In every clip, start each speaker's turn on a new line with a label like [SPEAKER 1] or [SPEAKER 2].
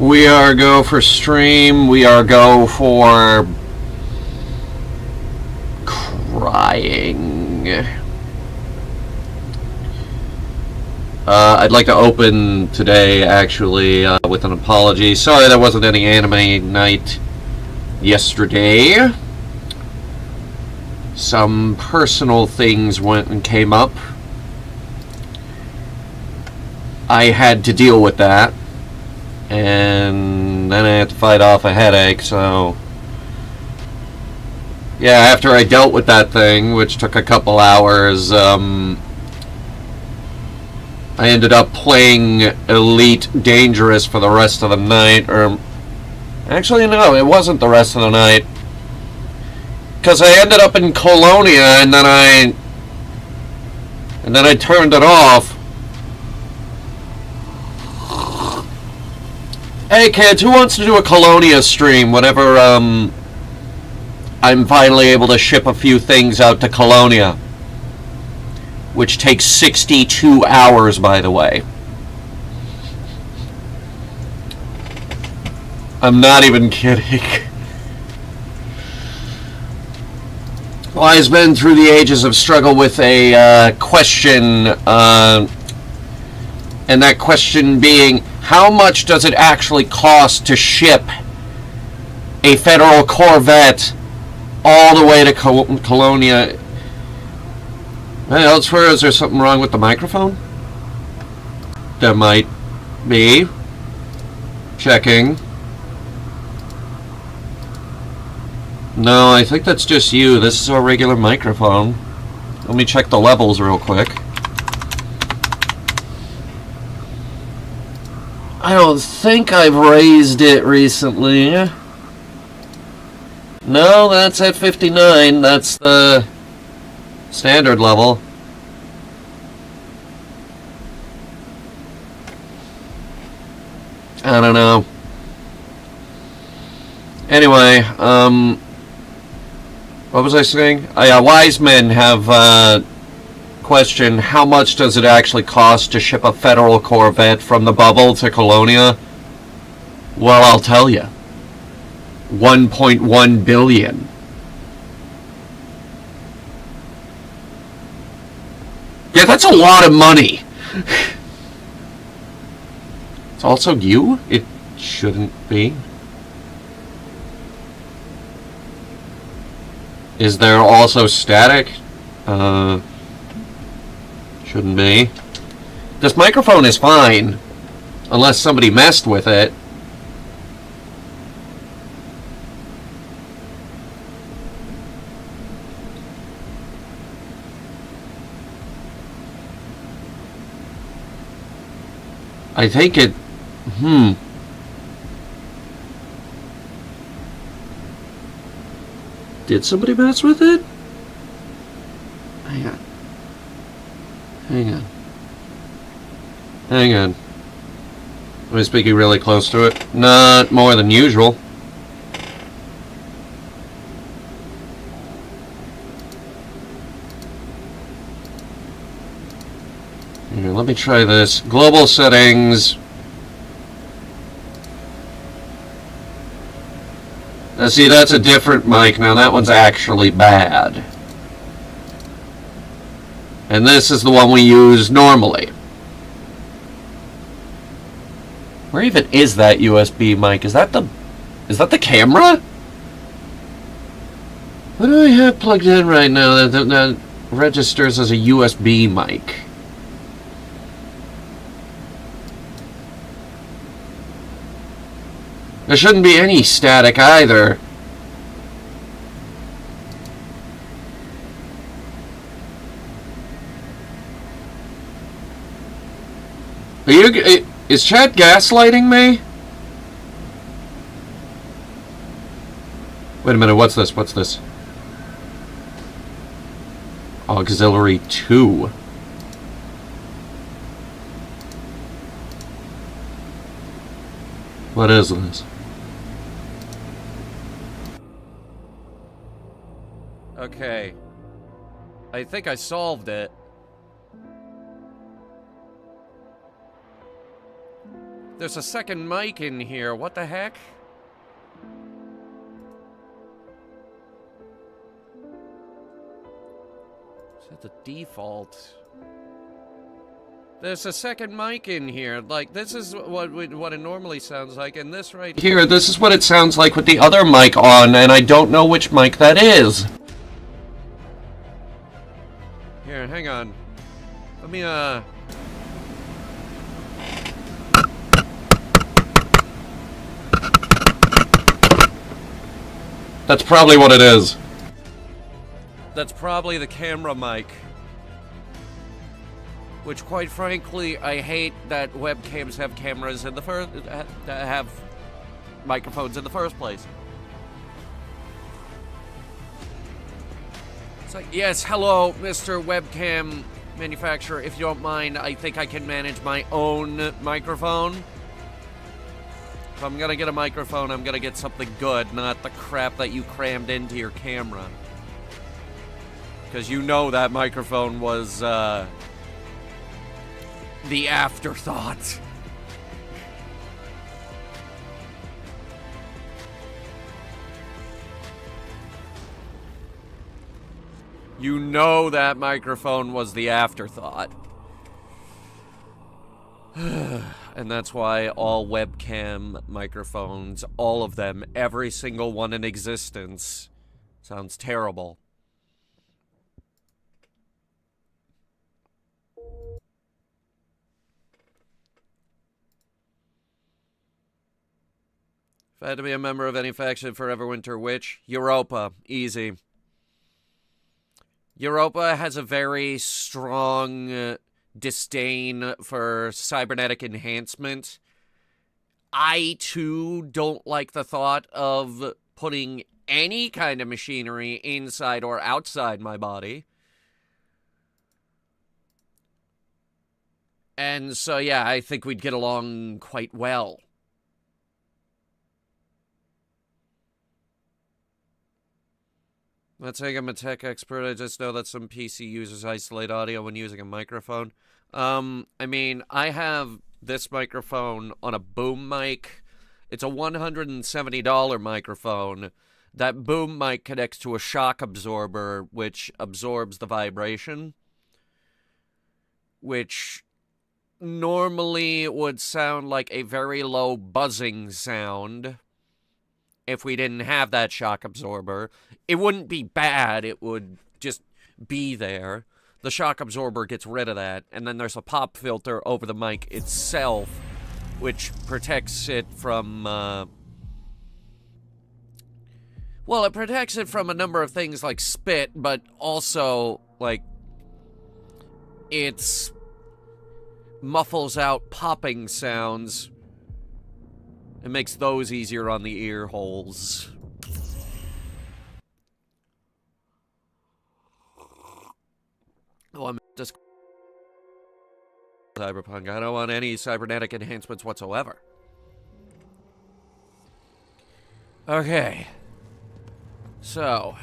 [SPEAKER 1] We are go for stream. We are go for crying. I'd like to open today, actually, with an apology. Sorry there wasn't any anime night yesterday. Some personal things went and came up. I had to deal with that. And then I had to fight off a headache, so... Yeah, after I dealt with that thing, which took a couple hours, I ended up playing Elite Dangerous for the rest of the night, or... Actually, no, it wasn't the rest of the night. Because I ended up in Colonia, and then I turned it off. Hey kids, who wants to do a Colonia stream whenever I'm finally able to ship a few things out to Colonia? Which takes 62 hours, by the way. I'm not even kidding. Wise men through the ages have struggled with a question, and that question being, how much does it actually cost to ship a federal Corvette all the way to Colonia? Elsewhere, is there something wrong with the microphone? There might be. Checking. No, I think that's just you. This is our regular microphone. Let me check the levels real quick. I don't think I've raised it recently. No, that's at 59. That's the standard level. I don't know. Anyway, what was I saying? Wise men have question, how much does it actually cost to ship a federal Corvette from the bubble to Colonia? Well, I'll tell you. 1.1 billion. Yeah, that's a lot of money. It's also you? It shouldn't be. Is there also static? Shouldn't be. This microphone is fine, unless somebody messed with it. I think it... Did somebody mess with it? Hang on. Hang on. Am I speaking really close to it? Not more than usual. Here, let me try this. Global settings. Now see, that's a different mic. Now that one's actually bad. And this is the one we use normally. Where even is that USB mic? Is that the camera? What do I have plugged in right now that registers as a USB mic? There shouldn't be any static either. Is chat gaslighting me? Wait a minute, what's this? What's this? Auxiliary 2. What is this? Okay. I think I solved it. There's a second mic in here. What the heck? Is that the default? There's a second mic in here. Like, this is what it normally sounds like, and this right here, this is what it sounds like with the other mic on, and I don't know which mic that is. Here, hang on. Let me, That's probably what it is. That's probably the camera mic. Which, quite frankly, I hate that webcams have cameras in the have microphones in the first place. It's like, yes, hello, Mr. Webcam Manufacturer. If you don't mind, I think I can manage my own microphone. If I'm gonna get a microphone, I'm gonna get something good, not the crap that you crammed into your camera. Because you know that microphone was, the afterthought. You know that microphone was the afterthought. And that's why all webcam microphones, all of them, every single one in existence, sounds terrible. If I had to be a member of any faction for Everwinter, which? Europa. Easy. Europa has a very strong disdain for cybernetic enhancement. I, too, don't like the thought of putting any kind of machinery inside or outside my body. And so, yeah, I think we'd get along quite well. I'm not saying I'm a tech expert, I just know that some PC users isolate audio when using a microphone. I mean, I have this microphone on a boom mic. It's a $170 microphone. That boom mic connects to a shock absorber, which absorbs the vibration. Which normally would sound like a very low buzzing sound. If we didn't have that shock absorber, it wouldn't be bad, it would just be there. The shock absorber gets rid of that, and then there's a pop filter over the mic itself, which protects it from, well, it protects it from a number of things like spit, but also, like, it muffles out popping sounds. It makes those easier on the ear holes. Oh, I'm just Cyberpunk. I don't want any cybernetic enhancements whatsoever. Okay. So.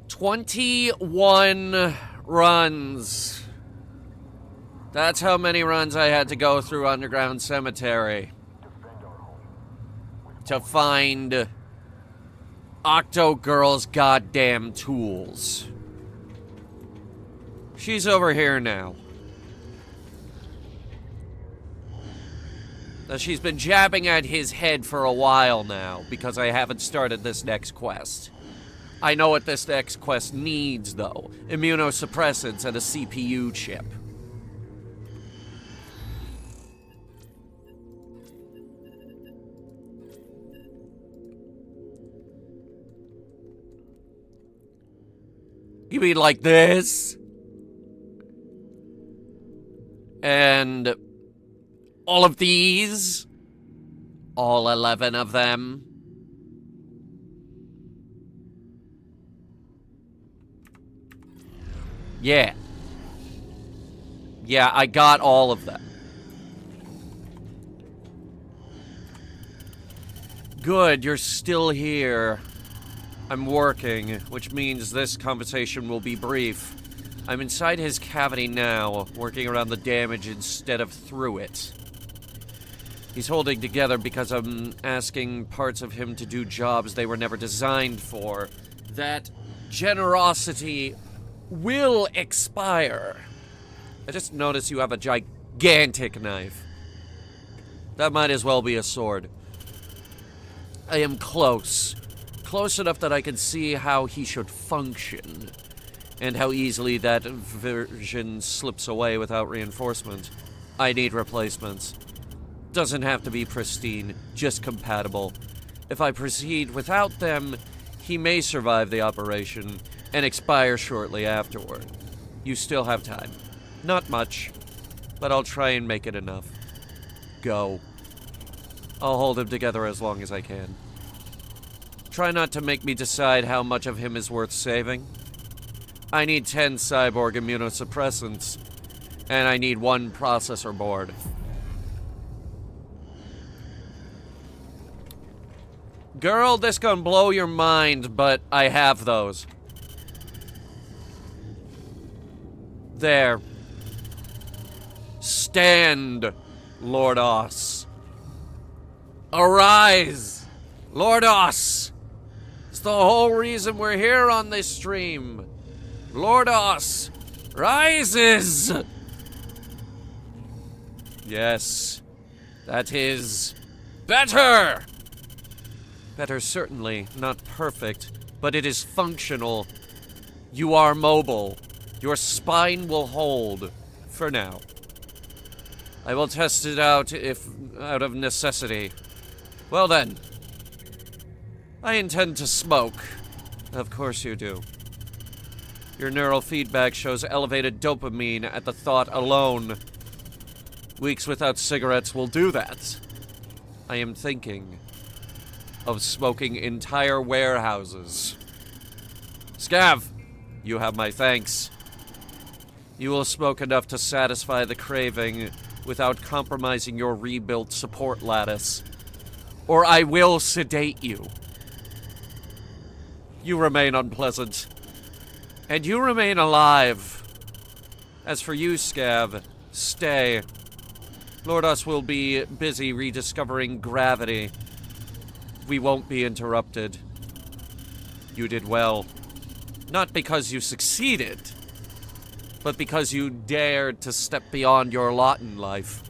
[SPEAKER 1] 21 runs. That's how many runs I had to go through Underground Cemetery to find Octo Girl's goddamn tools. She's over here now. Now, she's been jabbing at his head for a while now because I haven't started this next quest. I know what this next quest needs, though. Immunosuppressants and a CPU chip. You mean like this? And all of these? All 11 of them? Yeah. Yeah, I got all of them. Good, you're still here. I'm working, which means this conversation will be brief. I'm inside his cavity now, working around the damage instead of through it. He's holding together because I'm asking parts of him to do jobs they were never designed for. That generosity will expire. I just noticed you have a gigantic knife. That might as well be a sword. I am close. Close enough that I can see how he should function. And how easily that version slips away without reinforcement. I need replacements. Doesn't have to be pristine, just compatible. If I proceed without them, he may survive the operation and expire shortly afterward. You still have time. Not much, but I'll try and make it enough. Go. I'll hold him together as long as I can. Try not to make me decide how much of him is worth saving. I need 10 cyborg immunosuppressants, and I need 1 processor board. Girl, this can blow your mind, but I have those. There. Stand, Lordoss. Arise, Lordoss. It's the whole reason we're here on this stream. Lordoss rises. Yes, that is better. Better certainly, not perfect, but it is functional. You are mobile. Your spine will hold, for now. I will test it out if out of necessity. Well then, I intend to smoke. Of course you do. Your neural feedback shows elevated dopamine at the thought alone. Weeks without cigarettes will do that. I am thinking of smoking entire warehouses. Scav, you have my thanks. You will smoke enough to satisfy the craving without compromising your rebuilt support lattice. Or I will sedate you. You remain unpleasant. And you remain alive. As for you, Scav, stay. Lordoss will be busy rediscovering gravity. We won't be interrupted. You did well. Not because you succeeded, but because you dared to step beyond your lot in life.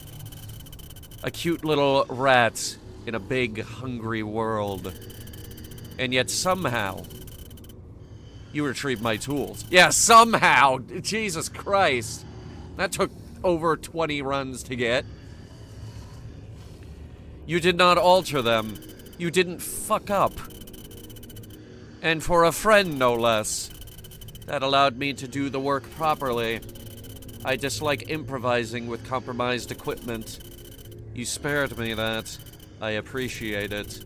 [SPEAKER 1] A cute little rat in a big, hungry world. And yet somehow, you retrieved my tools. Yeah, somehow! Jesus Christ. That took over 20 runs to get. You did not alter them. You didn't fuck up. And for a friend, no less. That allowed me to do the work properly. I dislike improvising with compromised equipment. You spared me that. I appreciate it.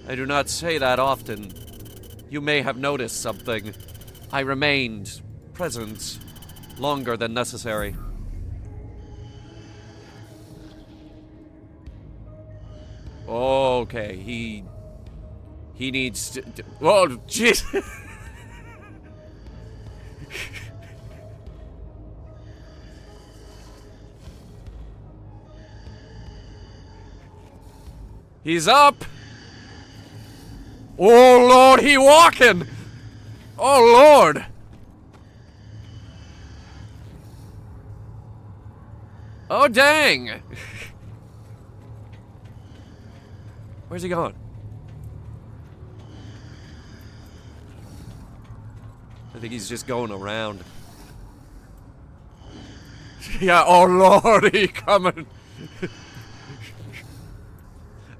[SPEAKER 1] I do not say that often. You may have noticed something. I remained present longer than necessary. Okay, he needs to... Oh, jeez! He's up! Oh, Lord, he walking! Oh, Lord! Oh, dang! Where's he going? I think he's just going around. Yeah, oh Lord, he coming!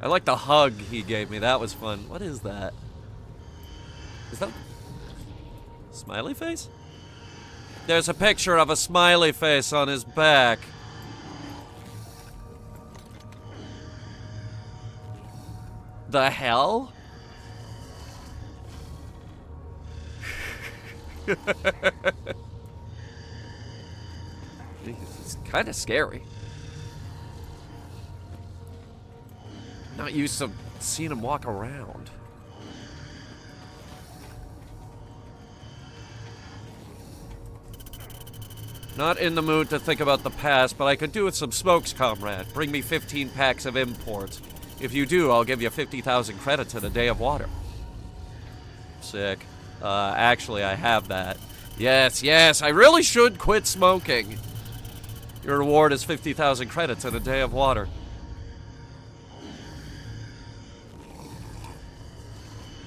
[SPEAKER 1] I like the hug he gave me, that was fun. What is that? Is that... smiley face? There's a picture of a smiley face on his back. The hell? It's kind of scary. Not used to seeing him walk around. Not in the mood to think about the past, but I could do with some smokes, comrade. Bring me 15 packs of imports. If you do, I'll give you 50,000 credits in a day of water. Sick. Actually, I have that. Yes, yes, I really should quit smoking. Your reward is 50,000 credits in a day of water.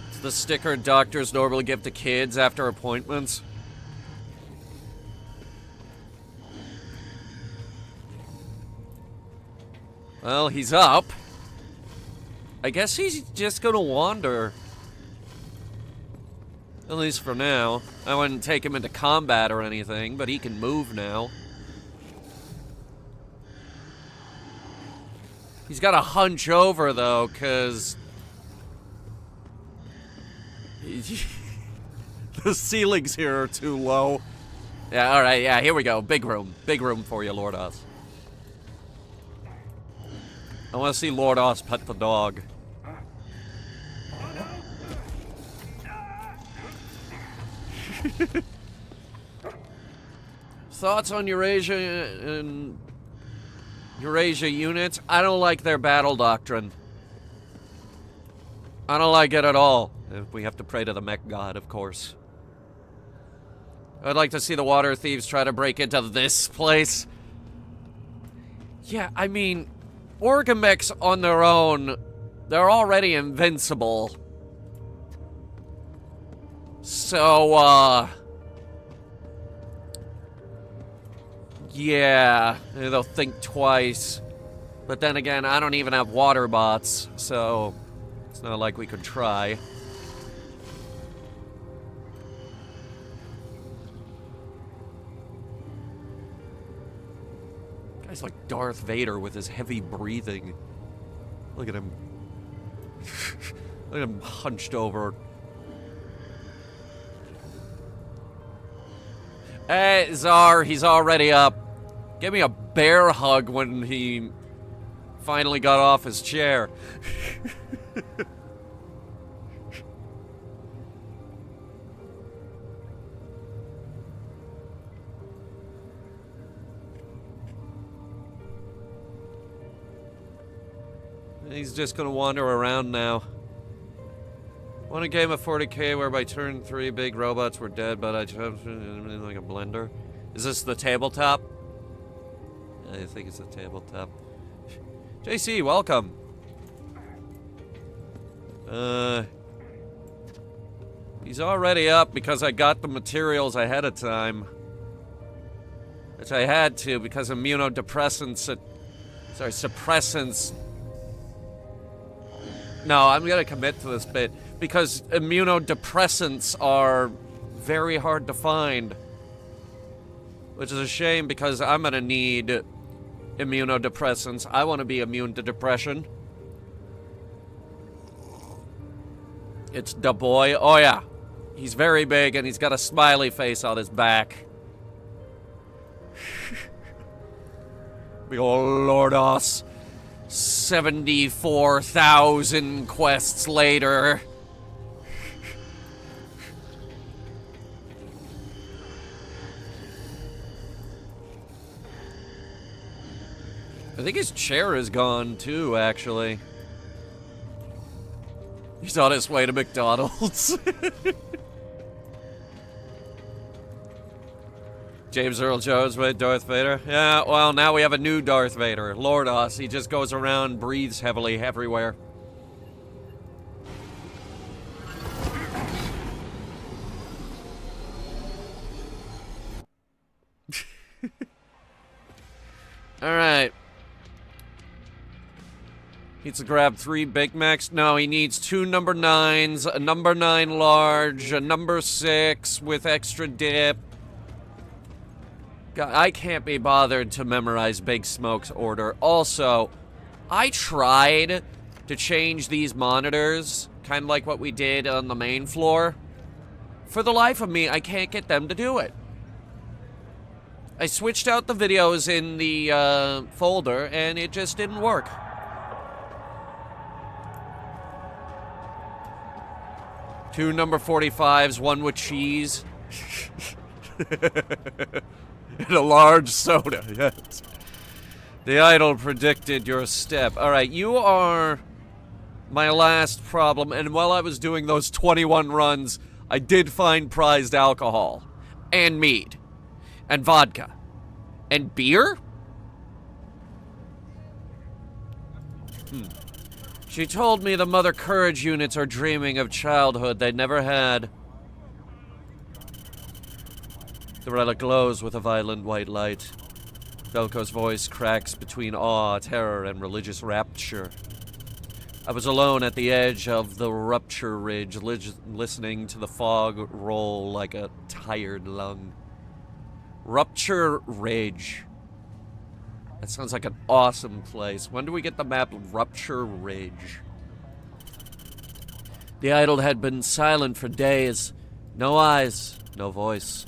[SPEAKER 1] It's the sticker doctors normally give to kids after appointments. Well, he's up. I guess he's just gonna wander. At least for now. I wouldn't take him into combat or anything, but he can move now. He's got to hunch over, though, because... the ceilings here are too low. Yeah, alright, yeah, here we go. Big room. Big room for you, Lordoss. I want to see Lordoss pet the dog. Thoughts on Eurasia and Eurasia units? I don't like their battle doctrine. I don't like it at all. We have to pray to the mech god, of course. I'd like to see the water thieves try to break into this place. Yeah, I mean, Orgamechs on their own, they're already invincible. So, yeah, they'll think twice. But then again, I don't even have water bots, so it's not like we could try. Guy's like Darth Vader with his heavy breathing. Look at him. Look at him hunched over. Hey, Czar, he's already up. Give me a bear hug when he finally got off his chair. He's just gonna wander around now. Won a game of 40k where by turn 3 big robots were dead, but I jumped like a blender. Is this the tabletop? I think it's the tabletop. JC, welcome. He's already up because I got the materials ahead of time. Which I had to because immunodepressants, sorry, suppressants. No, I'm gonna commit to this bit. Because immunodepressants are very hard to find. Which is a shame because I'm gonna need immunodepressants. I want to be immune to depression. It's da boy. Oh yeah. He's very big and he's got a smiley face on his back. Big ol' Lordoss. 74,000 quests later. I think his chair is gone too, actually. He's on his way to McDonald's. James Earl Jones with Darth Vader. Yeah, well, now we have a new Darth Vader, Lordoss. He just goes around, breathes heavily everywhere. Alright. Needs to grab 3 Big Macs. No, he needs 2 number 9s, a number 9 large, a number 6 with extra dip. God, I can't be bothered to memorize Big Smoke's order. Also, I tried to change these monitors, kind of like what we did on the main floor. For the life of me, I can't get them to do it. I switched out the videos in the folder, and it just didn't work. Two number 45s, one with cheese. And a large soda, yes. The idol predicted your step. Alright, you are my last problem, and while I was doing those 21 runs, I did find prized alcohol. And mead. And vodka. And beer? She told me the Mother Courage units are dreaming of childhood they never had. The relic glows with a violent white light. Velko's voice cracks between awe, terror, and religious rapture. I was alone at the edge of the rupture ridge, listening to the fog roll like a tired lung. Rupture Ridge. That sounds like an awesome place. When do we get the map Rupture Ridge? The idol had been silent for days. No eyes, no voice.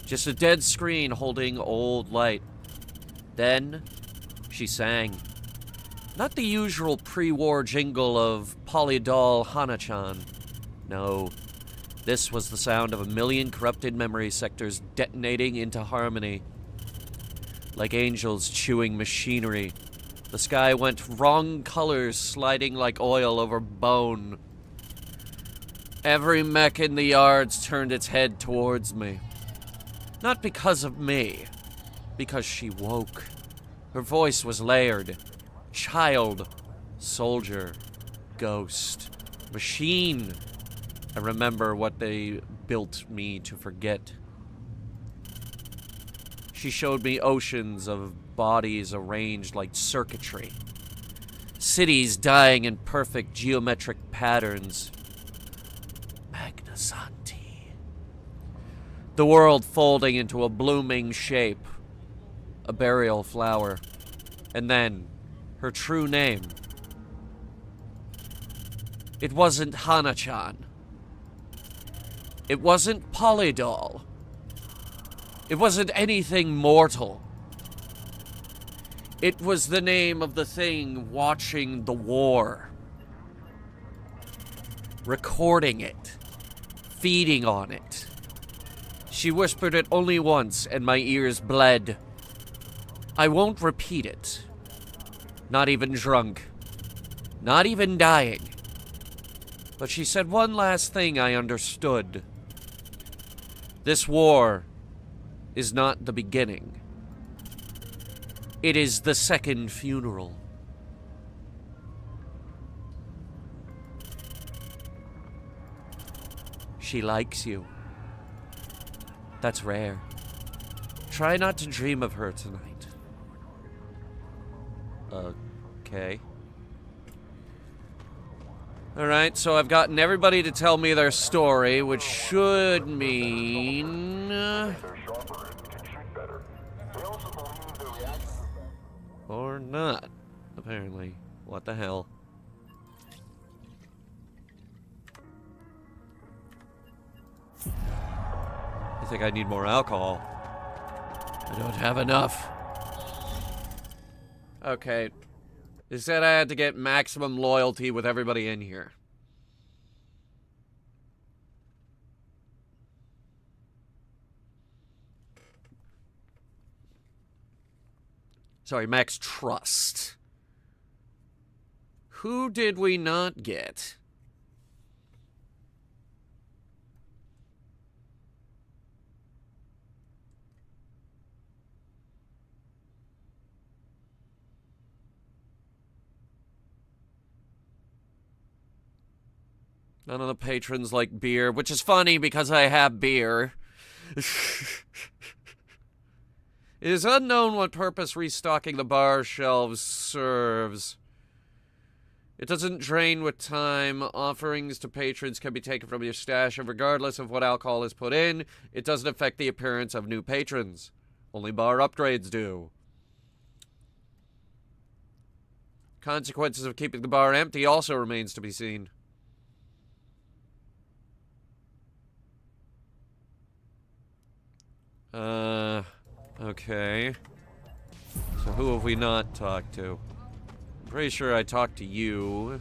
[SPEAKER 1] Just a dead screen holding old light. Then, she sang. Not the usual pre-war jingle of Polydol Hana-chan. No, this was the sound of a million corrupted memory sectors detonating into harmony. Like angels chewing machinery, the sky went wrong colors, sliding like oil over bone. Every mech in the yards turned its head towards me. Not because of me, because she woke. Her voice was layered. Child, soldier, ghost, machine. I remember what they built me to forget. She showed me oceans of bodies arranged like circuitry. Cities dying in perfect geometric patterns. Magnasanti. The world folding into a blooming shape. A burial flower. And then, her true name. It wasn't Hana-chan. It wasn't Polydol. It wasn't anything mortal. It was the name of the thing watching the war. Recording it. Feeding on it. She whispered it only once, and my ears bled. I won't repeat it. Not even drunk. Not even dying. But she said one last thing I understood. This war is not the beginning. It is the second funeral. She likes you. That's rare. Try not to dream of her tonight. Okay. Alright, so I've gotten everybody to tell me their story, which should mean... or not, apparently. What the hell? I think I need more alcohol. I don't have enough. Okay. They said I had to get maximum loyalty with everybody in here. Sorry, max trust. Who did we not get? None of the patrons like beer, which is funny because I have beer. It is unknown what purpose restocking the bar shelves serves. It doesn't drain with time. Offerings to patrons can be taken from your stash, and regardless of what alcohol is put in, it doesn't affect the appearance of new patrons. Only bar upgrades do. Consequences of keeping the bar empty also remains to be seen. Okay. So who have we not talked to? I'm pretty sure I talked to you.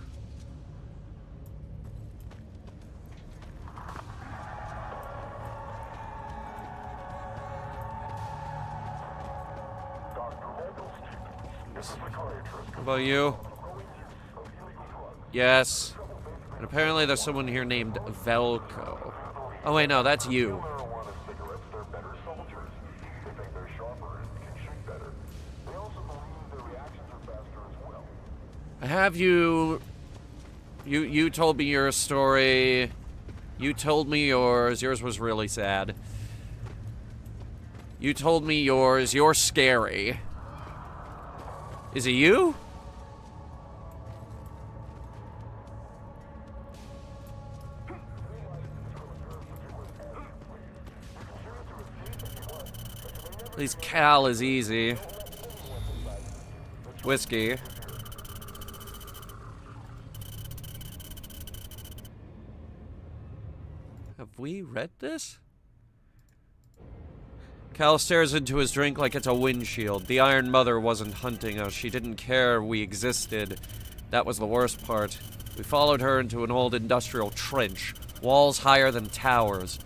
[SPEAKER 1] How about you? Yes. And apparently there's someone here named Velko. Oh wait, no, that's you. Have you... You told me your story. You told me yours. Yours was really sad. You told me yours. You're scary. Is it you? At least Cal is easy. Whiskey. Have we read this? Cal stares into his drink like it's a windshield. The Iron Mother wasn't hunting us. She didn't care we existed. That was the worst part. We followed her into an old industrial trench. Walls higher than towers.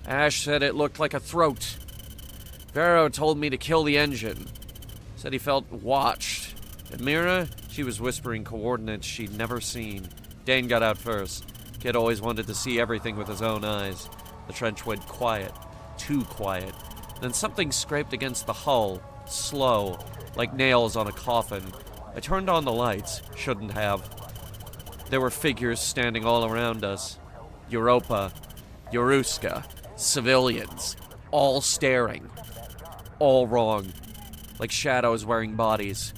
[SPEAKER 1] Ash said it looked like a throat. Vero told me to kill the engine. Said he felt watched. And Mira, she was whispering coordinates she'd never seen. Dane got out first. Kid always wanted to see everything with his own eyes. The trench went quiet. Too quiet. Then something scraped against the hull. Slow. Like nails on a coffin. I turned on the lights. Shouldn't have. There were figures standing all around us. Europa. Yoruska. Civilians. All staring. All wrong. Like shadows wearing bodies.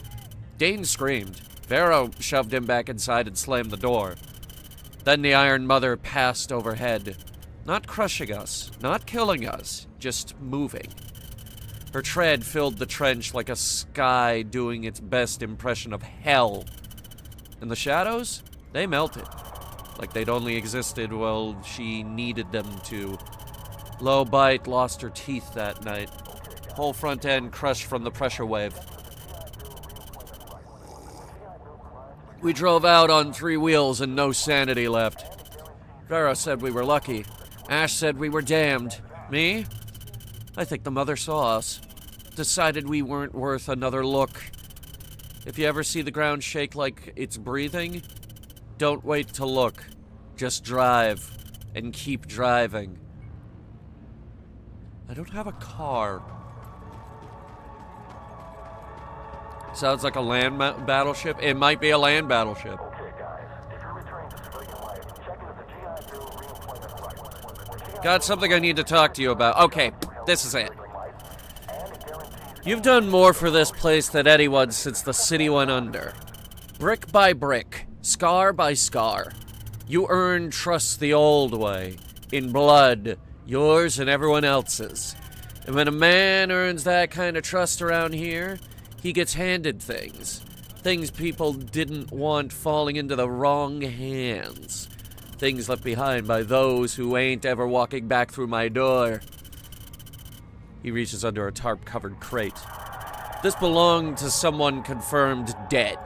[SPEAKER 1] Dane screamed. Vero shoved him back inside and slammed the door. Then the Iron Mother passed overhead. Not crushing us, not killing us, just moving. Her tread filled the trench like a sky doing its best impression of hell. And the shadows? They melted. Like they'd only existed while she needed them to. Low Bite lost her teeth that night. Whole front end crushed from the pressure wave. We drove out on 3 wheels and no sanity left. Vero said we were lucky. Ash said we were damned. Me? I think the mother saw us. Decided we weren't worth another look. If you ever see the ground shake like it's breathing, don't wait to look. Just drive. And keep driving. I don't have a car. Sounds like a land battleship. It might be a land battleship. Got something I need to talk to you about. Okay, this is it. You've done more for this place than anyone since the city went under. Brick by brick, scar by scar. You earned trust the old way. In blood, yours and everyone else's. And when a man earns that kind of trust around here, he gets handed things. Things people didn't want falling into the wrong hands. Things left behind by those who ain't ever walking back through my door. He reaches under a tarp-covered crate. This belonged to someone confirmed dead.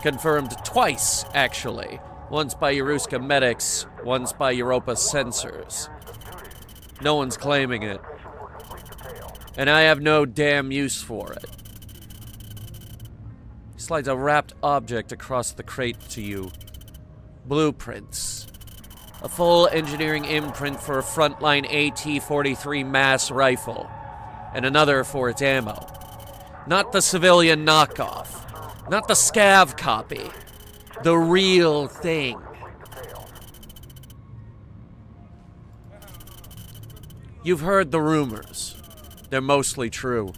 [SPEAKER 1] Confirmed twice, actually. Once by Yoruska medics, once by Europa sensors. No one's claiming it. And I have no damn use for it. He slides a wrapped object across the crate to you. Blueprints. A full engineering imprint for a frontline AT-43 mass rifle. And another for its ammo. Not the civilian knockoff. Not the scav copy. The real thing. You've heard the rumors. They're mostly true.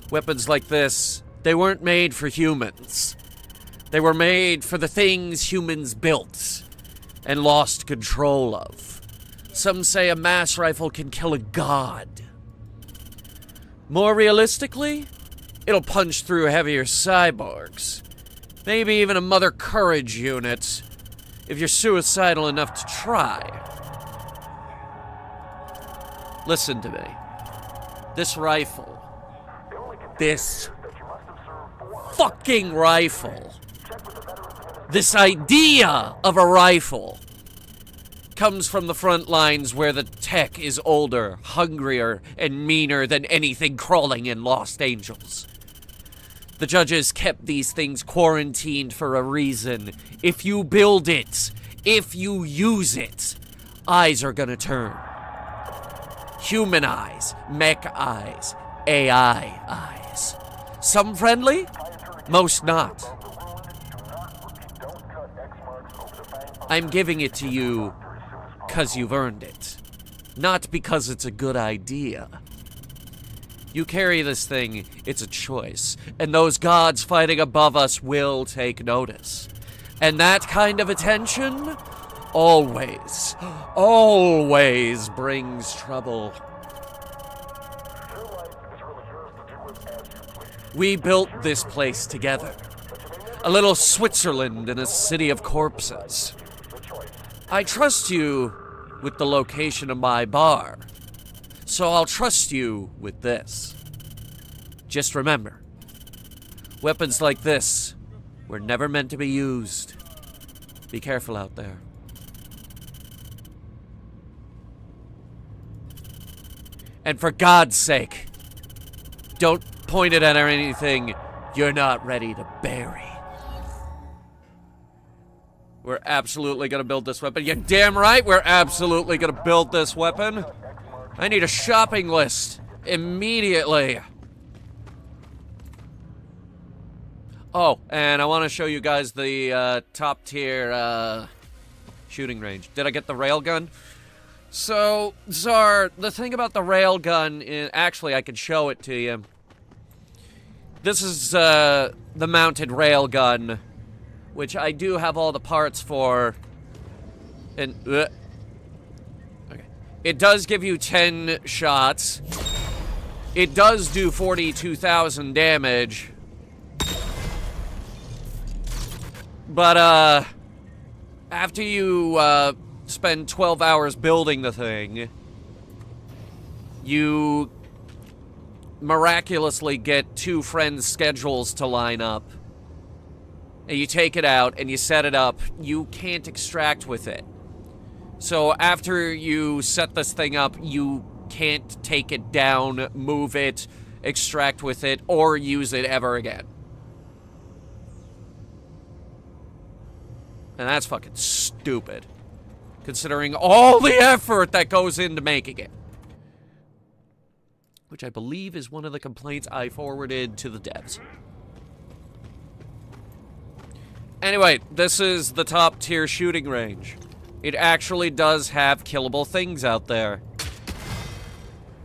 [SPEAKER 1] Weapons like this, they weren't made for humans. They were made for the things humans built and lost control of. Some say a mass rifle can kill a god. More realistically, it'll punch through heavier cyborgs. Maybe even a Mother Courage unit, if you're suicidal enough to try. Listen to me. This rifle. This fucking rifle. This idea of a rifle comes from the front lines where the tech is older, hungrier, and meaner than anything crawling in Lost Angels. The judges kept these things quarantined for a reason. If you build it, if you use it, eyes are gonna turn. Human eyes, mech eyes, AI eyes. Some friendly, most not. I'm giving it to you because you've earned it, not because it's a good idea. You carry this thing, it's a choice, and those gods fighting above us will take notice. And that kind of attention always, always brings trouble. We built this place together. A little Switzerland in a city of corpses. I trust you with the location of my bar, so I'll trust you with this. Just remember, weapons like this were never meant to be used. Be careful out there. And for God's sake, don't point it at anything you're not ready to bury. We're absolutely gonna build this weapon. You're damn right we're absolutely gonna build this weapon. I need a shopping list immediately. Oh, and I want to show you guys the top tier shooting range. Did I get the railgun? So, Czar, the thing about the railgun is, actually I can show it to you. This is the mounted railgun, which I do have all the parts for. And okay. It does give you 10 shots. It does do 42,000 damage. But after you spend 12 hours building the thing, you miraculously get 2 friends' schedules to line up. And you take it out and you set it up. You can't extract with it. So after you set this thing up, you can't take it down, move it, extract with it, or use it ever again. And that's fucking stupid, considering all the effort that goes into making it. Which I believe is one of the complaints I forwarded to the devs. Anyway, this is the top tier shooting range. It actually does have killable things out there.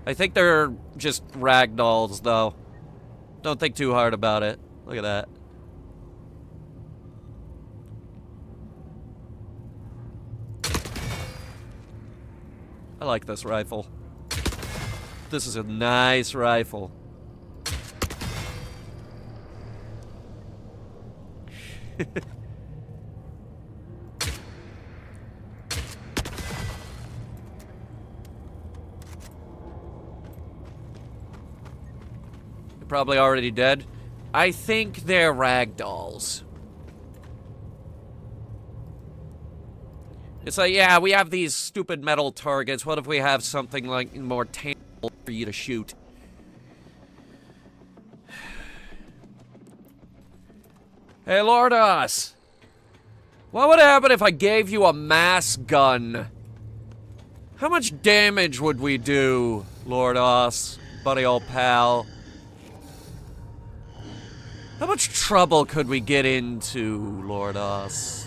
[SPEAKER 1] I think they're just ragdolls, though. Don't think too hard about it. Look at that. I like this rifle. This is a nice rifle. You're probably already dead. I think they're ragdolls. It's like, yeah, we have these stupid metal targets. What if we have something like more tangible for you to shoot? Hey, Lordoss! What would happen if I gave you a mass gun? How much damage would we do, Lordoss, buddy old pal? How much trouble could we get into, Lordoss?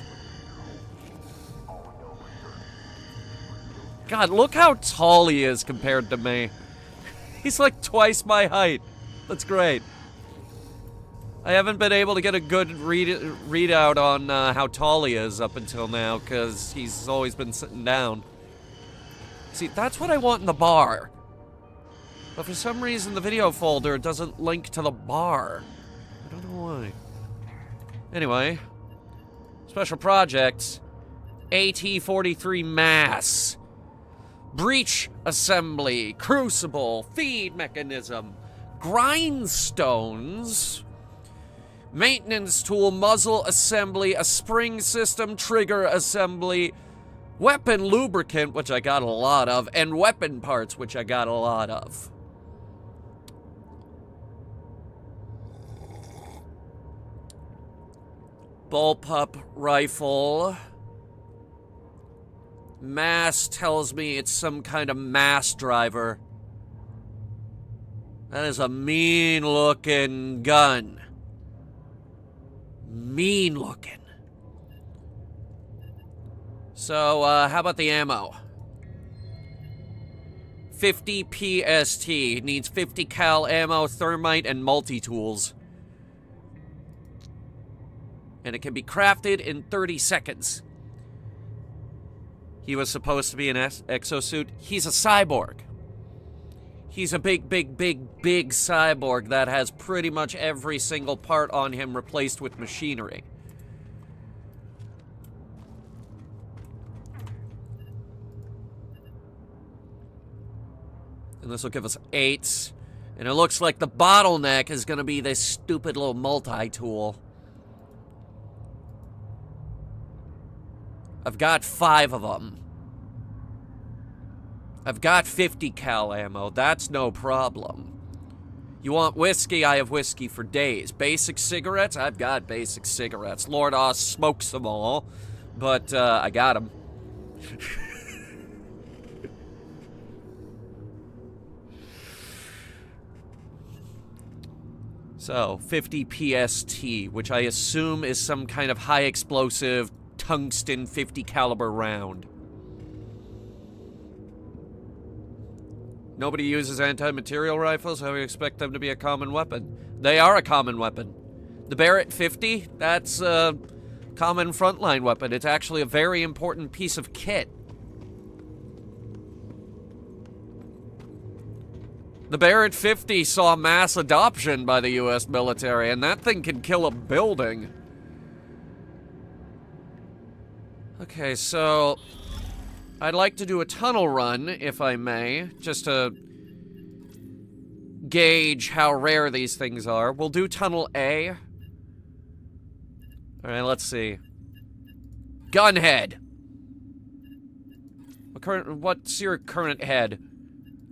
[SPEAKER 1] God, look how tall he is compared to me. He's like twice my height. That's great. I haven't been able to get a good readout on how tall he is up until now, because he's always been sitting down. See, that's what I want in the bar. But for some reason, the video folder doesn't link to the bar. I don't know why. Anyway, special projects. AT-43 mass. Breach assembly, crucible, feed mechanism, grindstones, maintenance tool, muzzle assembly, a spring system, trigger assembly, weapon lubricant, which I got a lot of, and weapon parts, which I got a lot of. Bullpup rifle. Mass tells me it's some kind of mass driver. That is a mean-looking gun. Mean-looking. So, how about the ammo? 50 PST. Needs 50 cal ammo, thermite, and multi-tools. And it can be crafted in 30 seconds. He was supposed to be an exosuit. He's a cyborg. He's a big cyborg that has pretty much every single part on him replaced with machinery. And this will give us 8. And it looks like the bottleneck is going to be this stupid little multi-tool. I've got 5 of them. I've got 50 cal ammo. That's no problem. You want whiskey? I have whiskey for days. Basic cigarettes? I've got basic cigarettes. Lordoss smokes them all. But, I got them. So, 50 PST, which I assume is some kind of high explosive tungsten 50 caliber round. Nobody uses anti-material rifles, so we expect them to be a common weapon. They are a common weapon. The Barrett 50, that's a common frontline weapon. It's actually a very important piece of kit. The Barrett 50 saw mass adoption by the US military, and that thing can kill a building. Okay, so I'd like to do a tunnel run, if I may, just to gauge how rare these things are. We'll do tunnel A. Alright, let's see. Gunhead. What's your current head?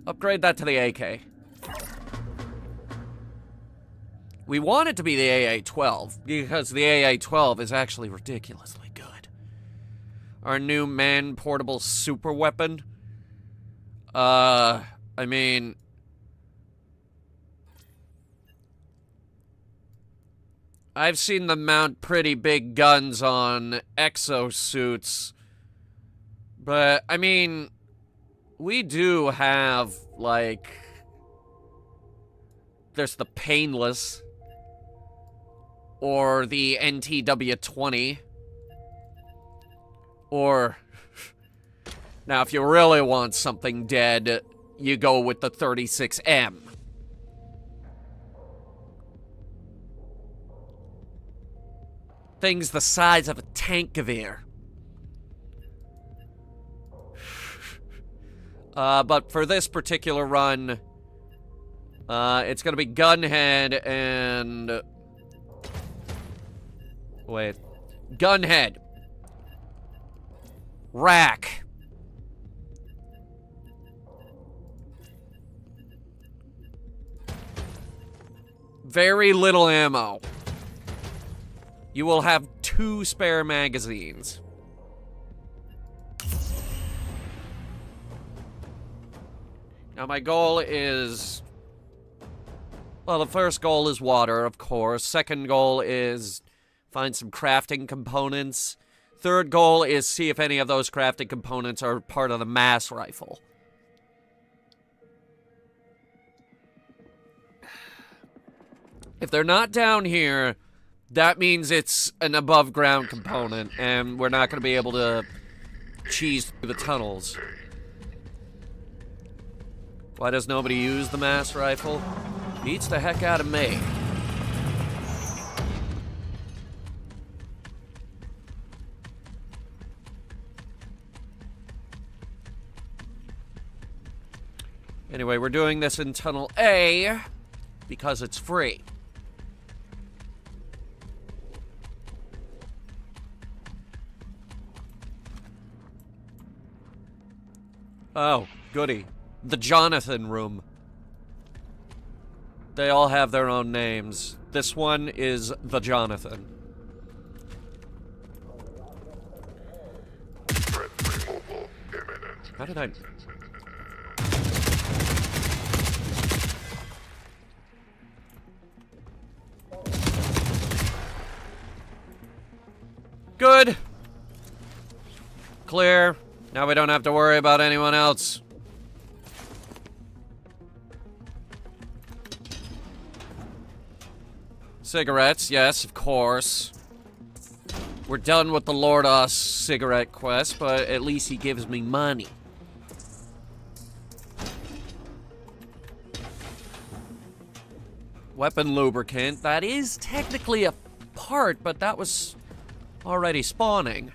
[SPEAKER 1] Upgrade that to the AK. We want it to be the AA-12, because the AA-12 is actually ridiculously good. Our new man-portable super weapon. I mean... I've seen them mount pretty big guns on exosuits. But, I mean... We do have, like... There's the Painless. Or the NTW-20. Or... Now, if you really want something dead, you go with the 36M. Things the size of a Tankavir. But for this particular run, it's gonna be Gunhead and... Wait. Gunhead. Rack. Very little ammo. You will have 2 spare magazines. Now my goal is... Well, the first goal is water, of course. Second goal is find some crafting components. Third goal is see if any of those crafting components are part of the mass rifle. If they're not down here, that means it's an above-ground component, and we're not going to be able to cheese through the tunnels. Why does nobody use the mass rifle? Beats the heck out of me. Anyway, we're doing this in Tunnel A because it's free. Oh, goody. The Jonathan room. They all have their own names. This one is the Jonathan. How did I... Good. Clear. Now we don't have to worry about anyone else. Cigarettes, yes, of course. We're done with the Lordoss cigarette quest, but at least he gives me money. Weapon lubricant. That is technically a part, but that was already spawning.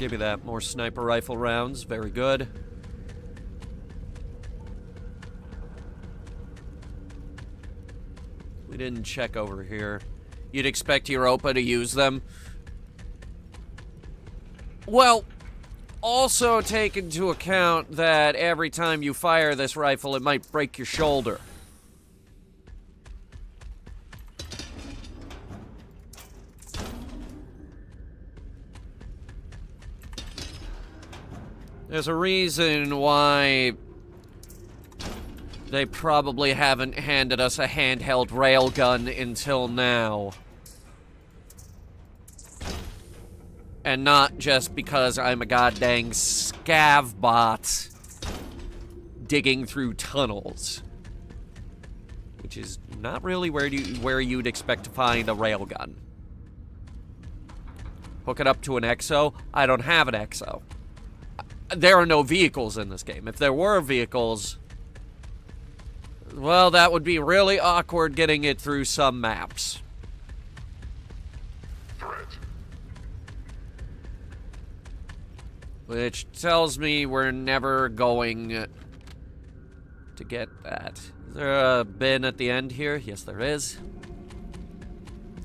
[SPEAKER 1] Give me that. More sniper rifle rounds. Very good. We didn't check over here. You'd expect Europa to use them. Well, also take into account that every time you fire this rifle, it might break your shoulder. There's a reason why they probably haven't handed us a handheld railgun until now. And not just because I'm a goddamn scav bot digging through tunnels. Which is not really where you'd expect to find a railgun. Hook it up to an EXO? I don't have an EXO. There are no vehicles in this game. If there were vehicles, well, that would be really awkward getting it through some maps. Which tells me we're never going to get that. Is there a bin at the end here? Yes, there is.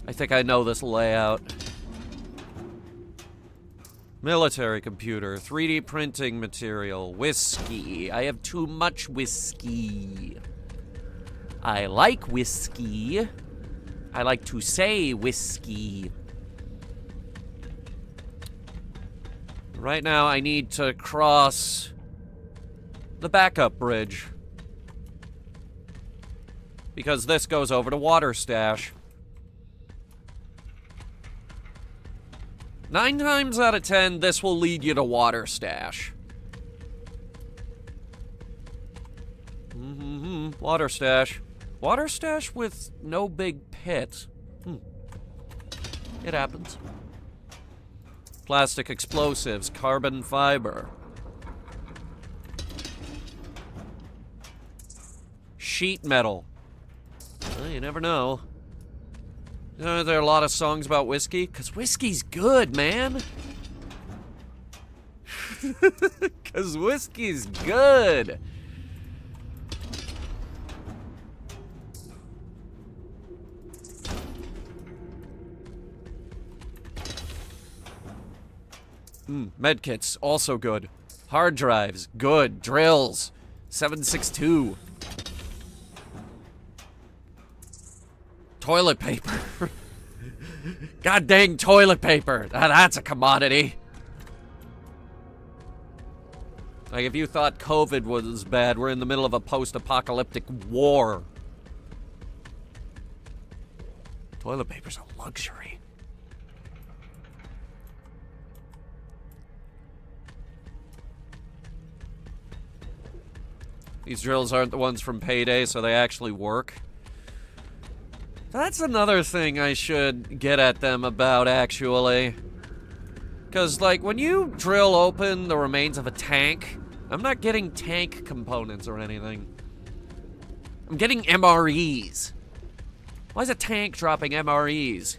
[SPEAKER 1] I think I know this layout. Military computer, 3D printing material, whiskey. I have too much whiskey. I like whiskey. I like to say whiskey. Right now, I need to cross the backup bridge. Because this goes over to Water Stash. 9 times out of 10, this will lead you to Water Stash. Water Stash. Water Stash with no big pit. It happens. Plastic explosives, carbon fiber. Sheet metal. Well, you never know. You know, there are a lot of songs about whiskey? Because whiskey's good, man. Because whiskey's good. Medkits, also good. Hard drives, good. Drills, 762. Toilet paper. God dang toilet paper. That's a commodity. Like, if you thought COVID was bad, we're in the middle of a post-apocalyptic war. Toilet paper's a luxury. These drills aren't the ones from Payday, so they actually work. That's another thing I should get at them about, actually. Because, like, when you drill open the remains of a tank, I'm not getting tank components or anything. I'm getting MREs. Why is a tank dropping MREs?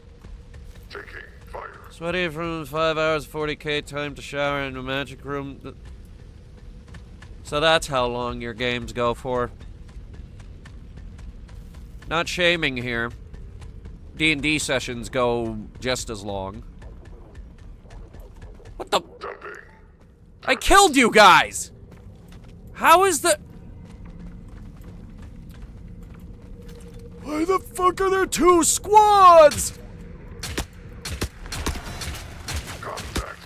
[SPEAKER 2] Taking fire.
[SPEAKER 1] Sweaty from 5 hours, 40k time to shower in a magic room. So that's how long your games go for. Not shaming here. D&D sessions go just as long. What the?
[SPEAKER 2] Dumping.
[SPEAKER 1] I killed you guys! How is the...
[SPEAKER 3] Why the fuck are there 2 squads?
[SPEAKER 2] Contact.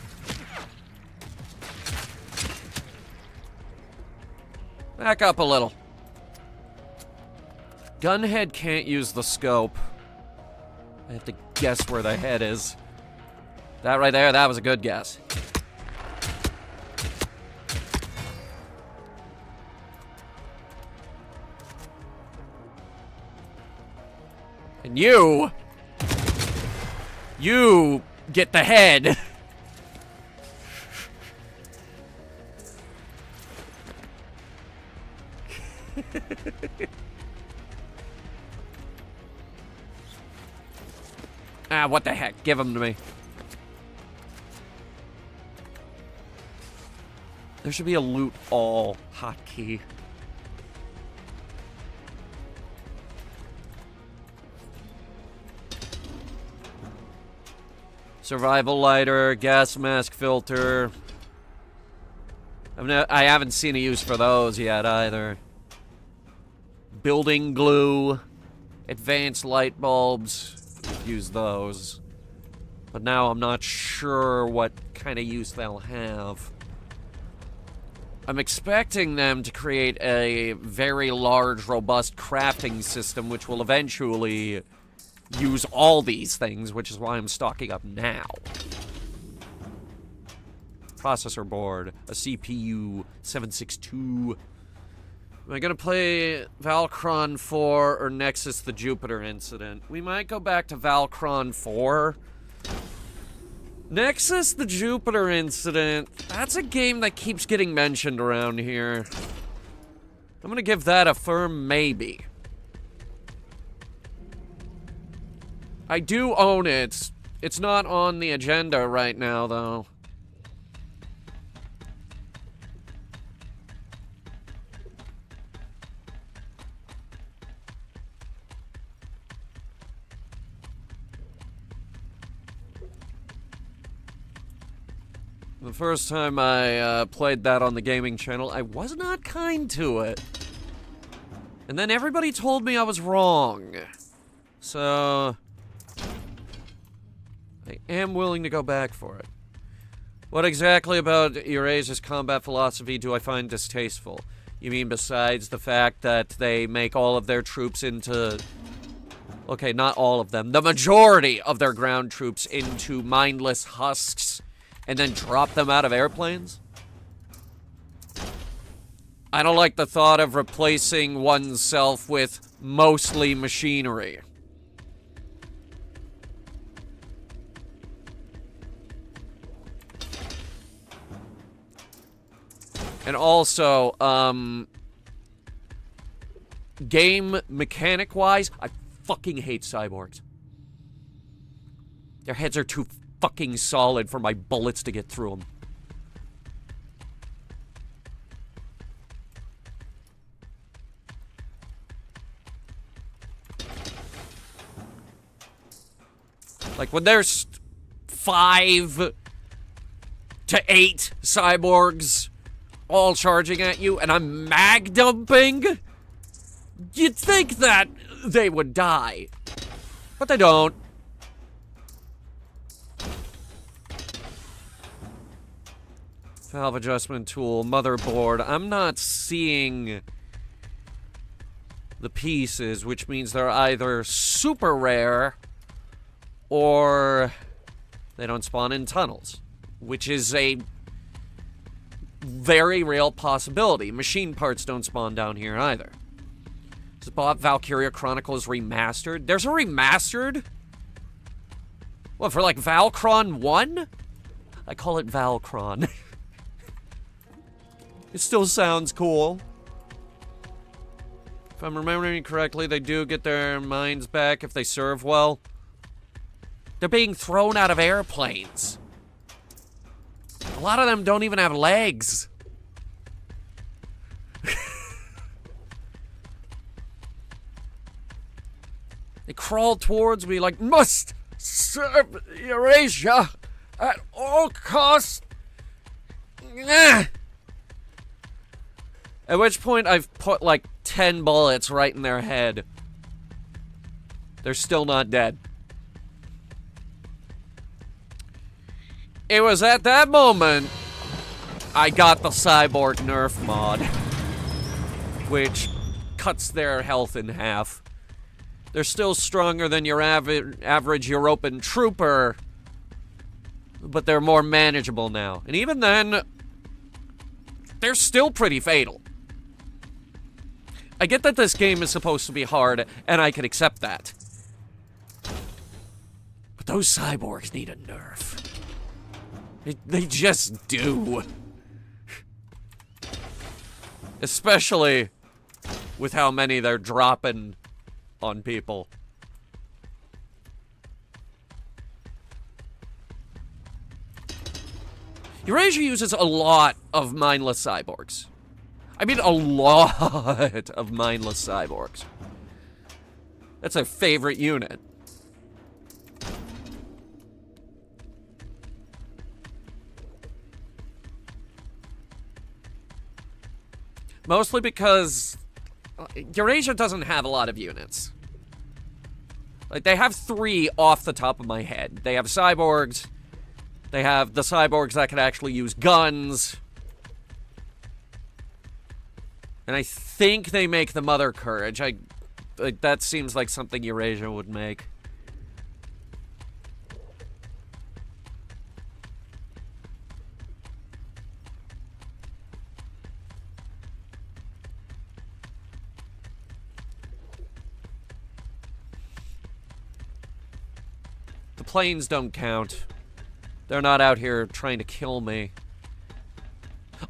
[SPEAKER 1] Back up a little. Gunhead can't use the scope. I have to guess where the head is. That right there, that was a good guess. And you get the head. Ah, what the heck? Give them to me. There should be a loot all hotkey. Survival lighter, gas mask filter. I haven't seen a use for those yet either. Building glue, advanced light bulbs. Use those. But now I'm not sure what kind of use they'll have. I'm expecting them to create a very large, robust crafting system which will eventually use all these things, which is why I'm stocking up now. Processor board, a CPU 762. Am I gonna play Valkron 4 or Nexus the Jupiter Incident? We might go back to Valkron 4. Nexus the Jupiter Incident, that's a game that keeps getting mentioned around here. I'm gonna give that a firm maybe. I do own it. It's not on the agenda right now, though. The first time I played that on the gaming channel, I was not kind to it. And then everybody told me I was wrong. So I am willing to go back for it. What exactly about Eraser's combat philosophy do I find distasteful? You mean besides the fact that they make all of their troops into... Okay, not all of them. The majority of their ground troops into mindless husks and then drop them out of airplanes? I don't like the thought of replacing oneself with mostly machinery. And also, game mechanic-wise, I fucking hate cyborgs. Their heads are too fucking solid for my bullets to get through them. Like, when there's 5 to 8 cyborgs all charging at you, and I'm mag dumping, you'd think that they would die. But they don't. Valve adjustment tool, motherboard. I'm not seeing the pieces, which means they're either super rare or they don't spawn in tunnels, which is a very real possibility. Machine parts don't spawn down here either. Is bought Valkyria Chronicles Remastered? There's a remastered? What, for like Valkron 1? I call it Valkron. It still sounds cool. If I'm remembering correctly, they do get their minds back if they serve well. They're being thrown out of airplanes. A lot of them don't even have legs. They crawl towards me like, must serve Eurasia at all costs. At which point I've put like 10 bullets right in their head. They're still not dead. It was at that moment I got the cyborg nerf mod, which cuts their health in half. They're still stronger than your average European trooper, but they're more manageable now. And even then, they're still pretty fatal. I get that this game is supposed to be hard, and I can accept that. But those cyborgs need a nerf. They just do. Especially with how many they're dropping on people. Eurasia uses a lot of mindless cyborgs. I mean, a lot of mindless cyborgs. That's a favorite unit. Mostly because Eurasia doesn't have a lot of units. Like, they have 3 off the top of my head. They have cyborgs. They have the cyborgs that can actually use guns. And I think they make the Mother Courage. That seems like something Eurasia would make. The planes don't count. They're not out here trying to kill me.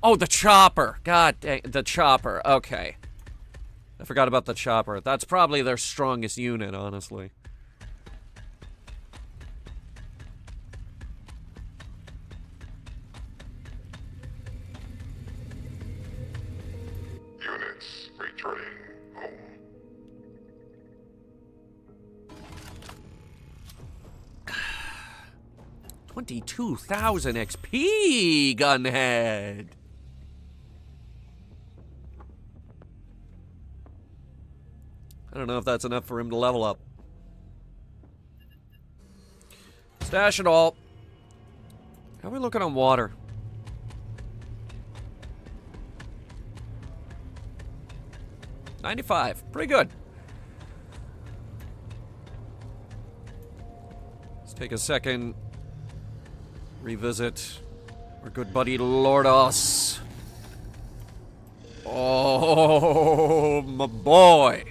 [SPEAKER 1] Oh, the chopper. God dang, the chopper. Okay. I forgot about the chopper. That's probably their strongest unit, honestly.
[SPEAKER 2] Units returning home.
[SPEAKER 1] 22,000 XP, Gunhead. I don't know if that's enough for him to level up. Stash it all. How are we looking on water? $95. Pretty good. Let's take a second. Revisit our good buddy Lordoss. Oh, my boy.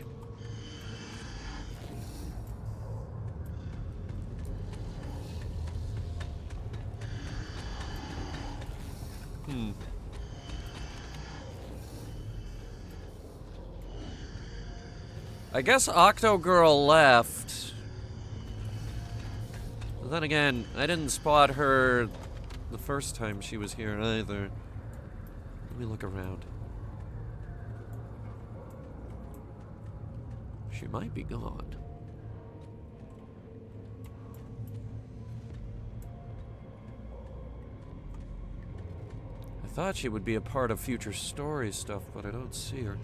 [SPEAKER 1] I guess Octogirl left. But then again, I didn't spot her the first time she was here either. Let me look around. She might be gone. I thought she would be a part of future story stuff, but I don't see her.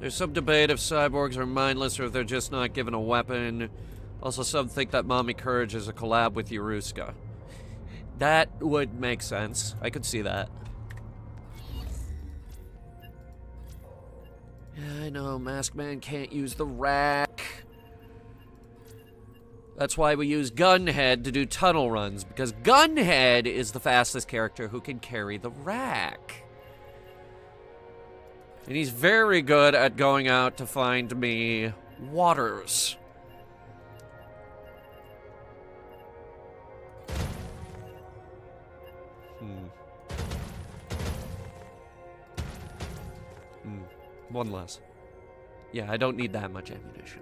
[SPEAKER 1] There's some debate if cyborgs are mindless or if they're just not given a weapon. Also, some think that Mommy Courage is a collab with Yoruska. That would make sense. I could see that. Yeah, I know, Masked Man can't use the rack. That's why we use Gunhead to do tunnel runs, because Gunhead is the fastest character who can carry the rack. And he's very good at going out to find me waters. One less. Yeah, I don't need that much ammunition.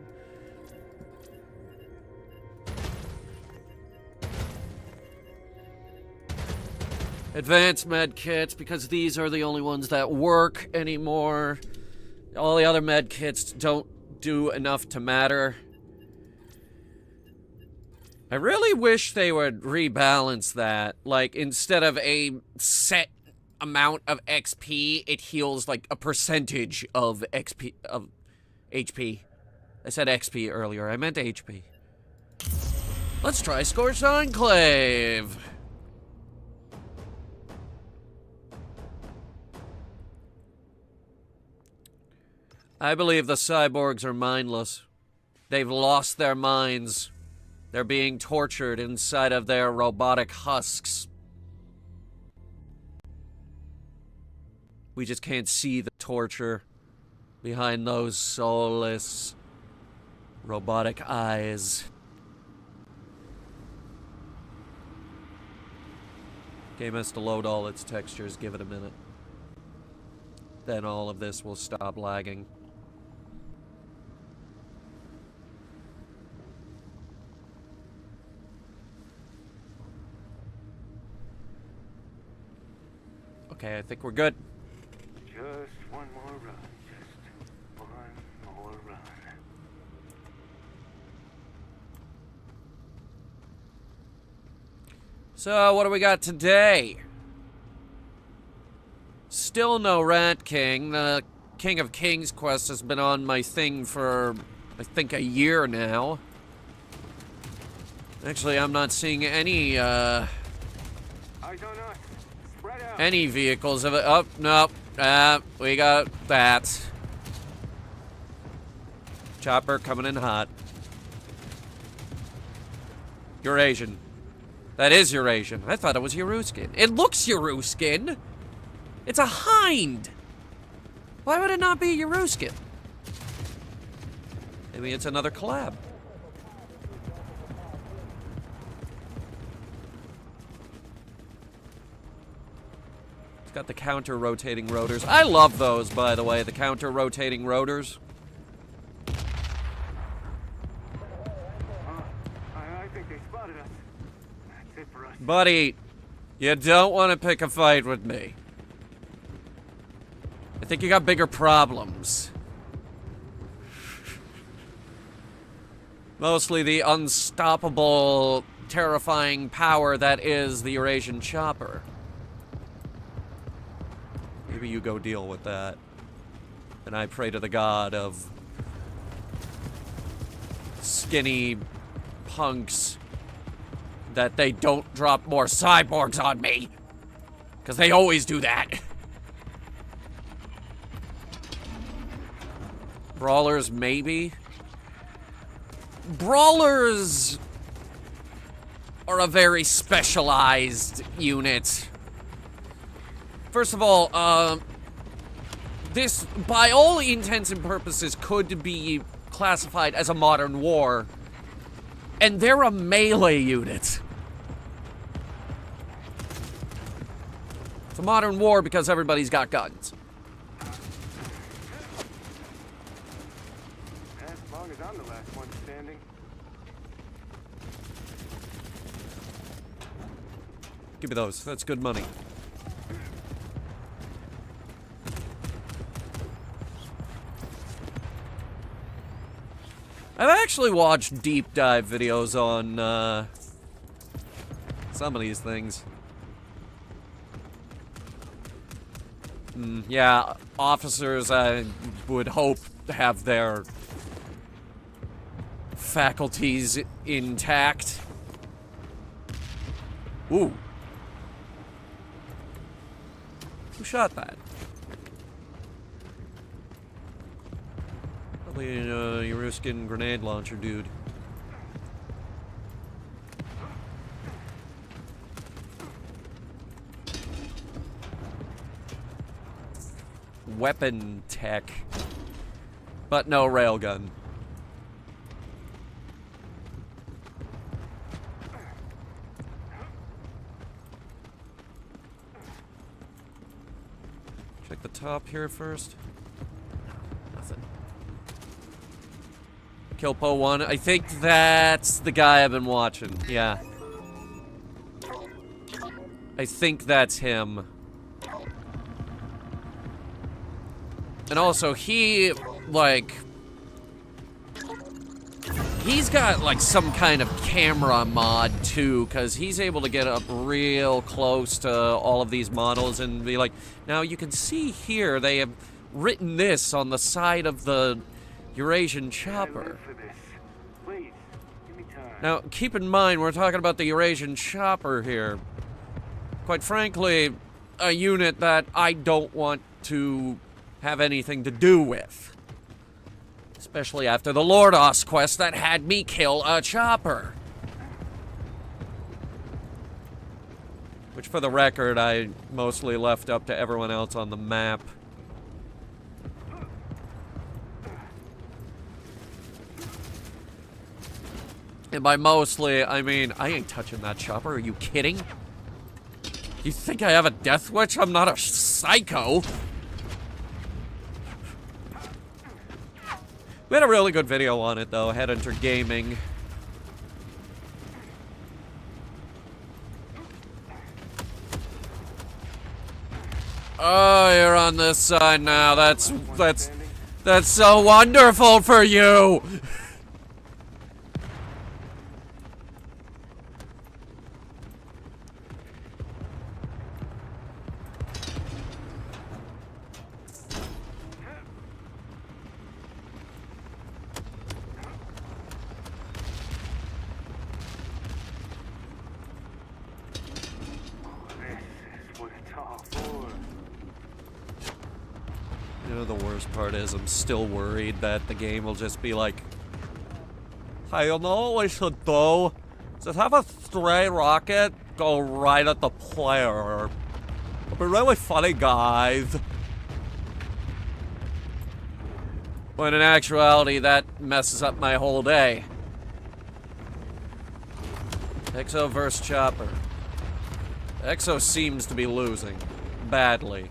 [SPEAKER 1] Advanced med kits, because these are the only ones that work anymore. All the other med kits don't do enough to matter. I really wish they would rebalance that. Like, instead of a set amount of XP, it heals like a percentage of XP, of HP. I said XP earlier, I meant HP. Let's try Scorched Enclave. I believe the cyborgs are mindless. They've lost their minds. They're being tortured inside of their robotic husks. We just can't see the torture behind those soulless robotic eyes. Game has to load all its textures. Give it a minute. Then all of this will stop lagging. Okay, I think we're good.
[SPEAKER 4] Just one more run. Just one more run.
[SPEAKER 1] So, what do we got today? Still no Rat King. The King of Kings quest has been on my thing for, I think, a year now. Actually, I'm not seeing any,
[SPEAKER 4] Eyes on us. Spread out.
[SPEAKER 1] any vehicles of it. Oh, no. We got that. Chopper coming in hot. Eurasian. That is Eurasian. I thought it was Euruskin. It looks Euruskin. It's a hind. Why would it not be Euruskin? Maybe it's another collab. It's got the counter-rotating rotors. I love those, by the way, the counter-rotating rotors.
[SPEAKER 4] I think they spotted us. That's it for us.
[SPEAKER 1] Buddy, you don't want to pick a fight with me. I think you got bigger problems. Mostly the unstoppable, terrifying power that is the Eurasian chopper. Maybe you go deal with that. And I pray to the god of skinny punks that they don't drop more cyborgs on me. Because they always do that. Brawlers, maybe? Brawlers are a very specialized unit. First of all, this, by all intents and purposes, could be classified as a modern war. And they're a melee unit. It's a modern war because everybody's got guns.
[SPEAKER 4] As long as I'm the last one standing.
[SPEAKER 1] Give me those. That's good money. I've actually watched deep dive videos on some of these things. Yeah, officers, I would hope, have their faculties intact. Ooh. Who shot that? Probably a Euruskin grenade launcher dude. Weapon tech. But no railgun. Check the top here first. Nothing. Kilpo 1. I think that's the guy I've been watching. Yeah. I think that's him. And also, he He's got like some kind of camera mod too, because he's able to get up real close to all of these models and be like, now you can see here they have written this on the side of the Eurasian chopper.
[SPEAKER 4] Please, give me time.
[SPEAKER 1] Now, keep in mind, we're talking about the Eurasian chopper here. Quite frankly, a unit that I don't want to have anything to do with. Especially after the Lordoss quest that had me kill a chopper. Which, for the record, I mostly left up to everyone else on the map. And by mostly, I mean, I ain't touching that chopper. Are you kidding? You think I have a death wish? I'm not a psycho. We had a really good video on it, though. Headhunter Gaming. Oh, you're on this side now. That's so wonderful for you. You know, the worst part is I'm still worried that the game will just be like, I don't know what we should do. Just have a stray rocket go right at the player. It'll be really funny, guys. When in actuality, that messes up my whole day. Exo versus Chopper. Exo seems to be losing. Badly.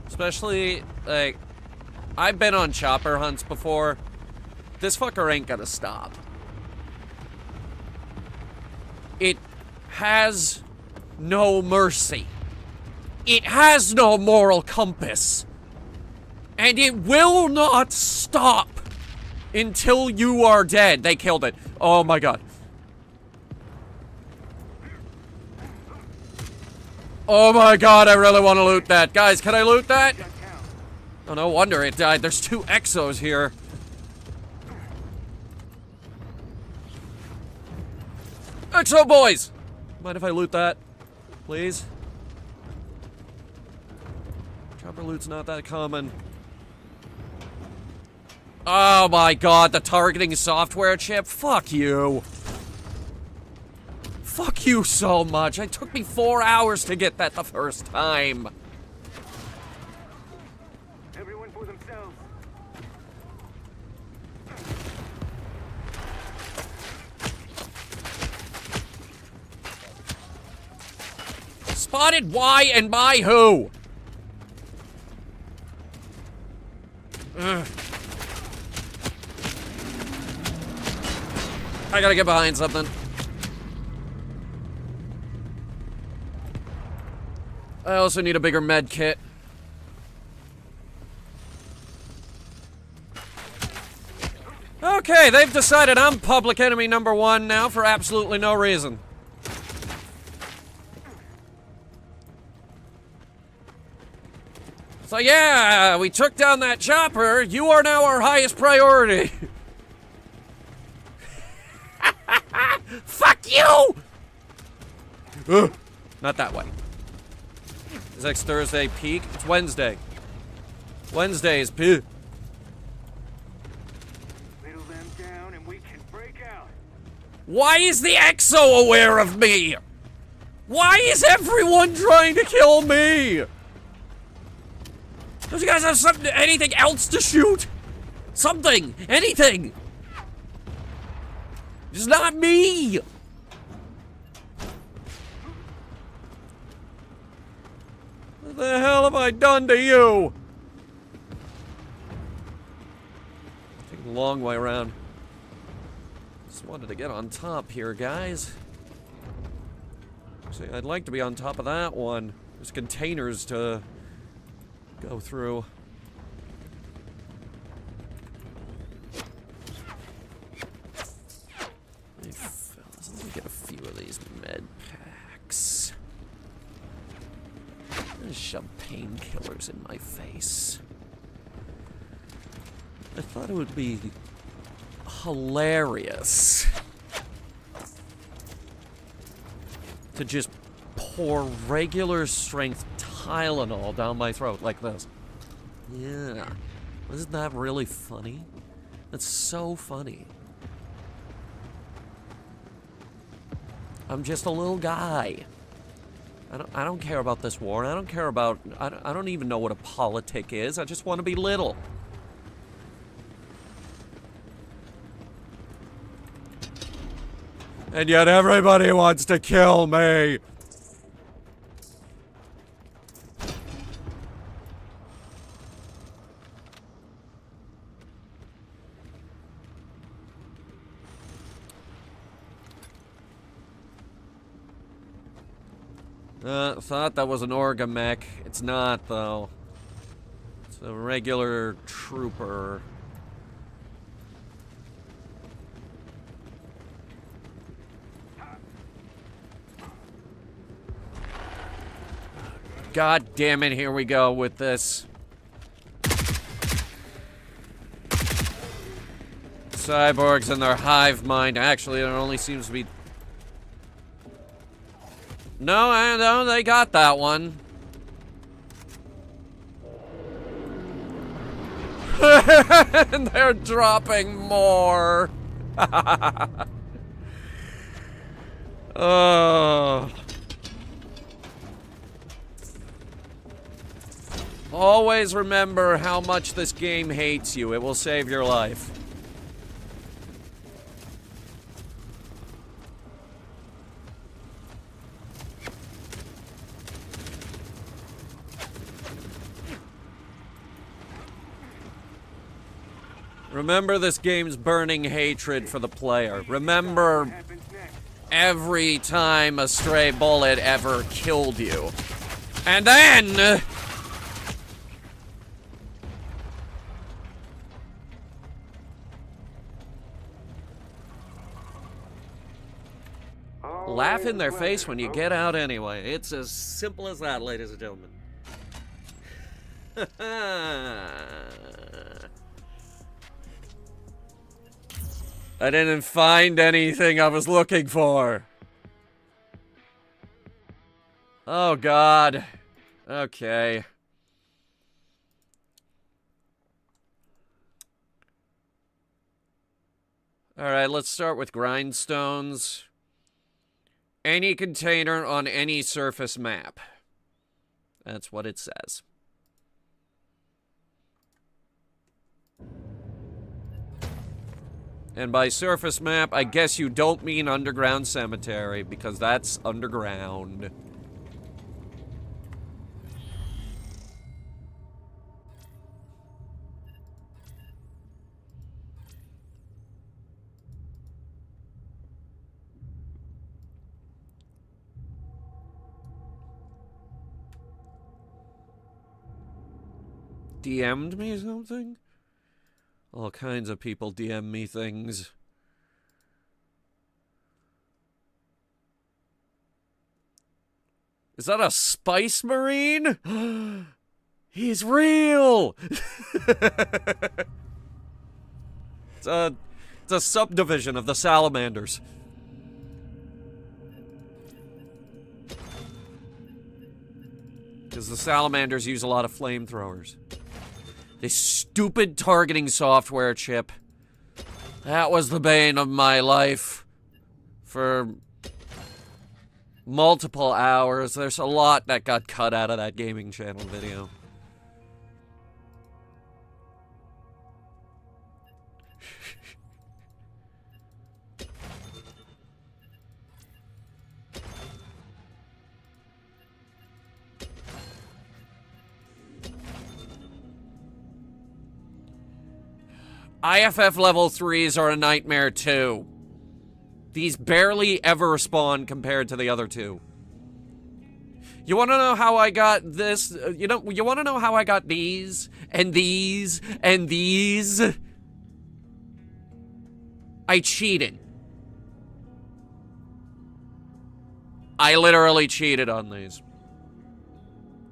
[SPEAKER 1] Especially, like, I've been on chopper hunts before. This fucker ain't gonna stop. It has no mercy. It has no moral compass. And it will not stop until you are dead. They killed it. Oh my god. Oh my god, I really want to loot that. Guys, can I loot that? Oh, no wonder it died. There's 2 exos here. Exo boys! Mind if I loot that? Please? Chopper loot's not that common. Oh my god, the targeting software chip? Fuck you. Fuck you so much. It took me 4 hours to get that the first time.
[SPEAKER 4] Everyone for themselves.
[SPEAKER 1] Spotted why and by who? Ugh. I gotta get behind something. I also need a bigger med kit. Okay, they've decided I'm public enemy #1 now for absolutely no reason. So yeah, we took down that chopper. You are now our highest priority. Fuck you! Not that way. Is next Thursday peak? It's Wednesday. Wednesday is peak.
[SPEAKER 4] Whittle them down and we can break out.
[SPEAKER 1] Why is the EXO aware of me? Why is everyone trying to kill me? Don't you guys have something, anything else to shoot? Something, anything. It's not me. What the hell have I done to you? Taking a long way around. Just wanted to get on top here, guys. See, I'd like to be on top of that one. There's containers to go through. get a few of these med packs. Just shove painkillers in my face. I thought it would be hilarious to just pour regular strength Tylenol down my throat like this. Yeah. Isn't that really funny? That's so funny. I'm just a little guy. I don't care about this war. I don't care about... I don't even know what a politic is. I just want to be little. And yet everybody wants to kill me. Thought that was an Orga mech. It's not, though. It's a regular trooper. God damn it, here we go with this. Cyborgs and their hive mind. Actually, there only seems to be... No, they got that one. And they're dropping more. Oh. Always remember how much this game hates you. It will save your life. Remember this game's burning hatred for the player. Remember every time a stray bullet ever killed you. And then... laugh in their face when you get out anyway. It's as simple as that, ladies and gentlemen. I didn't find anything I was looking for. Oh, God. Okay. Alright, let's start with grindstones. Any container on any surface map. That's what it says. And by surface map, I guess you don't mean underground cemetery, because that's underground. DM'd me something? All kinds of people DM me things. Is that a Spice Marine? He's real! It's a subdivision of the Salamanders. Because the Salamanders use a lot of flamethrowers. This stupid targeting software chip. That was the bane of my life. For multiple hours. There's a lot that got cut out of that gaming channel video. IFF level 3s are a nightmare too. These barely ever spawn compared to the other two. You want to know how I got this? You want to know how I got these and these and these? I cheated. I literally cheated on these.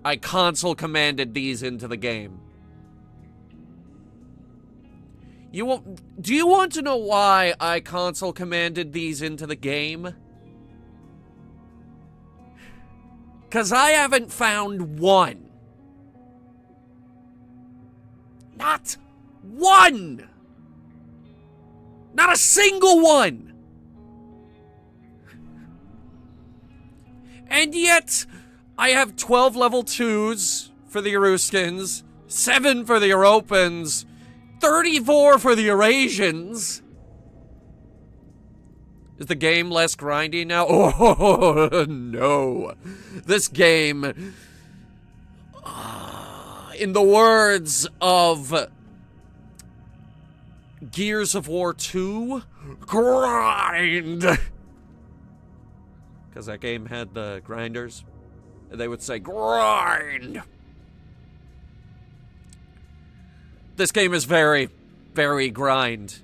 [SPEAKER 1] I console commanded these into the game. Do you want to know why I console commanded these into the game? Because I haven't found one. Not one! Not a single one! And yet, I have 12 level 2s for the Eruskins, 7 for the Europans, 34 for the Eurasians. Is the game less grindy now? Oh, no. This game, in the words of Gears of War 2, grind. Because that game had the grinders. And they would say, grind. This game is very, very grind.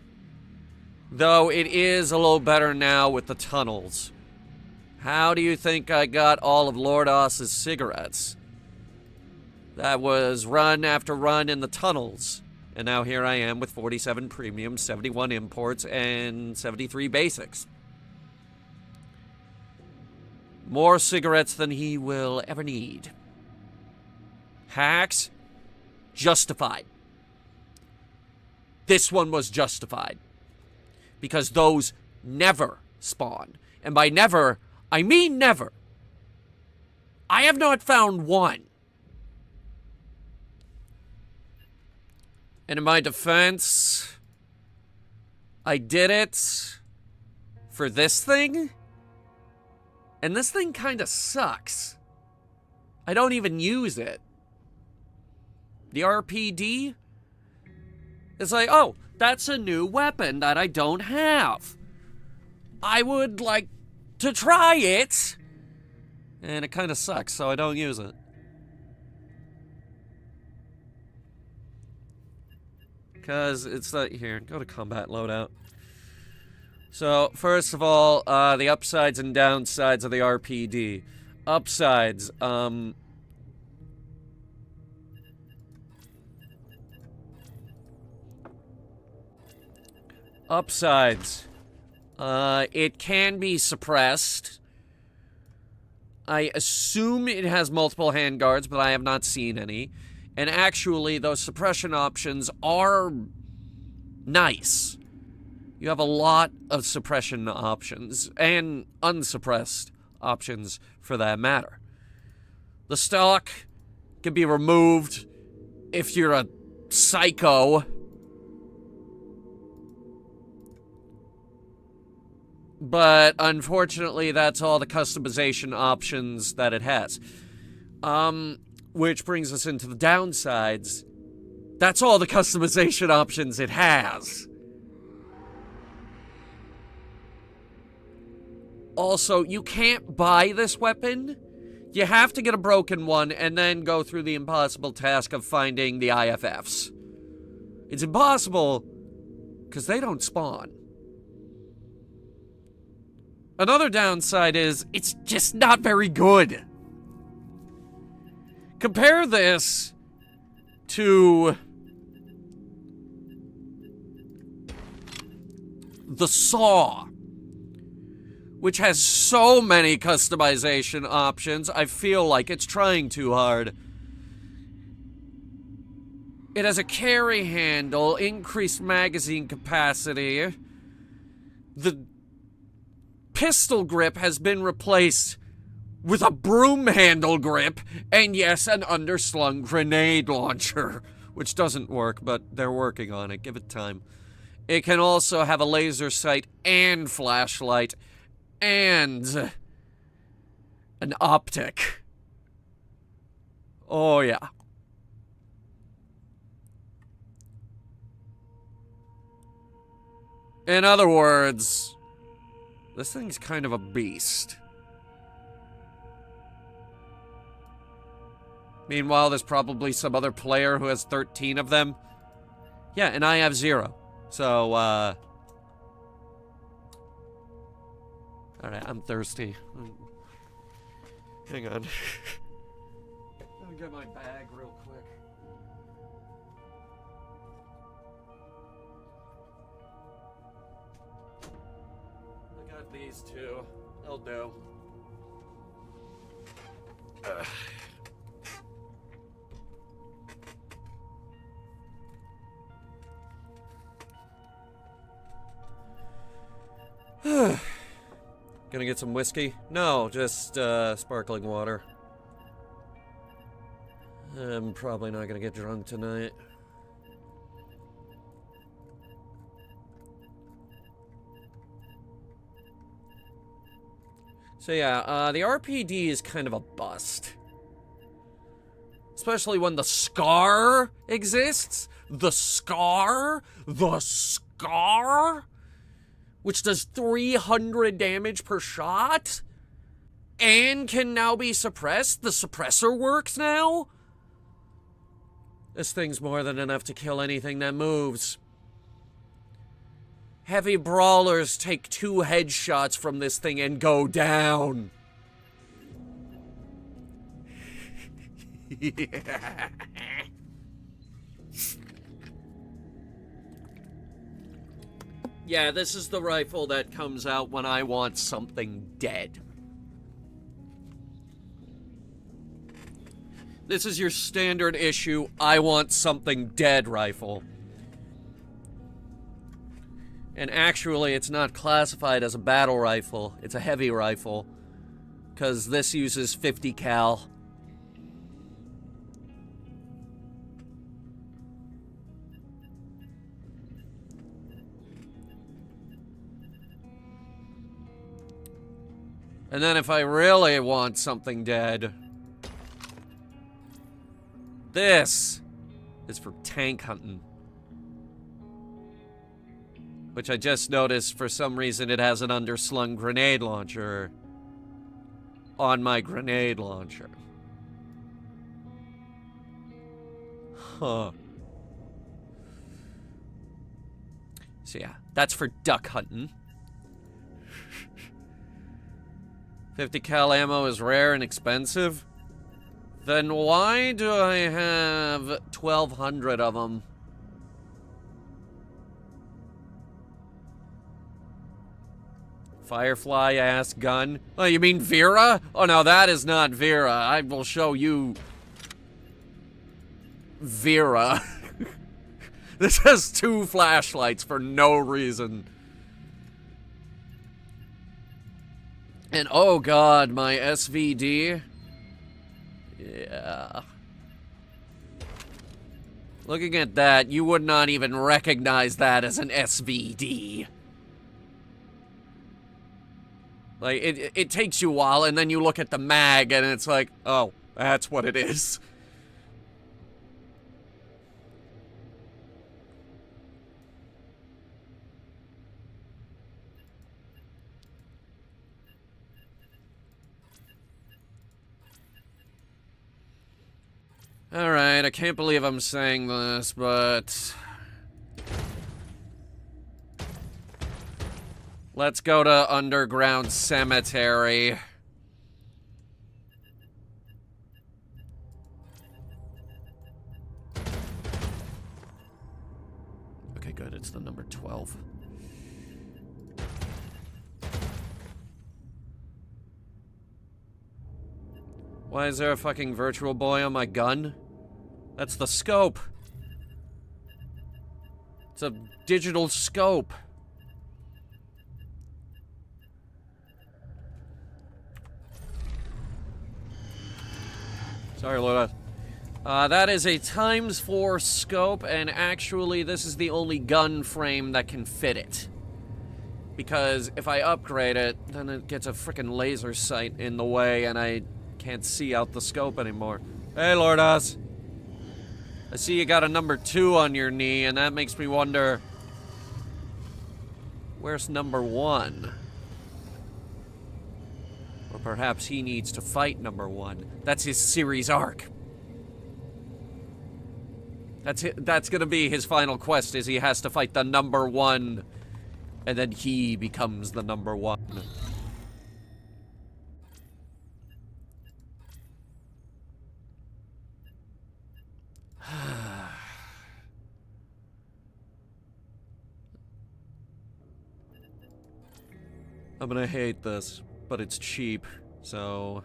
[SPEAKER 1] Though it is a little better now with the tunnels. How do you think I got all of Lordoss's cigarettes? That was run after run in the tunnels. And now here I am with 47 premiums, 71 imports, and 73 basics. More cigarettes than he will ever need. Hacks? Justified. This one was justified. Because those never spawn. And by never, I mean never. I have not found one. And in my defense, I did it for this thing. And this thing kind of sucks. I don't even use it. The RPD is like, oh, that's a new weapon that I don't have. I would like to try it. And it kind of sucks, so I don't use it. Because it's like, here, go to combat loadout. So, first of all, the upsides and downsides of the RPD. Upsides, Upsides. It can be suppressed. I assume it has multiple handguards, but I have not seen any. And actually, those suppression options are nice. You have a lot of suppression options, and unsuppressed options for that matter. The stock can be removed if you're a psycho. But unfortunately, that's all the customization options that it has. Which brings us into the downsides. That's all the customization options it has. Also, you can't buy this weapon. You have to get a broken one and then go through the impossible task of finding the IFFs. It's impossible because they don't spawn. Another downside is it's just not very good. Compare this to the Saw, which has so many customization options, I feel like it's trying too hard. It has a carry handle, increased magazine capacity. The pistol grip has been replaced with a broom handle grip, and yes, an underslung grenade launcher, which doesn't work, but they're working on it. Give it time. It can also have a laser sight and flashlight and an optic. Oh, yeah. In other words, this thing's kind of a beast. Meanwhile, there's probably some other player who has 13 of them. Yeah, and I have 0. So, alright, I'm thirsty. Hang on. Let me get my bag real quick. I got these two. They'll do. Gonna get some whiskey? No, just sparkling water. I'm probably not gonna get drunk tonight. So yeah, the RPD is kind of a bust. Especially when the Scar exists. The Scar? The Scar? Which does 300 damage per shot? And can now be suppressed? The suppressor works now? This thing's more than enough to kill anything that moves. Heavy brawlers take 2 headshots from this thing and go down. Yeah, this is the rifle that comes out when I want something dead. This is your standard issue, I want something dead rifle. And actually, it's not classified as a battle rifle, it's a heavy rifle. Because this uses 50 cal. And then if I really want something dead, this is for tank hunting. Which I just noticed for some reason it has an underslung grenade launcher on my grenade launcher. Huh. So yeah, that's for duck hunting. 50 cal ammo is rare and expensive. Then why do I have 1,200 of them? Firefly-ass gun? Oh, you mean Vera? Oh, no, that is not Vera. I will show you Vera. This has 2 flashlights for no reason. And oh god, my SVD. Yeah. Looking at that, you would not even recognize that as an SVD. Like, it takes you a while, and then you look at the mag, and it's like, oh, that's what it is. Alright, I can't believe I'm saying this, but... let's go to Underground Cemetery. Okay, good, it's the number 12. Why is there a fucking virtual boy on my gun? That's the scope. It's a digital scope. Sorry, Lordoss. That is a ×4 scope, and actually this is the only gun frame that can fit it. Because if I upgrade it, then it gets a frickin' laser sight in the way, and I can't see out the scope anymore. Hey, Lordoss. I see you got a number 2 on your knee, and that makes me wonder... where's number 1? Or perhaps he needs to fight number 1. That's his series arc. That's gonna be his final quest, is he has to fight the number 1, and then he becomes the number 1. I'm gonna hate this, but it's cheap, so...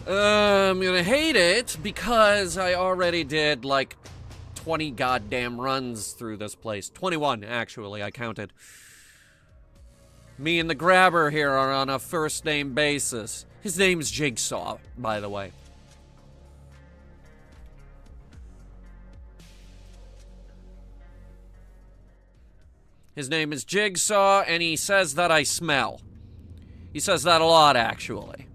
[SPEAKER 1] I'm gonna hate it because I already did, like, 20 goddamn runs through this place. 21, actually, I counted. Me and the grabber here are on a first-name basis. His name's Jigsaw, by the way. His name is Jigsaw, and he says that I smell. He says that a lot, actually.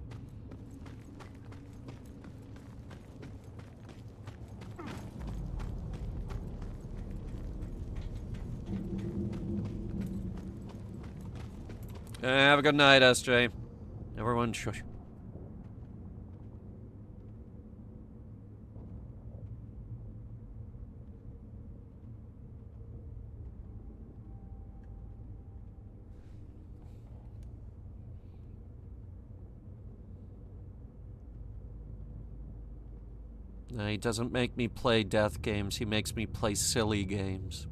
[SPEAKER 1] Have a good night, SJ. Everyone shush. No, he doesn't make me play death games. He makes me play silly games.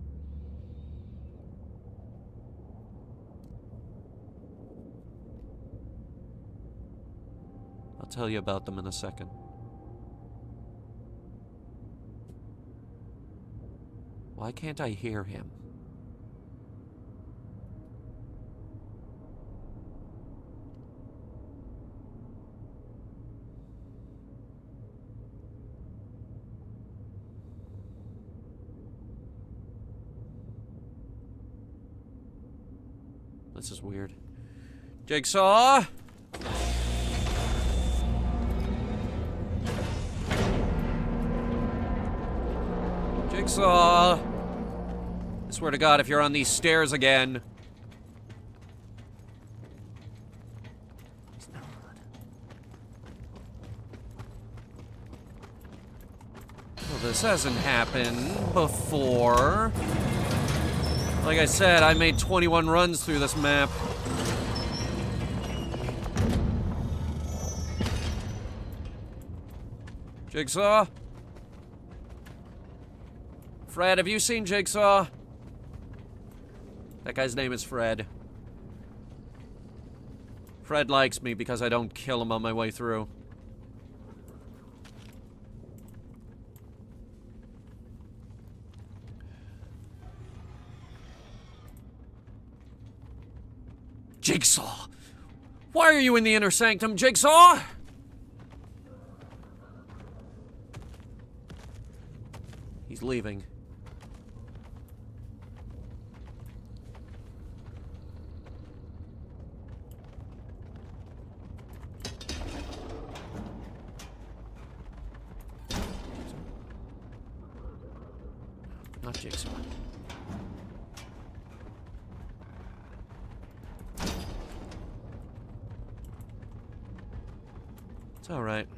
[SPEAKER 1] I'll tell you about them in a second. Why can't I hear him? This is weird. Jigsaw! Jigsaw! I swear to God, if you're on these stairs again. He's not. Well, this hasn't happened before. Like I said, I made 21 runs through this map. Jigsaw? Fred, have you seen Jigsaw? That guy's name is Fred. Fred likes me because I don't kill him on my way through. Jigsaw! Why are you in the inner sanctum, Jigsaw? He's leaving. Not Jigsaw. Alright.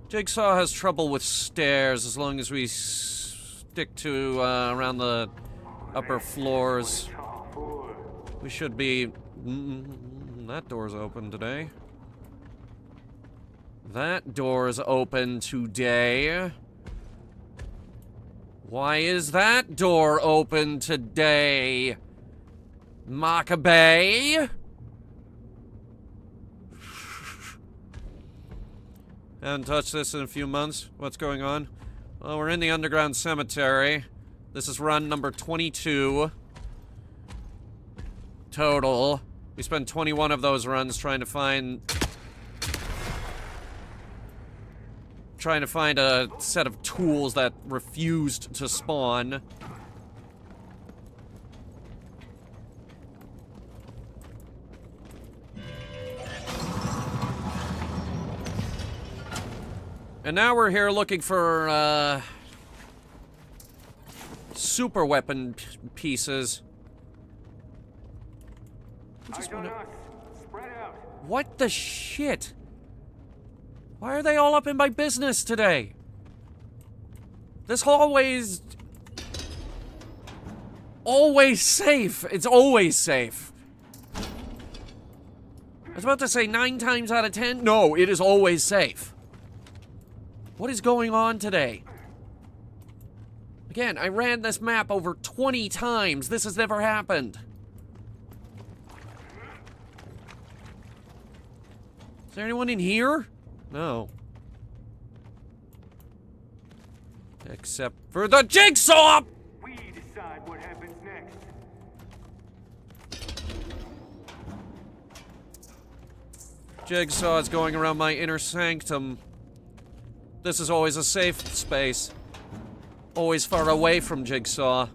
[SPEAKER 1] Jigsaw has trouble with stairs as long as we stick to around the upper floors. We should be... that door's open today. That door's open today. Why is that door open today? Maccabee? Haven't touched this in a few months. What's going on? Well, we're in the underground cemetery. This is run number 22. Total. We spent 21 of those runs trying to find a set of tools that refused to spawn. And now we're here looking for, super weapon pieces.
[SPEAKER 4] Spread out.
[SPEAKER 1] What the shit? Why are they all up in my business today? This hallway's always safe. It's always safe. I was about to say 9 times out of 10. No, it is always safe. What is going on today? Again, I ran this map over 20 times. This has never happened. Is there anyone in here? No. Except for the jigsaw!
[SPEAKER 4] We decide what happens next.
[SPEAKER 1] Jigsaw is going around my inner sanctum. This is always a safe space. Always far away from Jigsaw.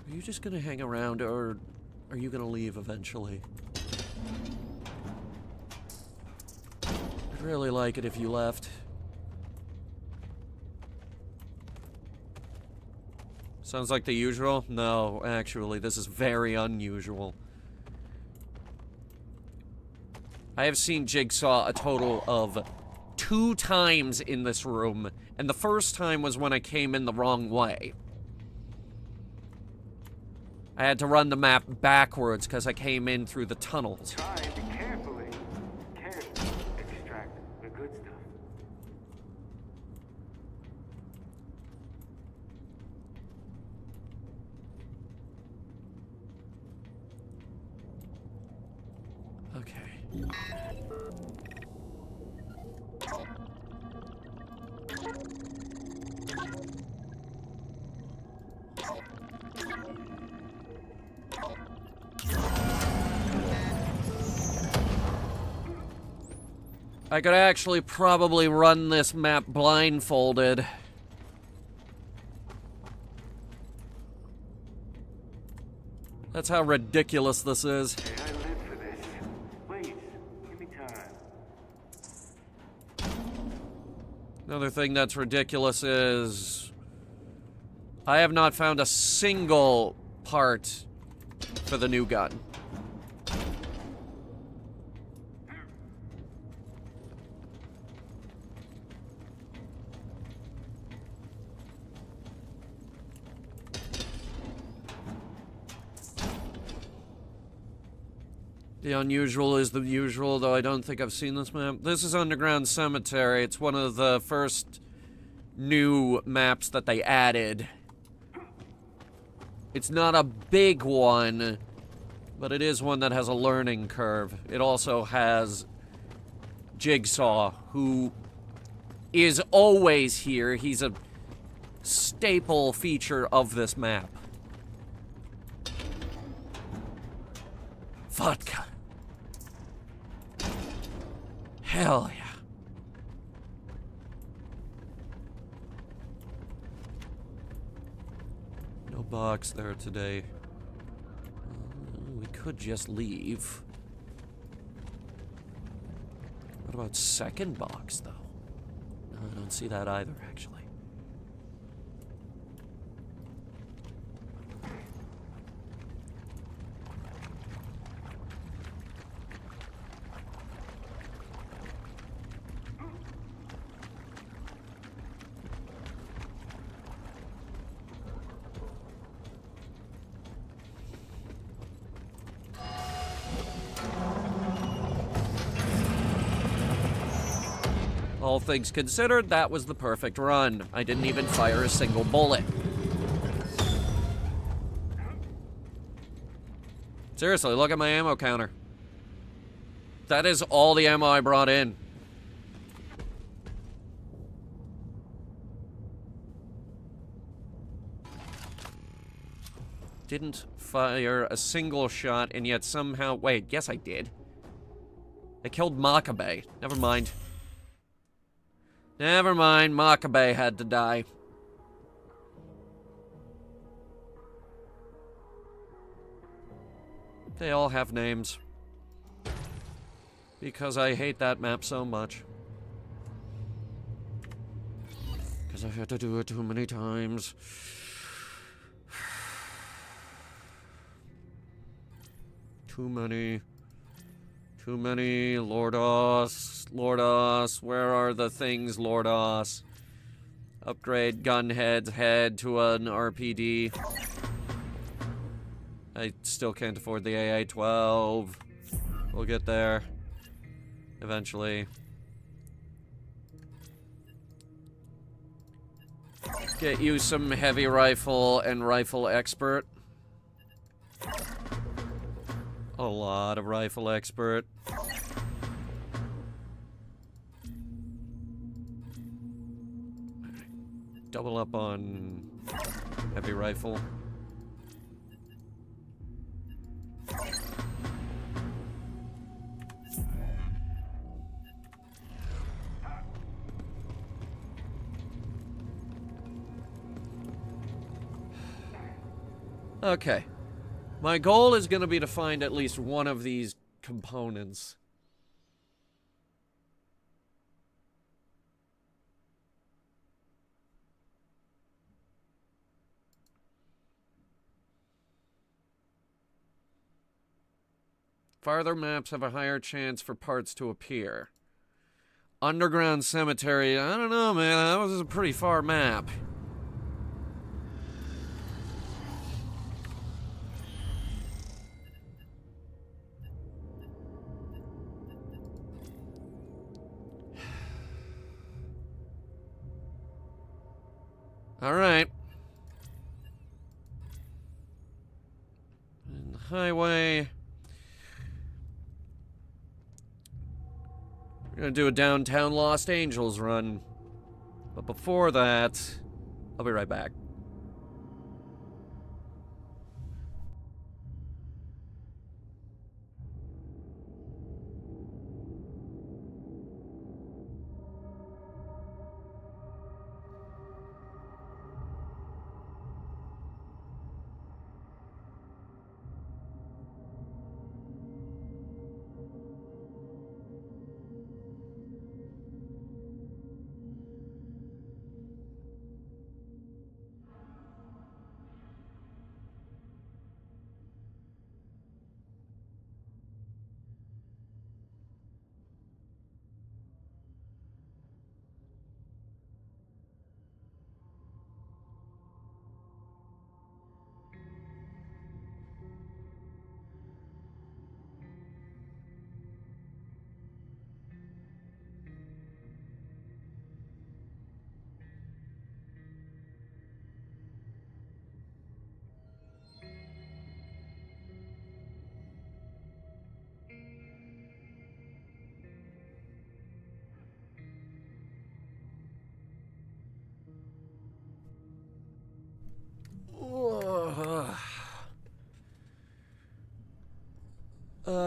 [SPEAKER 1] Are you just gonna hang around, or are you gonna leave eventually? I'd really like it if you left. Sounds like the usual? No, actually, this is very unusual. I have seen Jigsaw a total of 2 times in this room, and the first time was when I came in the wrong way. I had to run the map backwards because I came in through the tunnels.
[SPEAKER 4] Try and carefully extract the good stuff.
[SPEAKER 1] Okay. I could actually probably run this map blindfolded. That's how ridiculous this is.
[SPEAKER 4] Hey, I live for this. Please, give me time.
[SPEAKER 1] Another thing that's ridiculous is I have not found a single part for the new gun. The unusual is the usual, though I don't think I've seen this map. This is Underground Cemetery. It's one of the first new maps that they added. It's not a big one, but it is one that has a learning curve. It also has Jigsaw, who is always here. He's a staple feature of this map. Vodka. Hell yeah. No box there today. We could just leave. What about second box, though? No, I don't see that either, actually. All things considered, that was the perfect run. I didn't even fire a single bullet. Seriously, look at my ammo counter. That is all the ammo I brought in. Didn't fire a single shot, and yet somehow... Wait, yes I did. I killed Makabe. Never mind. Never mind, Makabe had to die. They all have names. Because I hate that map so much. Because I've had to do it too many times. Too many. Too many. Lordoss. Lordoss. Where are the things, Lordoss? Upgrade gunhead's head to an RPD. I still can't afford the AA-12. We'll get there. Eventually. Get you some heavy rifle and rifle expert. A lot of rifle expert. Double up on heavy rifle. Okay. My goal is going to be to find at least one of these components. Farther maps have a higher chance for parts to appear. Underground cemetery, I don't know, man. That was a pretty far map. All right. And the highway. We're gonna do a downtown Los Angeles run. But before that, I'll be right back.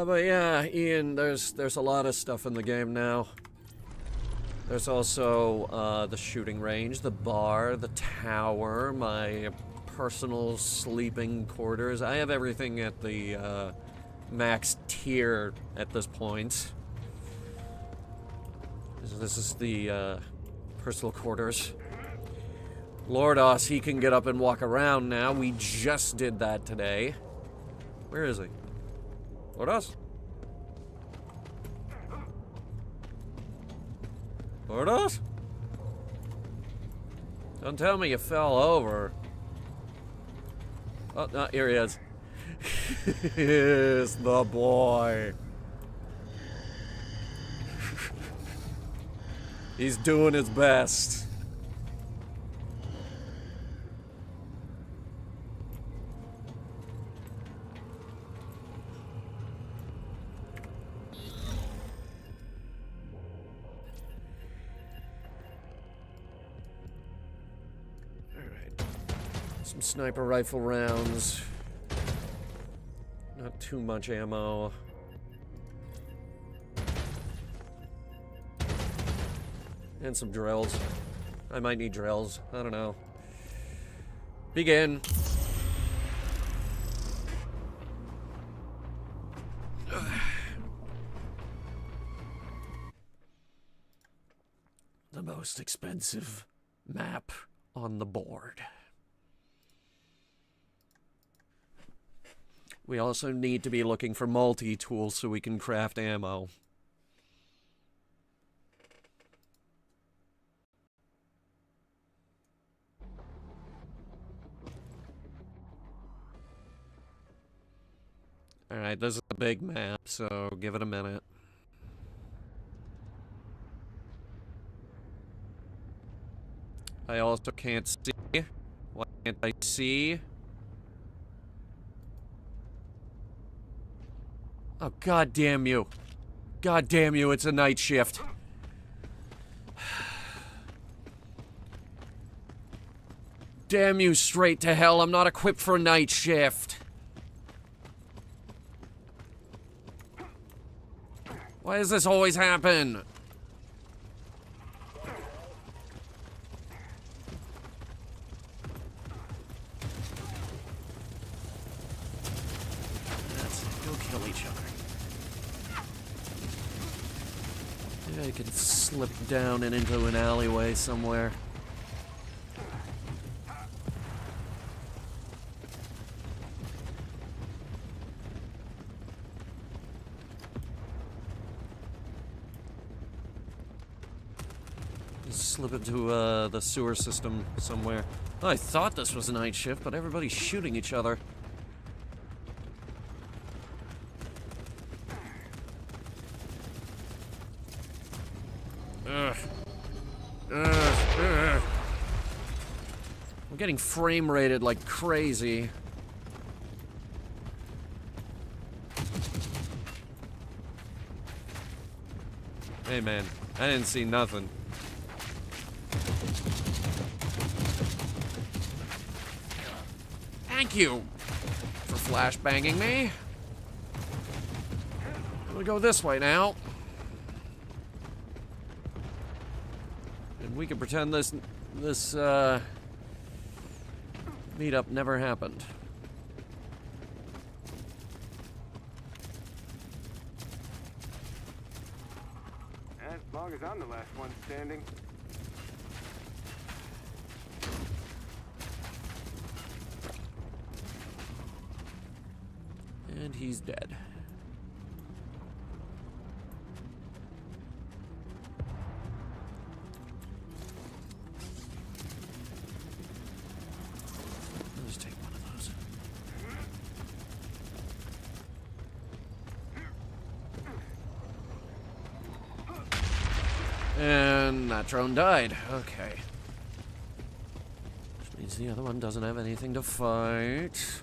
[SPEAKER 1] But yeah, Ian, there's a lot of stuff in the game now. There's also the shooting range, the bar, the tower, my personal sleeping quarters. I have everything at the max tier at this point. This is the personal quarters. Lordoss, he can get up and walk around now. We just did that today. Where is he? Lordoss? Lordoss? Don't tell me you fell over. Oh, no, here he is. Here's the boy. He's doing his best. Some sniper rifle rounds. Not too much ammo. And some drills. I might need drills. I don't know. Begin. The most expensive map on the board. We also need to be looking for multi-tools so we can craft ammo. Alright, this is a big map, so give it a minute. I also can't see. Why can't I see? Oh, god damn you. God damn you, it's a night shift. Damn you straight to hell, I'm not equipped for night shift. Why does this always happen? That's it, go kill each other. Maybe I could slip down and into an alleyway somewhere. Slip into the sewer system somewhere. Oh, I thought this was a night shift, but everybody's shooting each other. Ugh. Ugh. I'm getting frame rated like crazy. Hey man, I didn't see nothing. Thank you for flashbanging me. I'm gonna go this way now. And we can pretend this meetup never happened.
[SPEAKER 4] As long as I'm the last one standing.
[SPEAKER 1] And he's dead. I'll just take one of those. And that drone died. Okay. Which means the other one doesn't have anything to fight.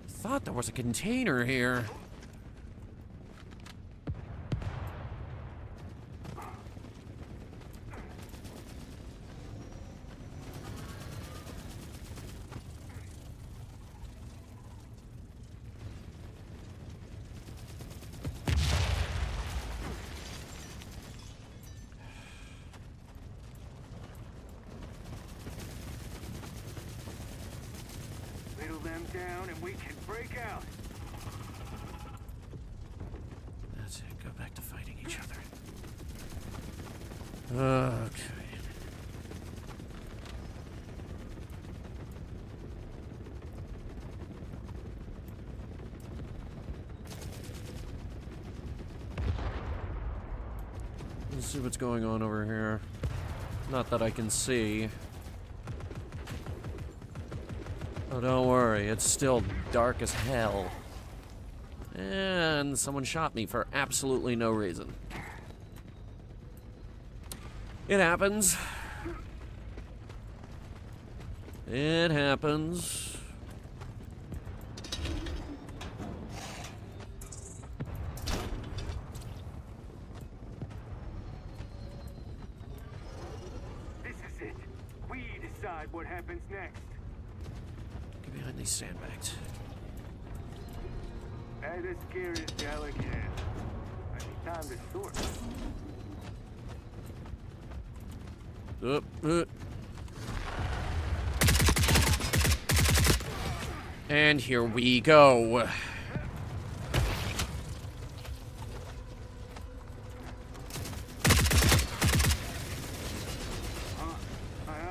[SPEAKER 1] Thought there was a container here.
[SPEAKER 4] Whittle them down and we can break out.
[SPEAKER 1] That's it, go back to fighting each other. Okay. Let's see what's going on over here. Not that I can see. Oh, don't worry, it's still dark as hell. And someone shot me for absolutely no reason. It happens. It happens.
[SPEAKER 4] This is it. We decide what happens next.
[SPEAKER 1] Get behind these sandbags.
[SPEAKER 4] Hey, this gear is delicate. I need time to sort.
[SPEAKER 1] And here we go.
[SPEAKER 4] I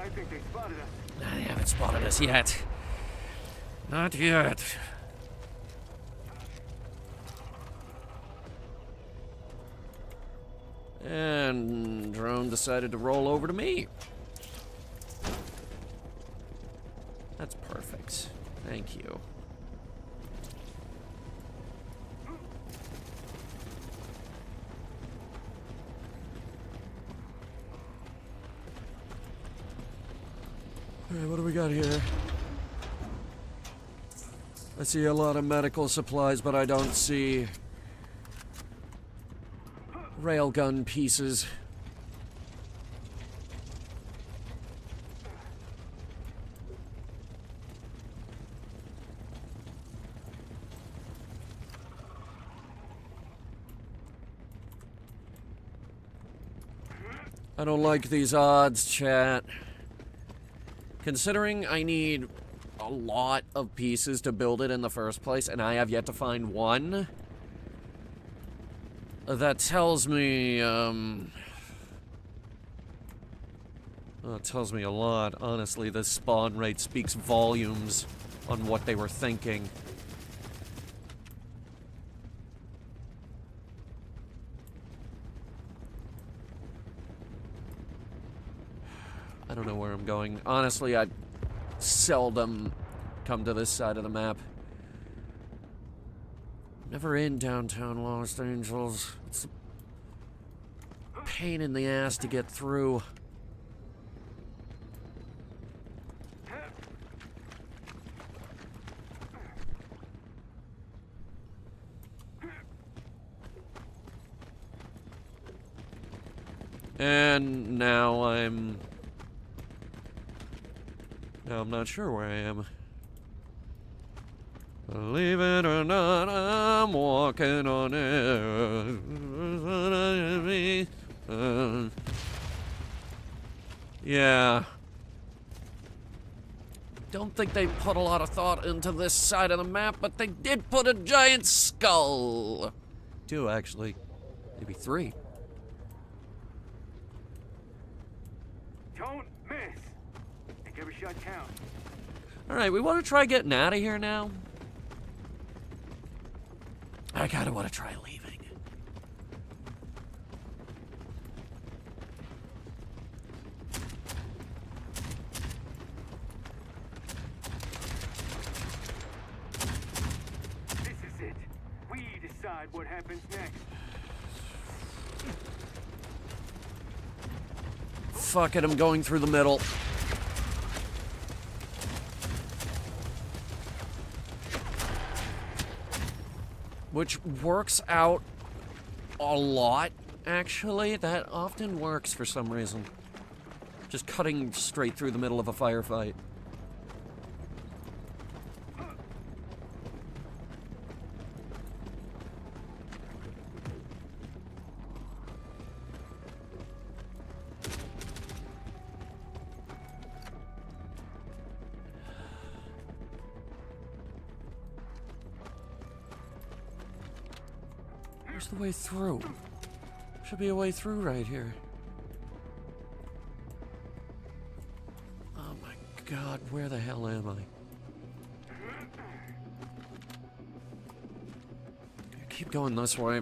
[SPEAKER 4] think they spotted us.
[SPEAKER 1] They haven't spotted us yet. Not yet. And drone decided to roll over to me. Perfect. Thank you.
[SPEAKER 3] Alright, what do we got here? I see a lot of medical supplies, but I don't see railgun pieces. I don't like these odds, chat. Considering I need a lot of pieces to build it in the first place, and I have yet to find one, that tells me, that tells me a lot. Honestly, this spawn rate speaks volumes on what they were thinking. I don't know where I'm going. Honestly, I seldom come to this side of the map. Never in downtown Los Angeles. It's a pain in the ass to get through. And now I'm not sure where I am. Believe it or not, I'm walking on air. Yeah. Don't think they put a lot of thought into this side of the map, but they did put a giant skull. 2, actually. Maybe 3.
[SPEAKER 4] Don't miss. Make every shot count.
[SPEAKER 1] Alright, we want to try getting out of here now. I kinda want to try leaving.
[SPEAKER 4] This is it. We decide what happens next.
[SPEAKER 1] Fuck it, I'm going through the middle. Which works out a lot, actually. That often works for some reason. Just cutting straight through the middle of a firefight. Where's the way through? Should be a way through right here. Oh my god, where the hell am I? Keep going this way.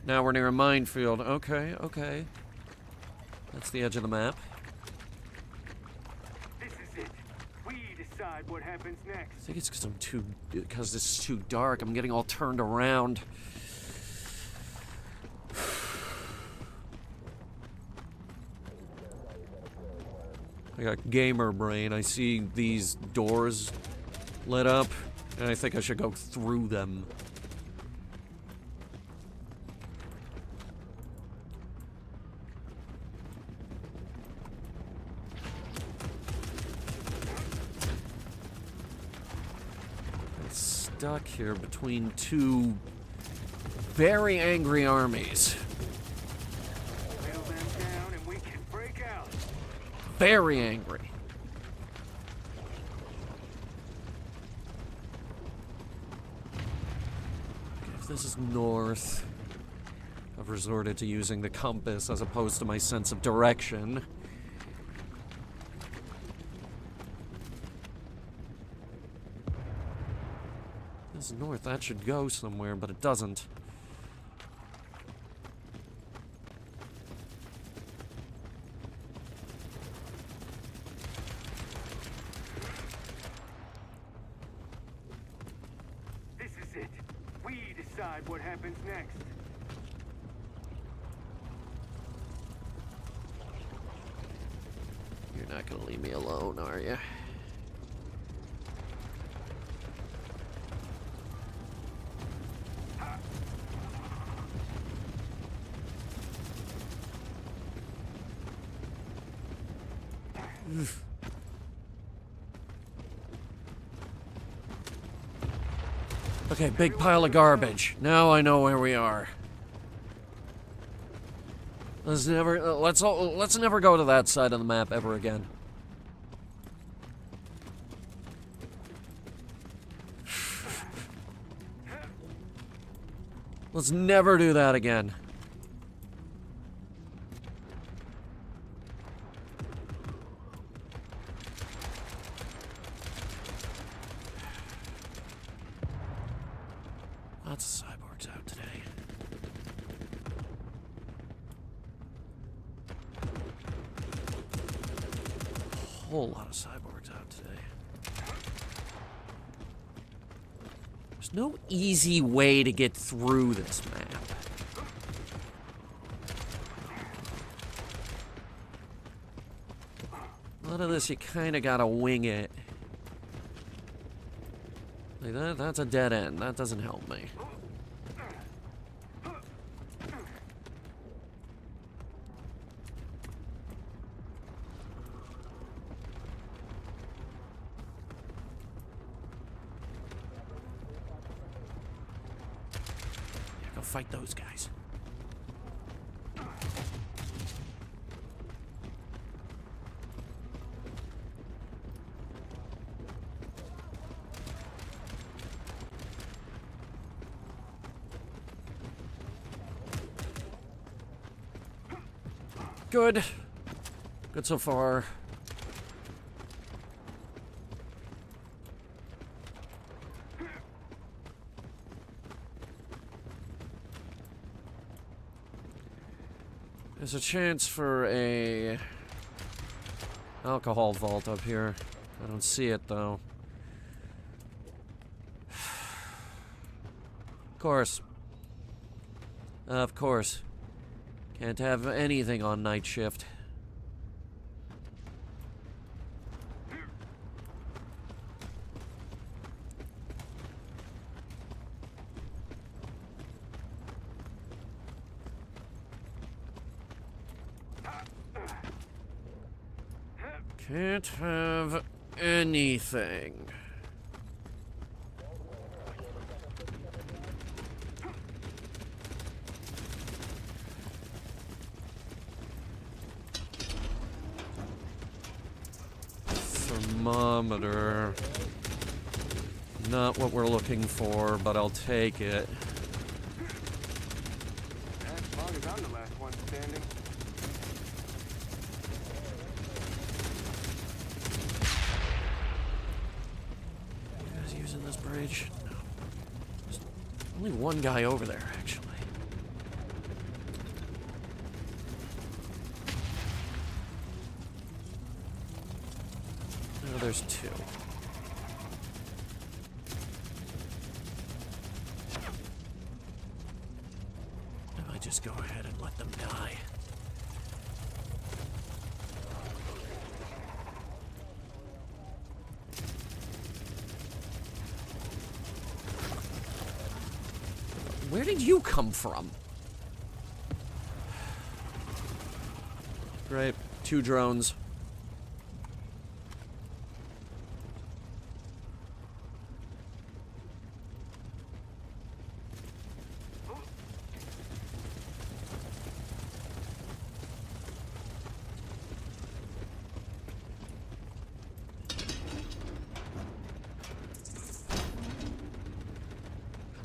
[SPEAKER 1] Now we're near a minefield. Okay, okay. That's the edge of the map.
[SPEAKER 4] This is it. We decide what happens next.
[SPEAKER 1] I think it's because this is too dark. I'm getting all turned around. I got gamer brain. I see these doors lit up, and I think I should go through them. Stuck here between 2 very angry armies.
[SPEAKER 4] Nail them down and we can break out.
[SPEAKER 1] Very angry. Okay, if this is north, I've resorted to using the compass as opposed to my sense of direction.
[SPEAKER 3] This is north. That should go somewhere, but it doesn't.
[SPEAKER 4] This is it. We decide what happens next.
[SPEAKER 3] You're not gonna leave me alone, are you? Okay, big pile of garbage. Now I know where we are. Let's never go to that side of the map ever again. Let's never do that again. Lots of cyborgs out today. A whole lot of cyborgs out today. There's no easy way to get through this map. A lot of this you kinda gotta wing it. Like that's a dead end. That doesn't help me. Yeah, go fight those guys. Good. Good so far. There's a chance for a alcohol vault up here. I don't see it though. Of course. Of course. Can't have anything on night shift. Can't have anything. Thermometer. Not what we're looking for, but I'll take it.
[SPEAKER 4] As long as I'm the last one standing.
[SPEAKER 3] You guys using this bridge? No. There's only one guy over there, actually. No, there's two. I might just go ahead and let them die. Where did you come from? Great. 2 drones.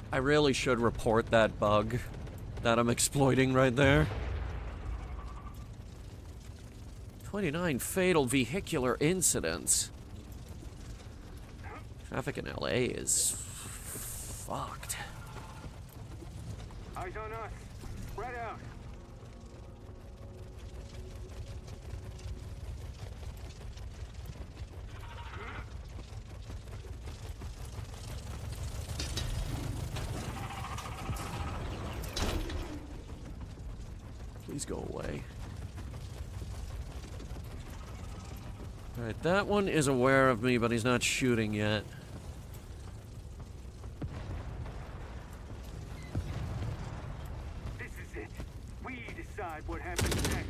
[SPEAKER 3] I really should report that bug that I'm exploiting right there. 29 fatal vehicular incidents. Traffic in LA is fucked.
[SPEAKER 4] Eyes on us. Spread out.
[SPEAKER 3] Please go away. Alright, that one is aware of me, but he's not shooting yet.
[SPEAKER 4] This is it. We decide what happens next.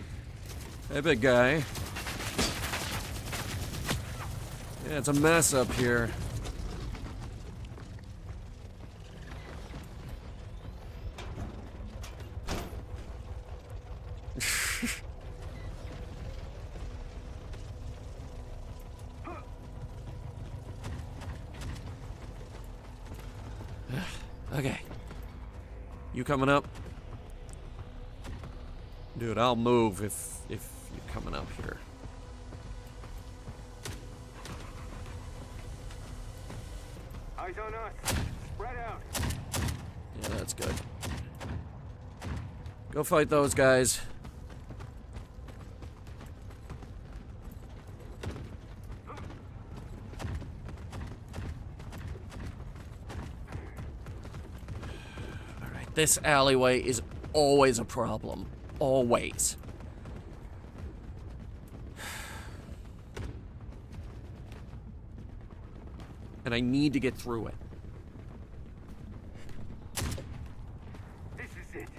[SPEAKER 3] Hey, big guy. Yeah, it's a mess up here. Okay. You coming up? Dude, I'll move if you're coming up here.
[SPEAKER 4] Eyes on us. Spread out.
[SPEAKER 3] Yeah, that's good. Go fight those guys. Alright, this alleyway is always a problem. Always. And I need to get through it.
[SPEAKER 4] This is it.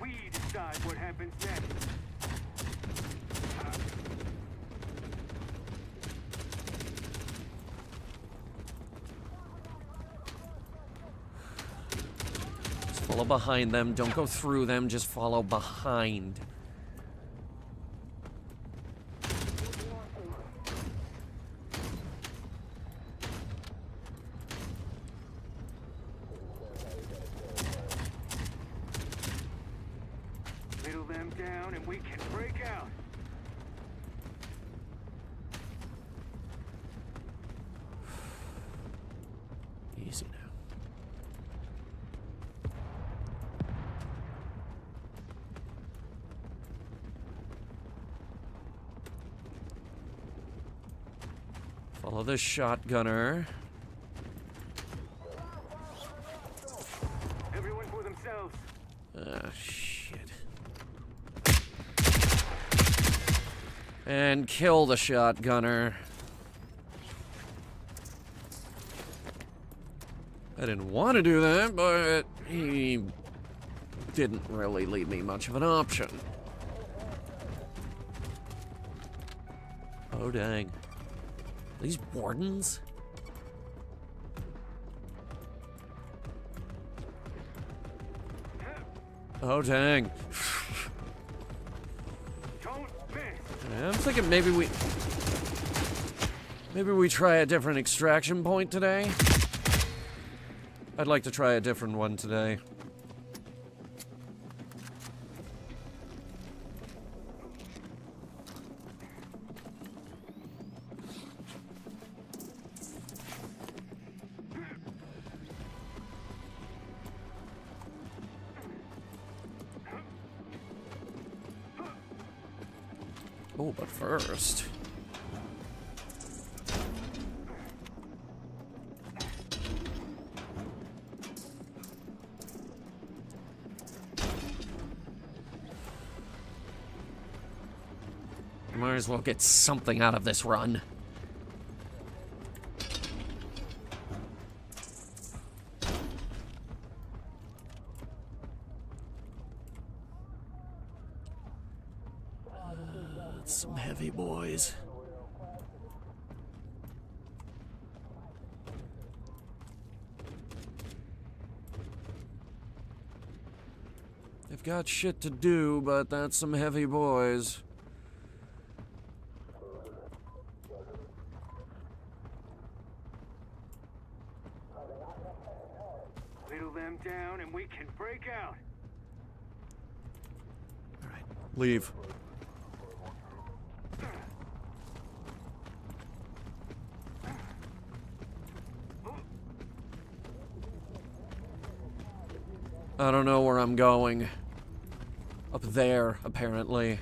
[SPEAKER 4] We decide what happens next.
[SPEAKER 3] Just follow behind them. Don't go through them. Just follow behind.
[SPEAKER 4] Whittle them down and we can break out.
[SPEAKER 3] Easy now. Follow this shotgunner.
[SPEAKER 4] Everyone for themselves.
[SPEAKER 3] Ah, shit. And kill the shotgunner. I didn't want to do that, but he didn't really leave me much of an option. Oh, dang. These wardens? Oh, dang.
[SPEAKER 4] Don't miss.
[SPEAKER 3] I'm thinking maybe we try a different extraction point today. I'd like to try a different one today. Oh, but first... might as well get something out of this run. Some heavy boys. They've got shit to do, but that's some heavy boys.
[SPEAKER 4] Whittle them down and we can break out.
[SPEAKER 3] All right, leave. I don't know where I'm going. Up there, apparently.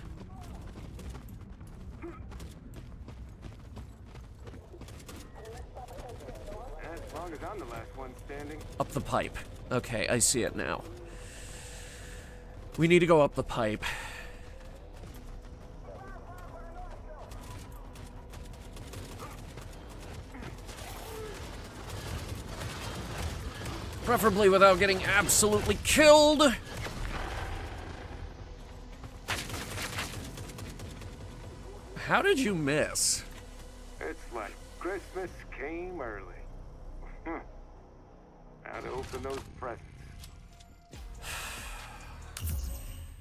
[SPEAKER 4] As long as I'm the last one standing.
[SPEAKER 3] Up the pipe. Okay, I see it now. We need to go up the pipe. Preferably without getting absolutely killed. How did you miss?
[SPEAKER 4] It's like Christmas came early. How to open those presents.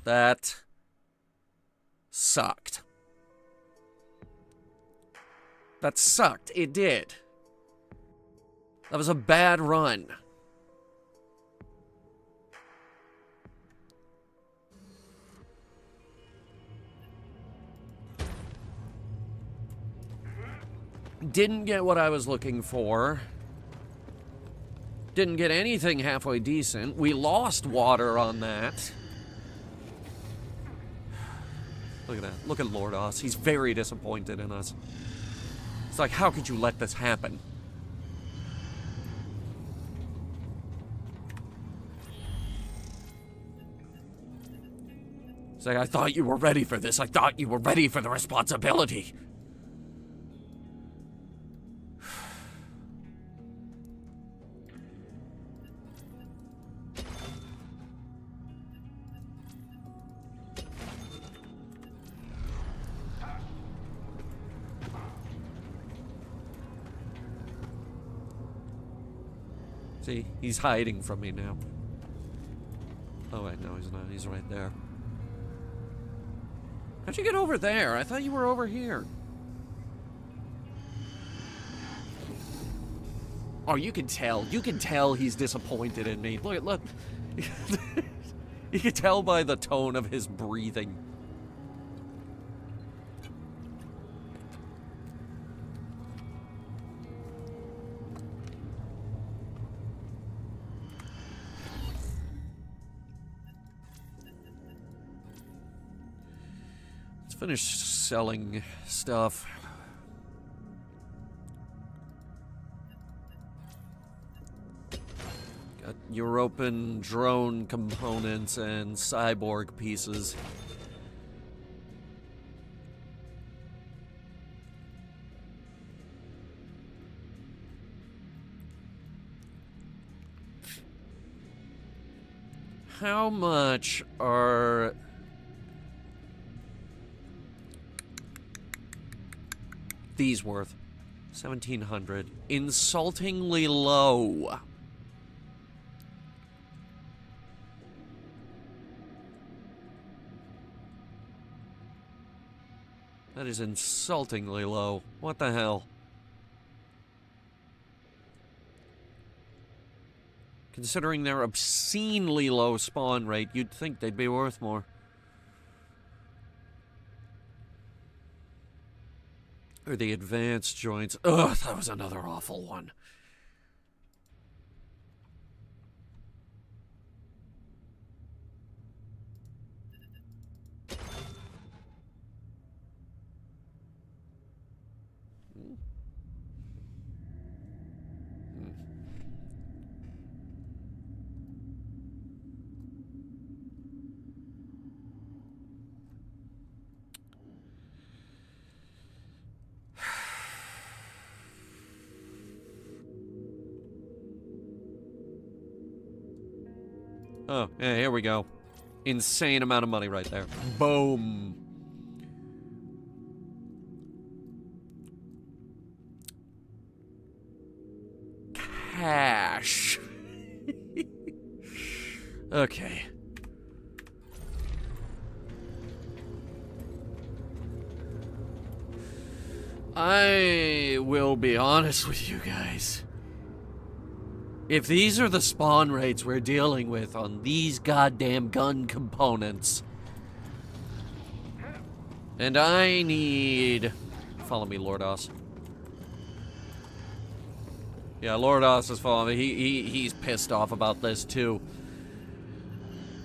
[SPEAKER 3] That sucked. That sucked. It did. That was a bad run. Didn't get what I was looking for. Didn't get anything halfway decent. We lost water on that. Look at that. Look at Lordoss. He's very disappointed in us. It's like, how could you let this happen? It's like, I thought you were ready for this. I thought you were ready for the responsibility. See, he's hiding from me now. Oh wait, no, he's not. He's right there. How'd you get over there? I thought you were over here. Oh, you can tell. You can tell he's disappointed in me. Look, look. You can tell by the tone of his breathing. Finish selling stuff. Got European drone components and cyborg pieces. How much are these worth? 1,700. Insultingly low. That is insultingly low. What the hell? Considering their obscenely low spawn rate, you'd think they'd be worth more. Or the advanced joints. Ugh, that was another awful one. Oh, yeah, here we go. Insane amount of money right there. Boom. Cash. Okay. I will be honest with you guys. If these are the spawn rates we're dealing with on these goddamn gun components, and I need... Follow me, Lordoss. Yeah, Lordoss is following me. He's pissed off about this, too.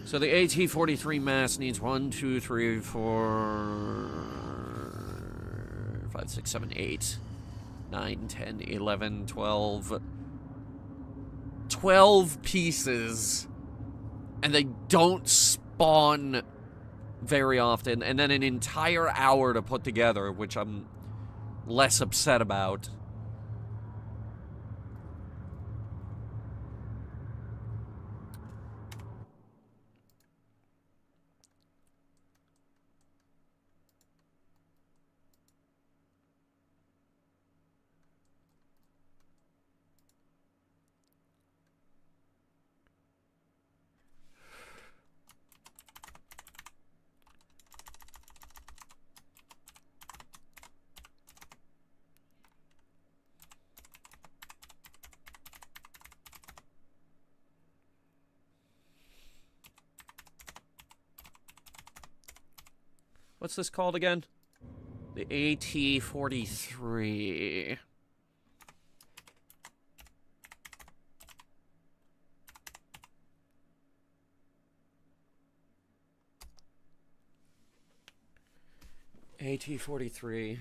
[SPEAKER 3] So the AT-43 mass needs 1, 2, 3, 4, 5, 6, 7, 8, 9, 10, 11, 12. 12 pieces. And they don't spawn very often. And then an entire hour to put together, which I'm less upset about. What's this called again? The AT-43. AT-43.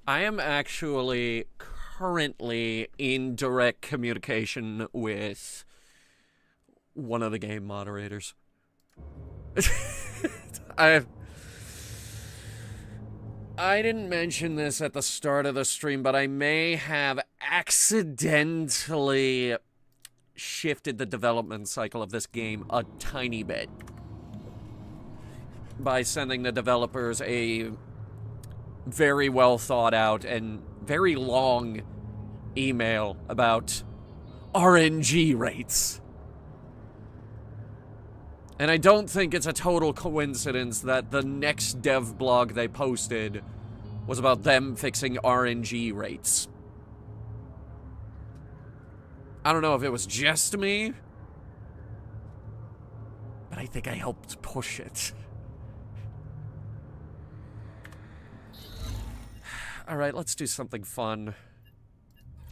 [SPEAKER 3] I am actually currently in direct communication with one of the game moderators. I didn't mention this at the start of the stream, but I may have accidentally shifted the development cycle of this game a tiny bit by sending the developers a very well thought out and very long email about RNG rates. And I don't think it's a total coincidence that the next dev blog they posted was about them fixing RNG rates. I don't know if it was just me, but I think I helped push it. Alright, let's do something fun.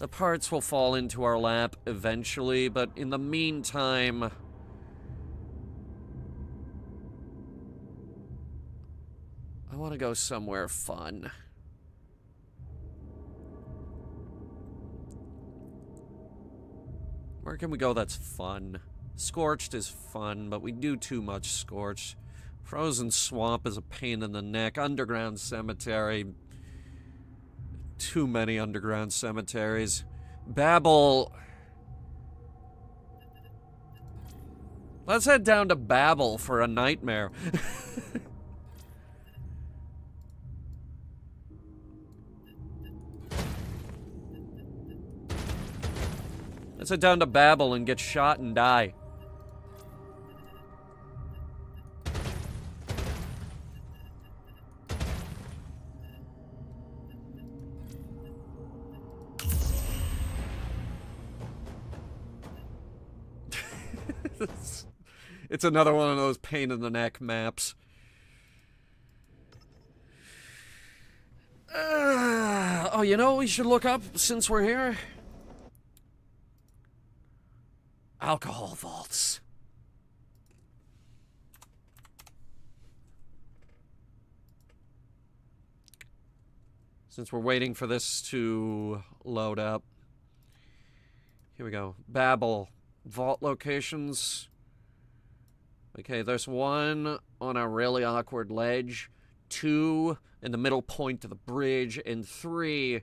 [SPEAKER 3] The parts will fall into our lap eventually, but in the meantime, I want to go somewhere fun. Where can we go that's fun? Scorched is fun, but we do too much Scorched. Frozen Swamp is a pain in the neck. Underground Cemetery. Too many underground cemeteries. Babel. Let's head down to Babel for a nightmare. Let's head down to Babel and get shot and die. It's another one of those pain in the neck maps. Oh, you know what we should look up since we're here? Alcohol vaults. Since we're waiting for this to load up. Here we go. Babel. Vault locations. Okay, there's one on a really awkward ledge, 2 in the middle point of the bridge, and 3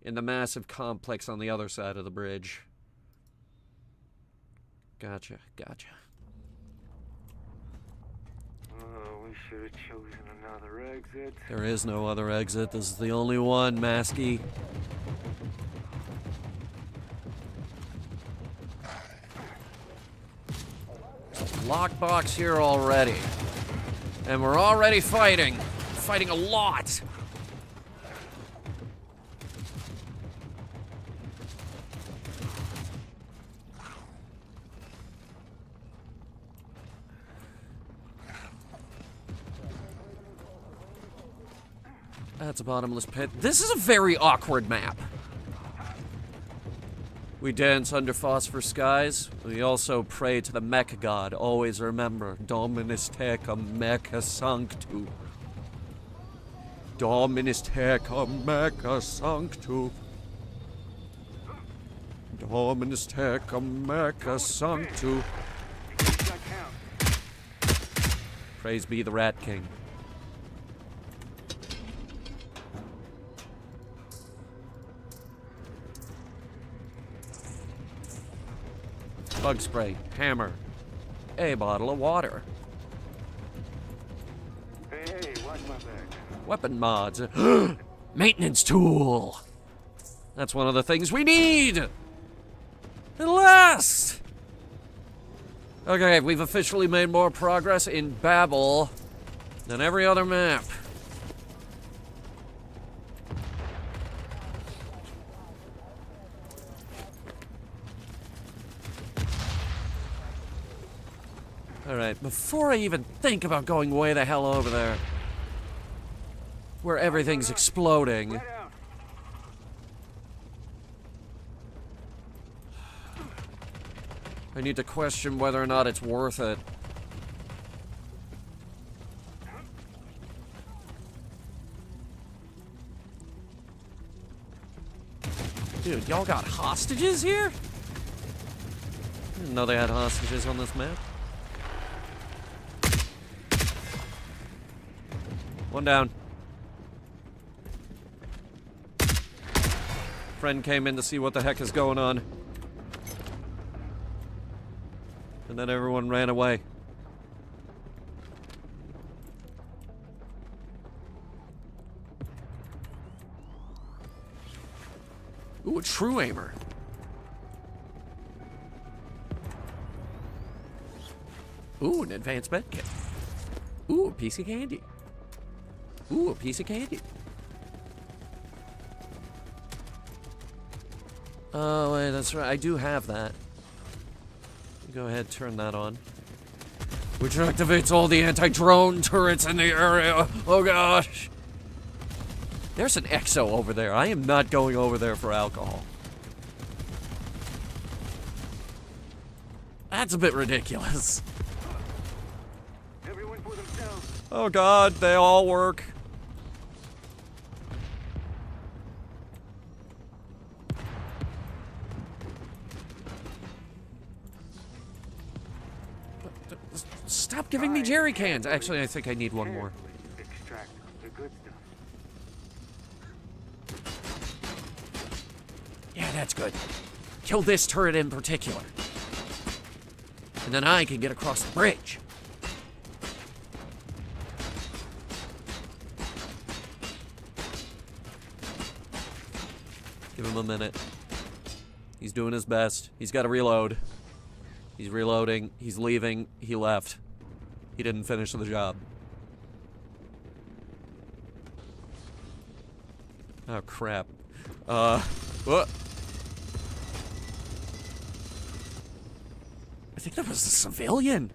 [SPEAKER 3] in the massive complex on the other side of the bridge. Gotcha, gotcha.
[SPEAKER 4] We should have chosen another exit.
[SPEAKER 3] There is no other exit. This is the only one, Masky. Lockbox here already. And we're already fighting. Fighting a lot. That's a bottomless pit. This is a very awkward map. We dance under phosphor skies. We also pray to the mech god. Always remember, Dominus tecum mecha sanctu. Dominus tecum mecha sanctu. Dominus tecum mecha sanctu. Praise be the Rat King. Bug spray, hammer, a bottle of water.
[SPEAKER 4] Hey, watch my back.
[SPEAKER 3] Weapon mods. Maintenance tool. That's one of the things we need. At last. Okay, we've officially made more progress in Babel than every other map. Alright, before I even think about going way the hell over there, where everything's exploding,
[SPEAKER 4] Right out.
[SPEAKER 3] I need to question whether or not it's worth it. Dude, y'all got hostages here? I didn't know they had hostages on this map. One down. Friend came in to see what the heck is going on. And then everyone ran away. Ooh, a true aimer. Ooh, an advanced med kit. Ooh, a piece of candy. Ooh, a piece of candy. Oh, wait, that's right. I do have that. Go ahead, turn that on. Which activates all the anti-drone turrets in the area. Oh, gosh. There's an exo over there. I am not going over there for alcohol. That's a bit ridiculous.
[SPEAKER 4] Everyone for themselves.
[SPEAKER 3] Oh, God, they all work. Stop giving me jerry cans. Actually, I think I need one more.
[SPEAKER 4] Extract the good stuff.
[SPEAKER 3] Yeah, that's good. Kill this turret in particular. And then I can get across the bridge. Give him a minute. He's doing his best. He's got to reload. He's reloading. He's leaving. He left. He didn't finish the job. Oh, crap. What? I think that was a civilian.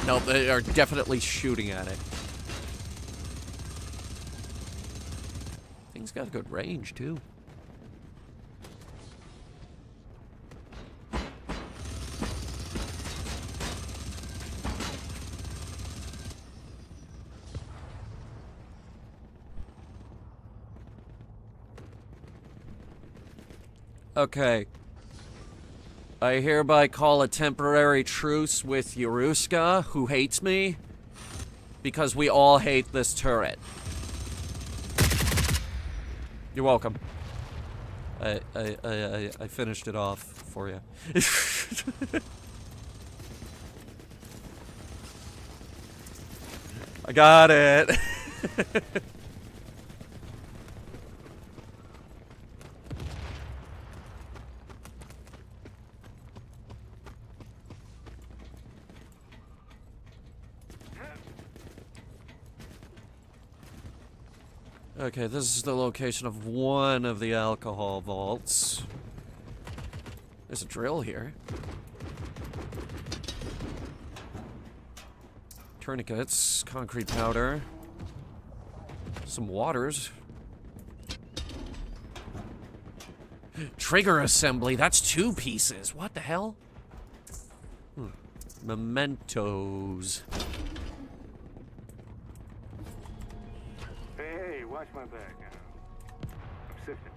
[SPEAKER 3] No, they are definitely shooting at it. Thing's got a good range, too. Okay. I hereby call a temporary truce with Yaruska, who hates me, because we all hate this turret. You're welcome. I finished it off for you. I got it. Okay, this is the location of one of the alcohol vaults. There's a drill here. Tourniquets, concrete powder, some waters. Trigger assembly, that's 2 pieces. What the hell? Mementos.
[SPEAKER 4] Hey, watch my back. I'm sifting.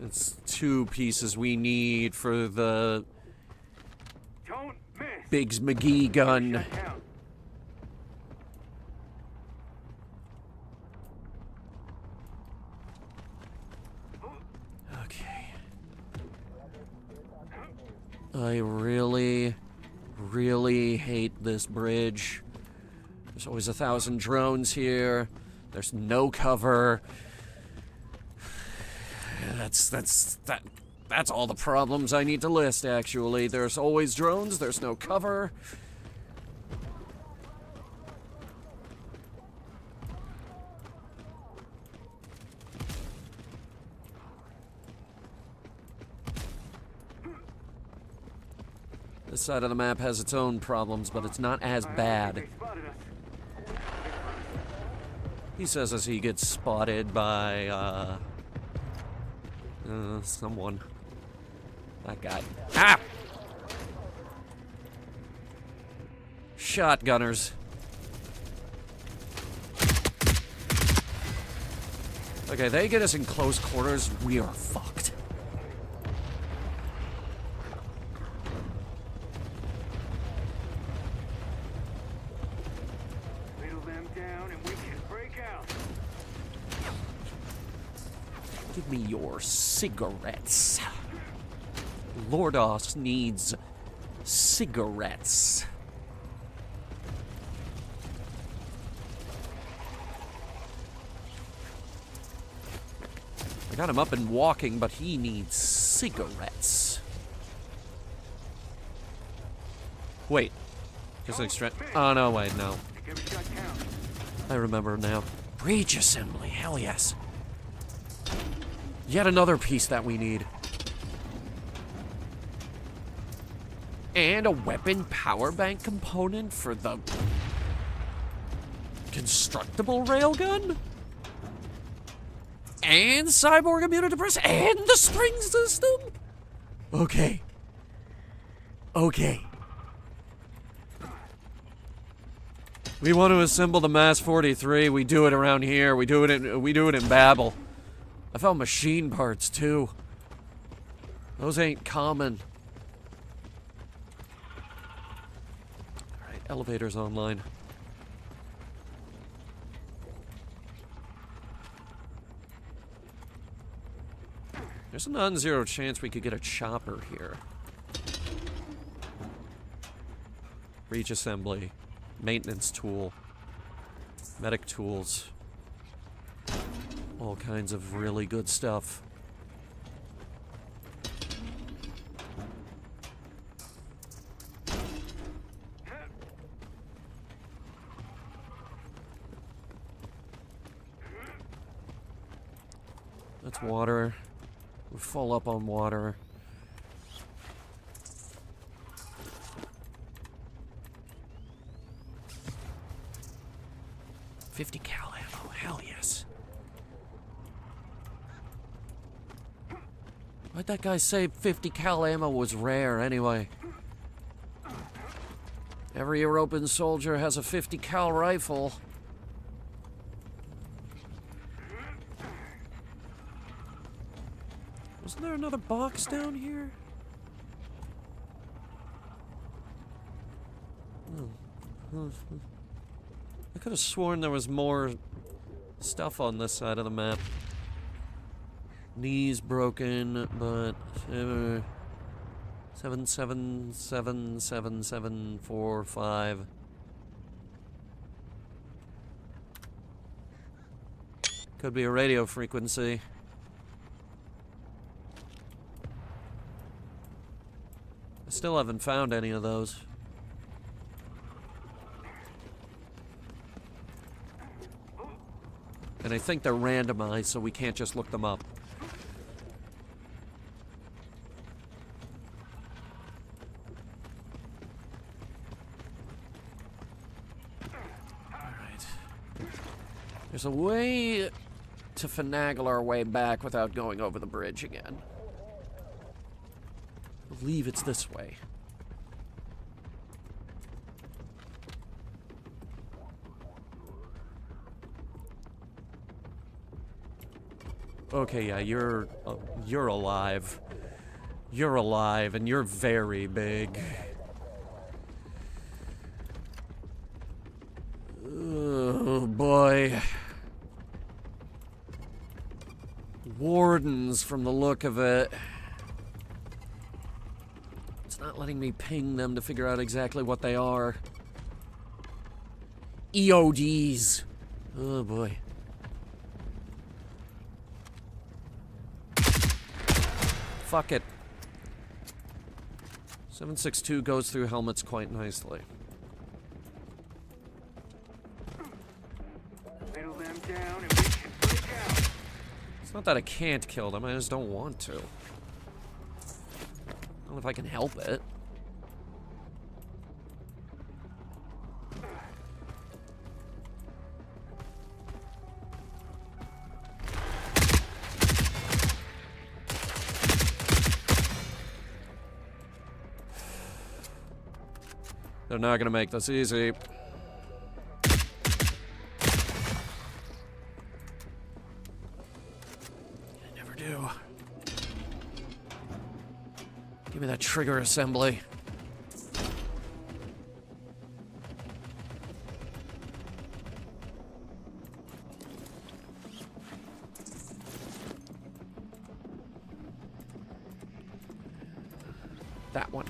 [SPEAKER 3] It's 2 pieces we need for the
[SPEAKER 4] Don't miss.
[SPEAKER 3] Biggs McGee gun.
[SPEAKER 4] Shut down.
[SPEAKER 3] Okay. I really, really hate this bridge. There's always 1,000 drones here. There's no cover. That's all the problems I need to list, actually. There's always drones, there's no cover. This side of the map has its own problems, but it's not as bad.
[SPEAKER 4] They spotted us.
[SPEAKER 3] He says as he gets spotted by, someone. That guy. Ah! Shotgunners. Okay, they get us in close quarters, we are fucked.
[SPEAKER 4] Whittle them down and we can break out.
[SPEAKER 3] Give me your cigarettes. Lordoss needs cigarettes. I got him up and walking, but he needs cigarettes. Wait. Just like straight. Oh, no, wait, no.
[SPEAKER 4] Make every shot count.
[SPEAKER 3] I remember now. Breach assembly, hell yes. Yet another piece that we need. And a weapon power bank component for the constructible railgun? And cyborg immunodepressant? And the spring system? Okay. Okay. We want to assemble the Mass 43. We do it around here. We do it in Babel. I found machine parts too. Those ain't common. Alright, elevator's online. There's a non-zero chance we could get a chopper here. Breach assembly. Maintenance tool. Medic tools. All kinds of really good stuff. That's water. We're full up on water. $50 cal ammo, hell yes. Why'd that guy say 50 cal ammo was rare anyway? Every European soldier has a 50 cal rifle. Wasn't there another box down here? I could have sworn there was more stuff on this side of the map. Knees broken, but 777745. Could be a radio frequency. I still haven't found any of those. And I think they're randomized, so we can't just look them up. Alright. There's a way to finagle our way back without going over the bridge again. I believe it's this way. Okay, yeah, you're alive. You're alive, and you're very big. Oh, boy. Wardens, from the look of it. It's not letting me ping them to figure out exactly what they are. EODs. Oh, boy. Fuck it. 762 goes through helmets quite nicely.
[SPEAKER 4] Whittle them down and we can break out.
[SPEAKER 3] It's not that I can't kill them, I just don't want to. I don't know if I can help it. They're not gonna make this easy. They never do. Give me that trigger assembly. That one.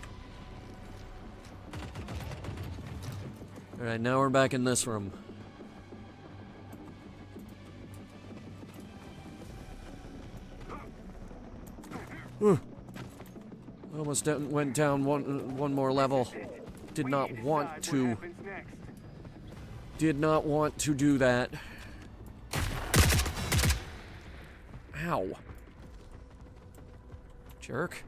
[SPEAKER 3] Alright, now we're back in this room. Almost went down one more level. Did not want to.
[SPEAKER 4] What happens next?
[SPEAKER 3] Did not want to do that. Ow. Jerk.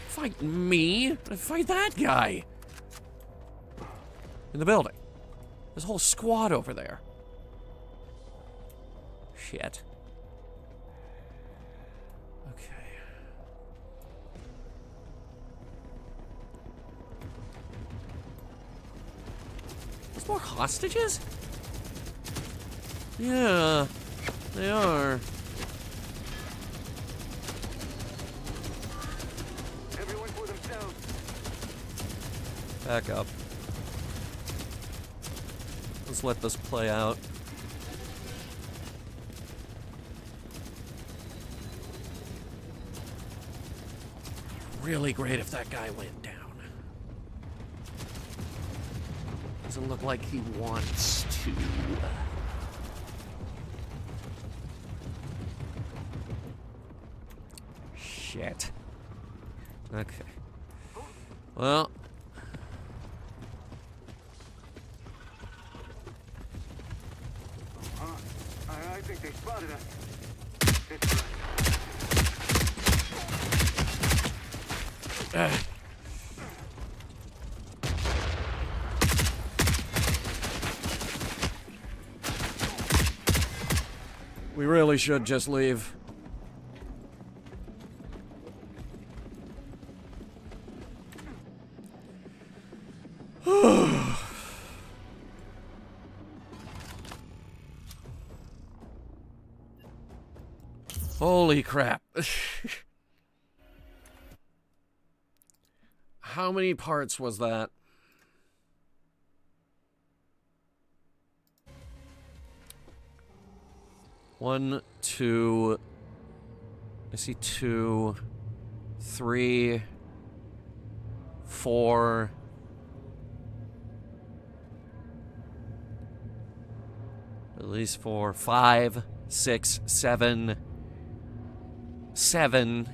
[SPEAKER 3] Fight me? Fight that guy. In the building. There's a whole squad over there. Shit. Okay. There's more hostages? Yeah, they are.
[SPEAKER 4] Everyone for themselves.
[SPEAKER 3] Back up. Let's let this play out. Really great if that guy went down. Doesn't look like he wants to. Shit. Okay. Well.
[SPEAKER 4] I think they spotted us. That's right.
[SPEAKER 3] We really should just leave. Holy crap. How many parts was that? One, two. I see 2, 3, 4. At least 4, 5, 6, 7. 7.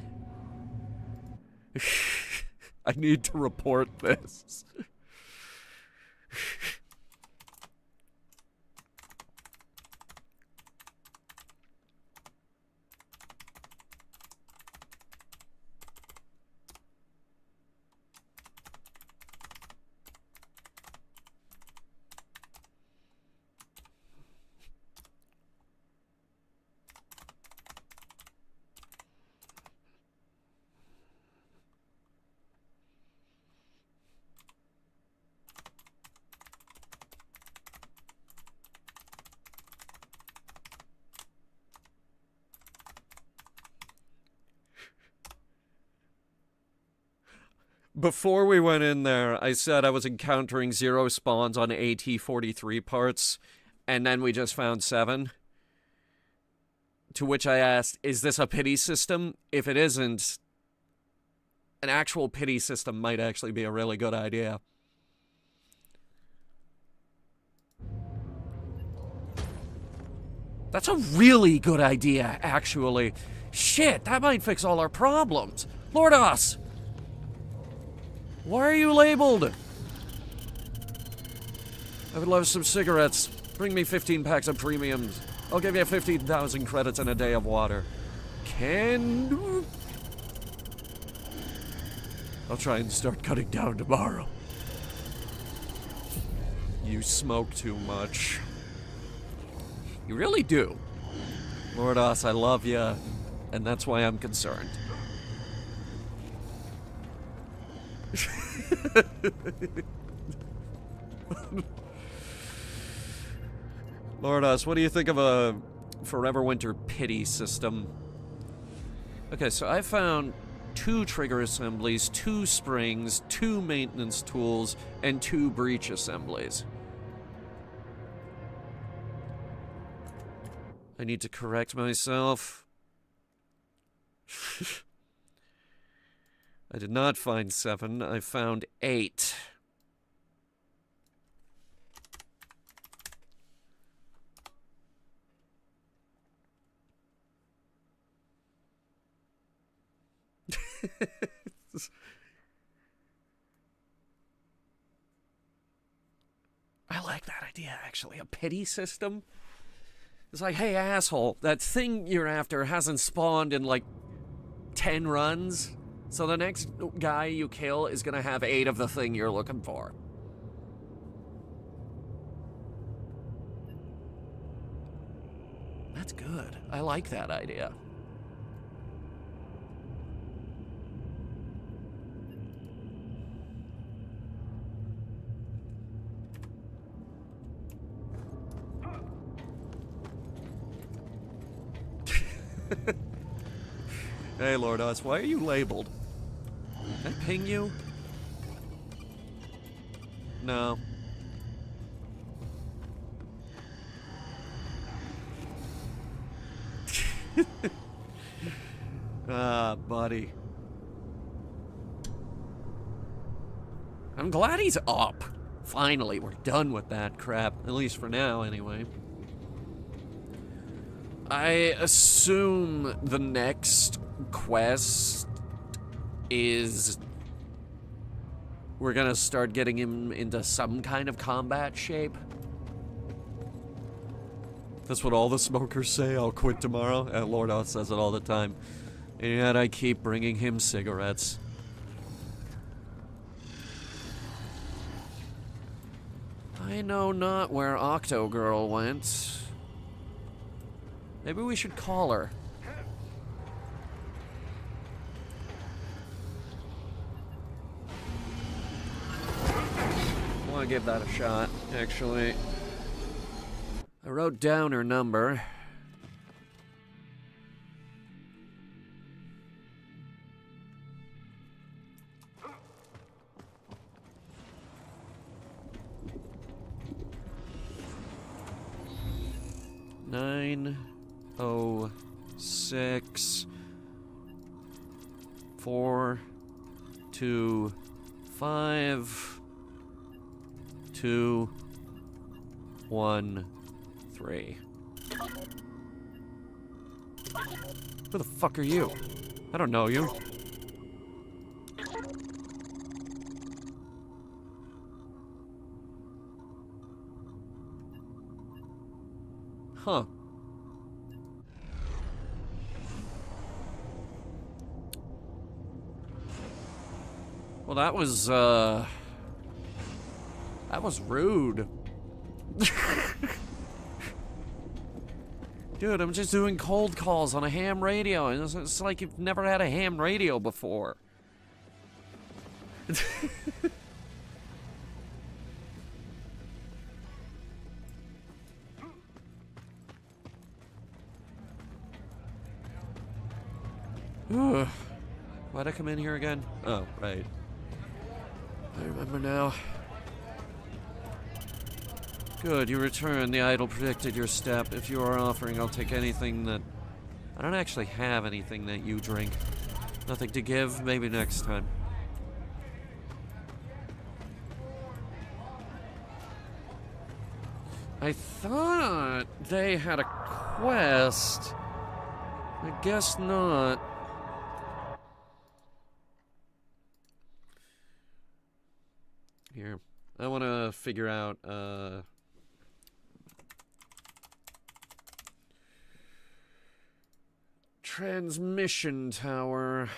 [SPEAKER 3] I need to report this. Before we went in there, I said I was encountering 0 spawns on AT-43 parts, and then we just found 7. To which I asked, is this a pity system? If it isn't, an actual pity system might actually be a really good idea. That's a really good idea, actually. Shit, that might fix all our problems. Lordoss! Why are you labeled? I would love some cigarettes. Bring me 15 packs of premiums. I'll give you 15,000 credits and a day of water. Can do. I'll try and start cutting down tomorrow. You smoke too much. You really do. Lordoss, I love you, and that's why I'm concerned. Lordoss, what do you think of a Forever Winter pity system? Okay, so I found 2 trigger assemblies, 2 springs, 2 maintenance tools, and 2 breech assemblies. I need to correct myself. I did not find 7. I found 8. I like that idea, actually. A pity system? It's like, hey, asshole, that thing you're after hasn't spawned in, like, 10 runs. So the next guy you kill is gonna have 8 of the thing you're looking for. That's good. I like that idea. Hey, Lordoss, why are you labeled? Can I ping you? No. Ah, buddy. I'm glad he's up. Finally, we're done with that crap. At least for now, anyway. I assume the next quest is we're gonna start getting him into some kind of combat shape. That's what all the smokers say. I'll quit tomorrow. Lordoss says it all the time. And yet I keep bringing him cigarettes. I know not where Octo Girl went. Maybe we should call her. I want to give that a shot, actually. I wrote down her number. Nine. 6 4 2 5 2 1 3. Who the fuck are you? I don't know you. Huh. Well, that was rude. Dude, I'm just doing cold calls on a ham radio, and it's like you've never had a ham radio before. Why'd I come in here again? Oh, right. I remember now. Good, you return. The idol predicted your step. If you are offering, I'll take anything that... I don't actually have anything that you drink. Nothing to give, maybe next time. I thought they had a quest. I guess not. Here. I want to figure out, transmission tower.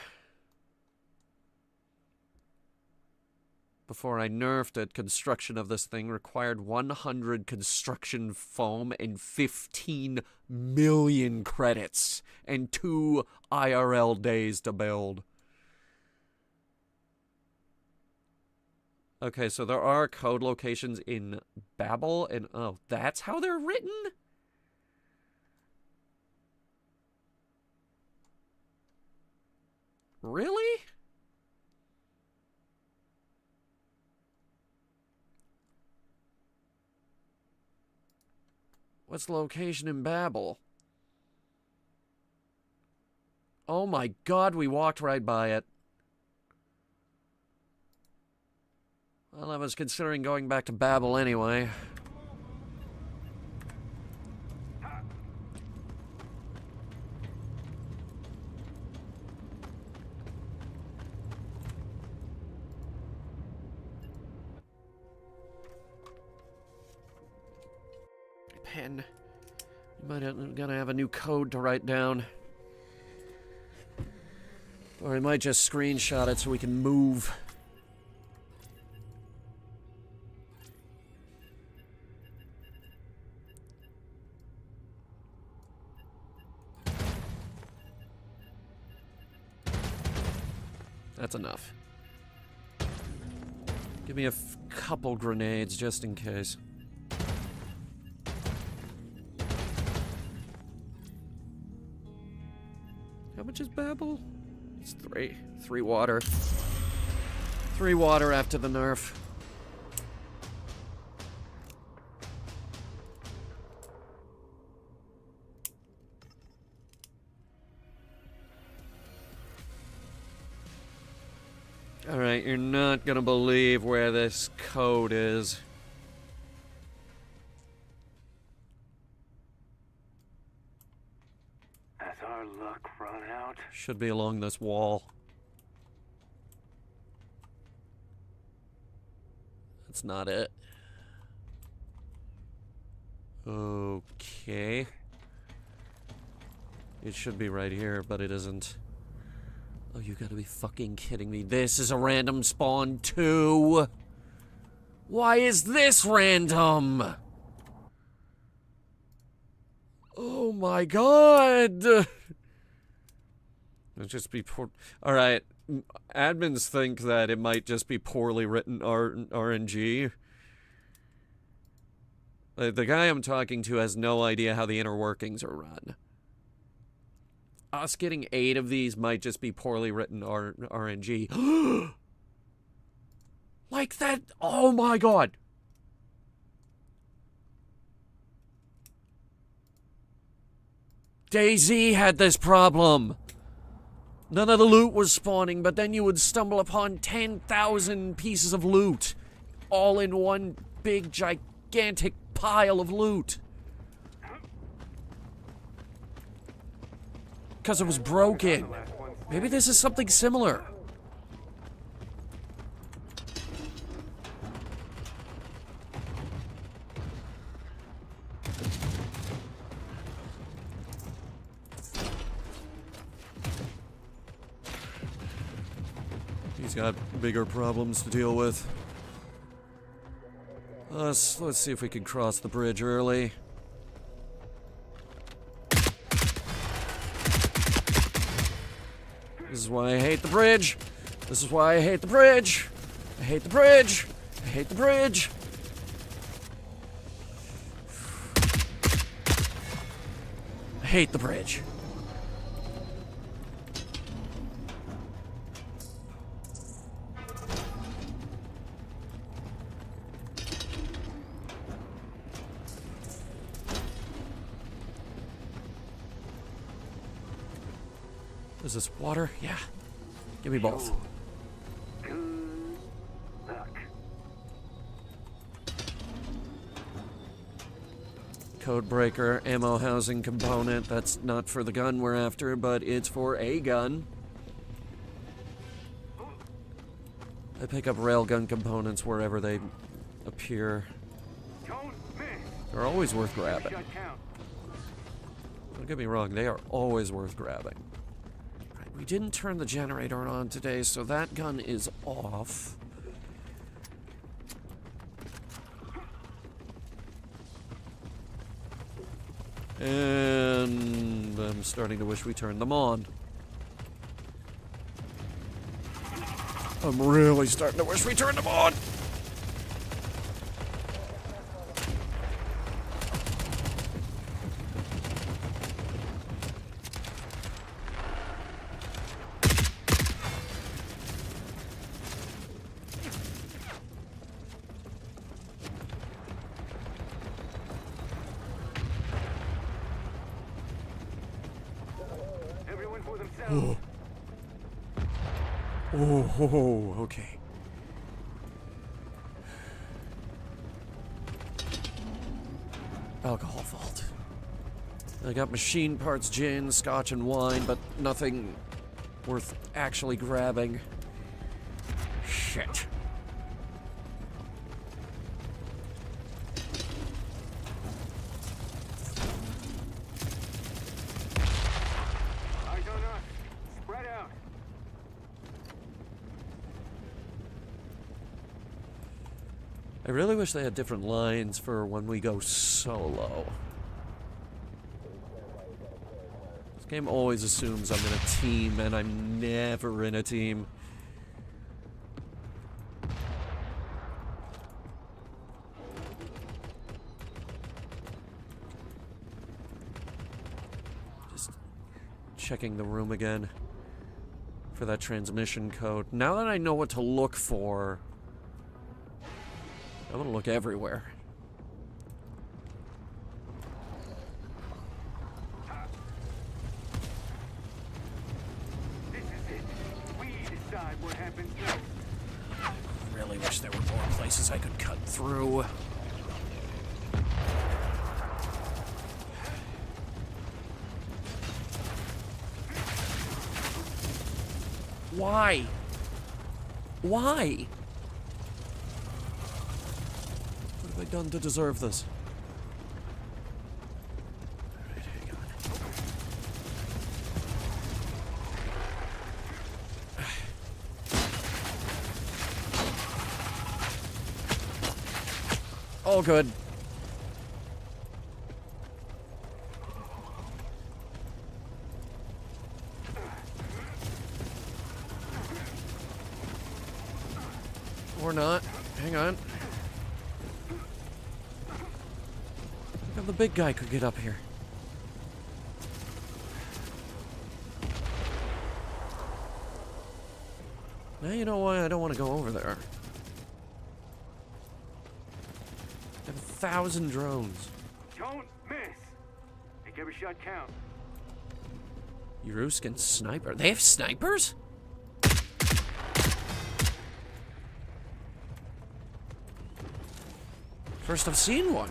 [SPEAKER 3] Before I nerfed it, construction of this thing required 100 construction foam and 15 million credits and 2 IRL days to build. Okay, so there are code locations in Babel, and oh, that's how they're written? Really? What's the location in Babel? Oh my god, we walked right by it. Well, I was considering going back to Babel anyway. Pen. You might have, gonna have a new code to write down. Or I might just screenshot it so we can move. That's enough. Give me a couple grenades just in case. How much is Babel? It's 3. 3 water. 3 water after the nerf. Alright, you're not gonna believe where this code is.
[SPEAKER 4] Has our luck run out?
[SPEAKER 3] Should be along this wall. That's not it. Okay. It should be right here, but it isn't. Oh, you gotta be fucking kidding me. This is a random spawn too. Why is this random? Oh my god. It'll just be poor. Alright. Admins think that it might just be poorly written RNG. The guy I'm talking to has no idea how the inner workings are run. Us getting 8 of these might just be poorly written RNG. Like that. Oh my god. DayZ had this problem. None of the loot was spawning, but then you would stumble upon 10,000 pieces of loot. All in one big, gigantic pile of loot. Because it was broken. Maybe this is something similar. He's got bigger problems to deal with. Let's see if we can cross the bridge early. This is why I hate the bridge. This is why I hate the bridge. I hate the bridge. I hate the bridge. I hate the bridge. Is this water? Yeah. Give me both.
[SPEAKER 4] Good luck.
[SPEAKER 3] Code breaker, ammo housing component. That's not for the gun we're after, but it's for a gun. I pick up railgun components wherever they appear.
[SPEAKER 4] Don't miss.
[SPEAKER 3] They're always worth grabbing.
[SPEAKER 4] Shot count.
[SPEAKER 3] Don't get me wrong, they are always worth grabbing. Right, we didn't turn the generator on today, so that gun is off. And I'm starting to wish we turned them on. I'm really starting to wish we turned them on!
[SPEAKER 4] Everyone for themselves.
[SPEAKER 3] Oh, okay. Alcohol vault. I got machine parts, gin, scotch, and wine, but nothing worth actually grabbing. Shit.
[SPEAKER 4] Eyes on us. Spread out.
[SPEAKER 3] I really wish they had different lines for when we go solo. This game always assumes I'm in a team, and I'm never in a team. Just checking the room again for that transmission code. Now that I know what to look for, I'm gonna look everywhere.
[SPEAKER 4] This is it. We decide what happens next.
[SPEAKER 3] I really wish there were more places I could cut through. Why? Why? What have I done to deserve this? Alright, hang on. All good. Or not. Hang on. The big guy could get up here. Now you know why I don't want to go over there. I have 1,000 drones.
[SPEAKER 4] Don't miss. Make every shot count.
[SPEAKER 3] Euruskin sniper. They have snipers? First I've seen one.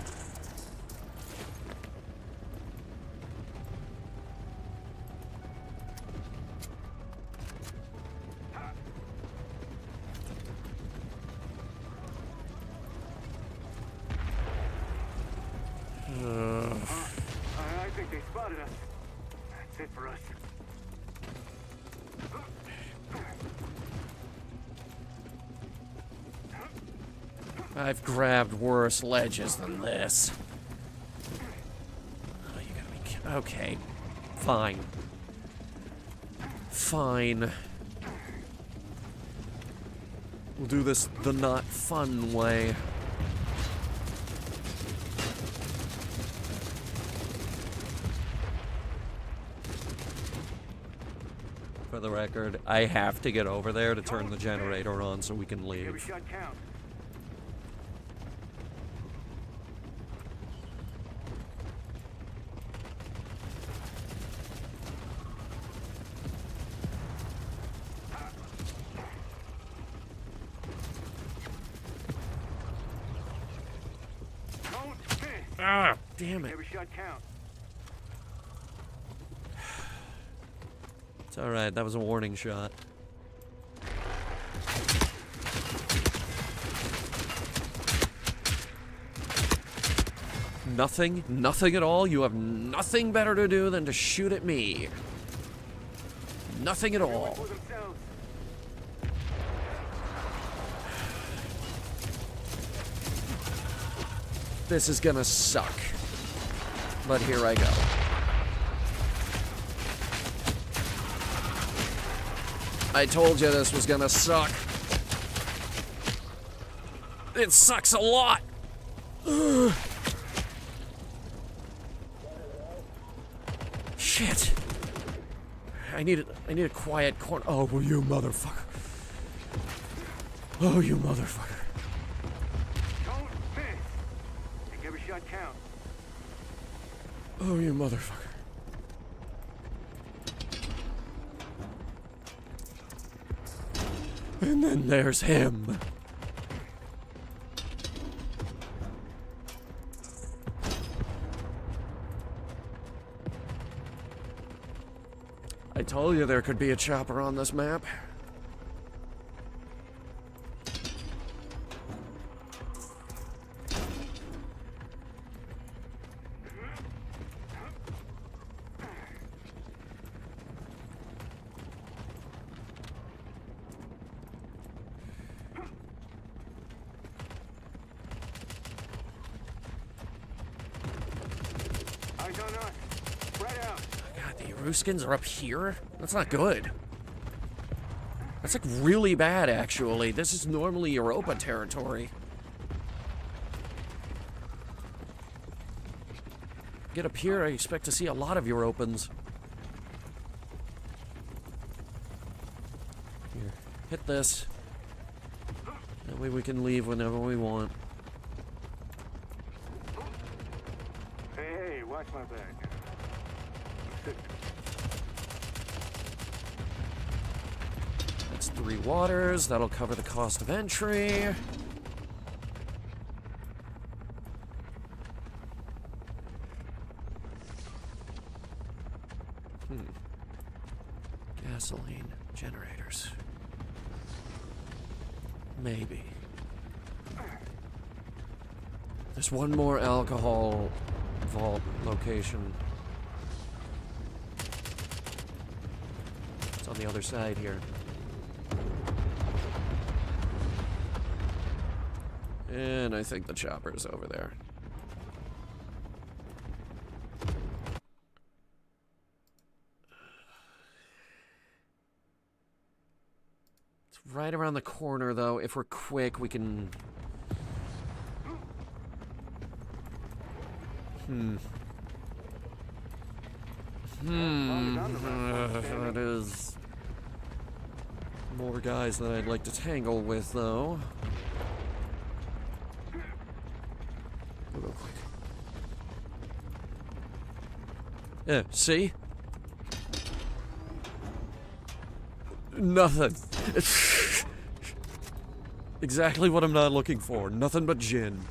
[SPEAKER 4] I think they spotted us. That's it for us.
[SPEAKER 3] I've grabbed worse ledges than this. Oh, you gotta be okay. Fine. Fine. We'll do this the not fun way. For the record, I have to get over there to turn the generator on so we can
[SPEAKER 4] Every
[SPEAKER 3] leave.
[SPEAKER 4] shot count.
[SPEAKER 3] Ah, damn it.
[SPEAKER 4] Every shot counts.
[SPEAKER 3] It's alright, that was a warning shot. Nothing? Nothing at all? You have nothing better to do than to shoot at me. Nothing at all.
[SPEAKER 4] For themselves.
[SPEAKER 3] This is gonna suck. But here I go. I told you this was gonna suck. It sucks a lot. Shit. I need a quiet corner. Oh, well, you motherfucker. Oh, you motherfucker.
[SPEAKER 4] Don't miss. Make every shot count.
[SPEAKER 3] Oh, you motherfucker. And then there's him. I told you there could be a chopper on this map.
[SPEAKER 4] Eyes on us. Spread out.
[SPEAKER 3] God, the Ruskins are up here? That's not good. That's like really bad, actually. This is normally Europa territory. Get up here, I expect to see a lot of Europans. Here, hit this. That way we can leave whenever we want.
[SPEAKER 4] Hey, watch my back.
[SPEAKER 3] That's 3 waters. That'll cover the cost of entry. Gasoline generators. Maybe. There's one more alcohol vault location. It's on the other side here. And I think the chopper's over there. It's right around the corner, though. If we're quick, we can... That is... more guys that I'd like to tangle with, though. Go real quick. Yeah, see? Nothing. Exactly what I'm not looking for. Nothing but gin.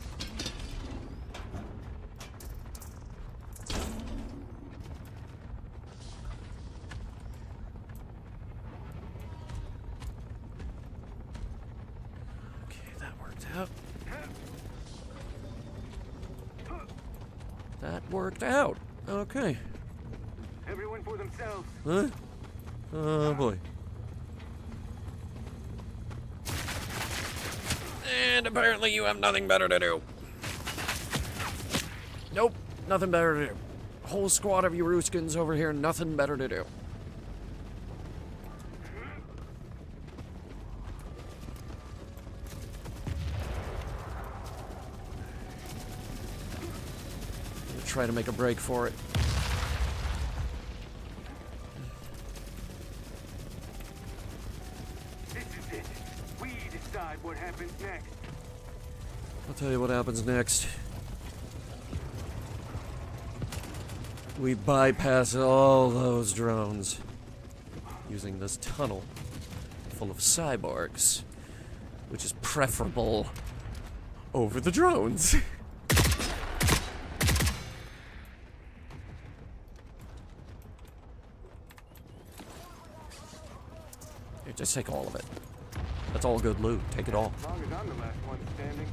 [SPEAKER 3] Okay, that worked out. That worked out. Okay.
[SPEAKER 4] Everyone for themselves.
[SPEAKER 3] Huh? Oh boy. And apparently you have nothing better to do. Nope, nothing better to do. Whole squad of you Ruskins over here, nothing better to do. I'm gonna try to make a break for it.
[SPEAKER 4] This is it. We decide what happens next.
[SPEAKER 3] I'll tell you what happens next. We bypass all those drones using this tunnel full of cyborgs, which is preferable over the drones. Here, just take all of it. That's all good loot. Take it all.
[SPEAKER 4] As long as I'm the last one standing.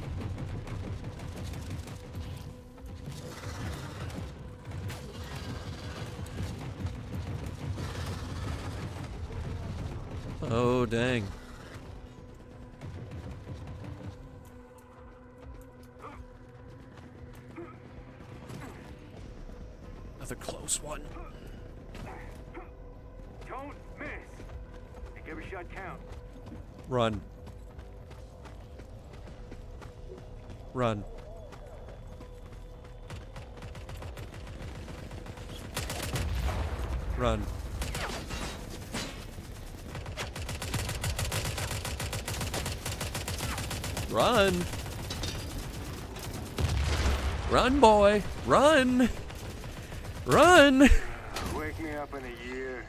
[SPEAKER 3] Oh, dang. Another close one.
[SPEAKER 4] Don't miss. Make every shot count.
[SPEAKER 3] Run. Run. Run. Run. Run, boy. Run. Run.
[SPEAKER 4] Wake me up in a year.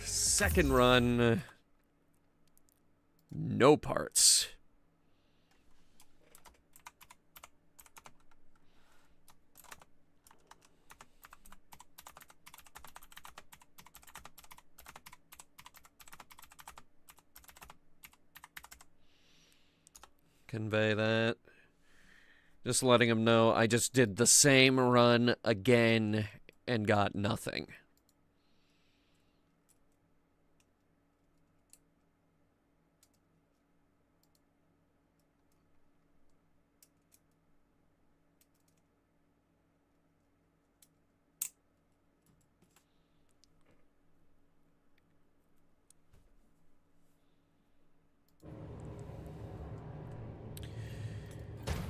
[SPEAKER 3] Second run. No parts. Convey that. Just letting him know I just did the same run again and got nothing.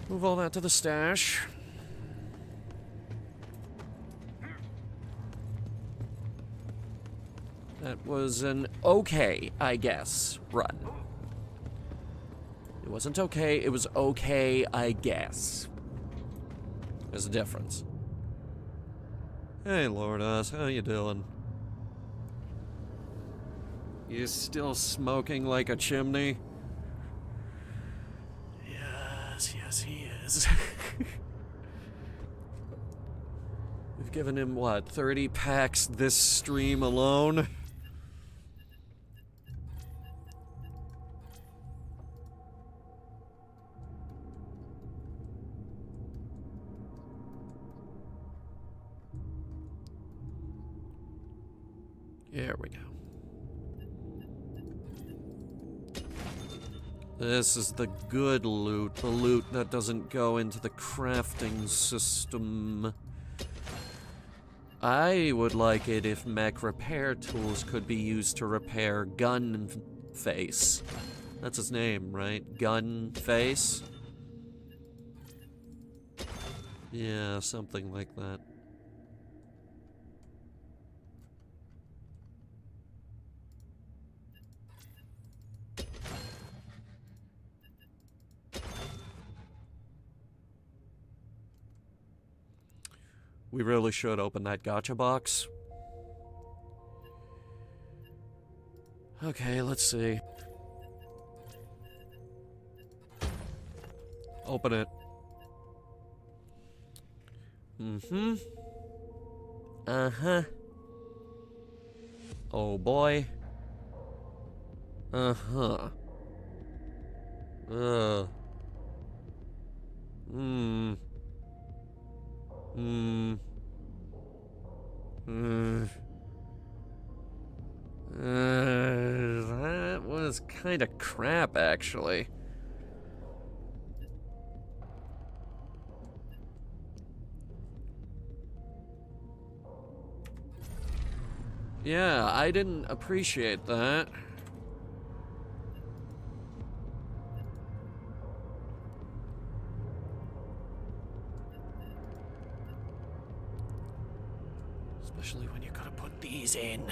[SPEAKER 3] Move all that to the stash. That was an okay, I guess, run. It wasn't okay, it was okay, I guess. There's a difference. Hey, Lordoss, how you doing? You still smoking like a chimney? Yes, he is. We've given him, what, 30 packs this stream alone? There we go. This is the good loot, the loot that doesn't go into the crafting system. I would like it if mech repair tools could be used to repair gun face. That's his name, right? Gun face? Yeah, something like that. We really should open that gacha box. Okay, let's see. Open it. Mm-hmm. Uh-huh. Oh boy. Uh-huh. Hmm. Hmm. That was kind of crap, actually. Yeah, I didn't appreciate that. Especially when you gotta put these in.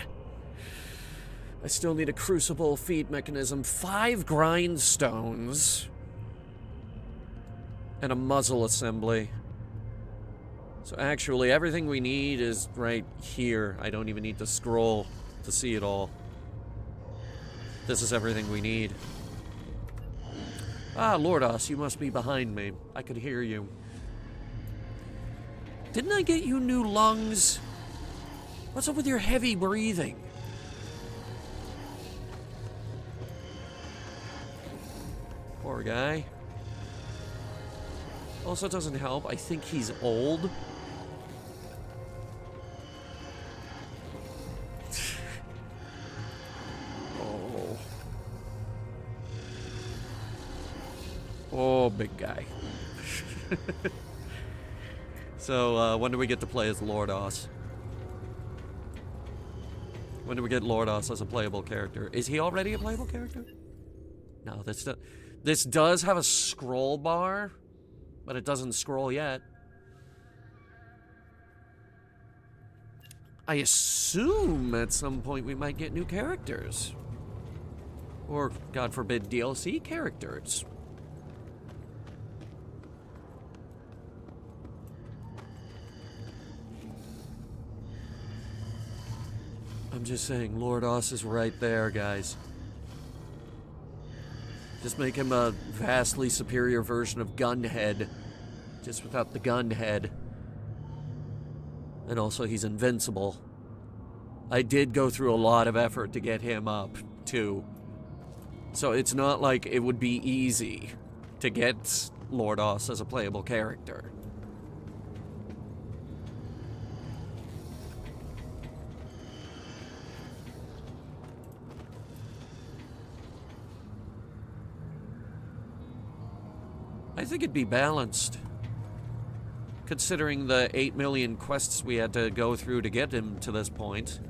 [SPEAKER 3] I still need a crucible feed mechanism, 5 grindstones, and a muzzle assembly. So actually, everything we need is right here. I don't even need to scroll to see it all. This is everything we need. Ah, Lordoss, you must be behind me. I could hear you. Didn't I get you new lungs? What's up with your heavy breathing? Poor guy. Also doesn't help, I think he's old. Oh. Oh, big guy. So, when do we get to play as Lordoss? When do we get Lordoss as a playable character? Is he already a playable character? No, this does have a scroll bar, but it doesn't scroll yet. I assume at some point we might get new characters. Or, God forbid, DLC characters. I'm just saying, Lordoss is right there, guys. Just make him a vastly superior version of Gunhead. Just without the gun head. And also, he's invincible. I did go through a lot of effort to get him up, too. So it's not like it would be easy to get Lordoss as a playable character. I think it'd be balanced. Considering the 8 million quests we had to go through to get him to this point.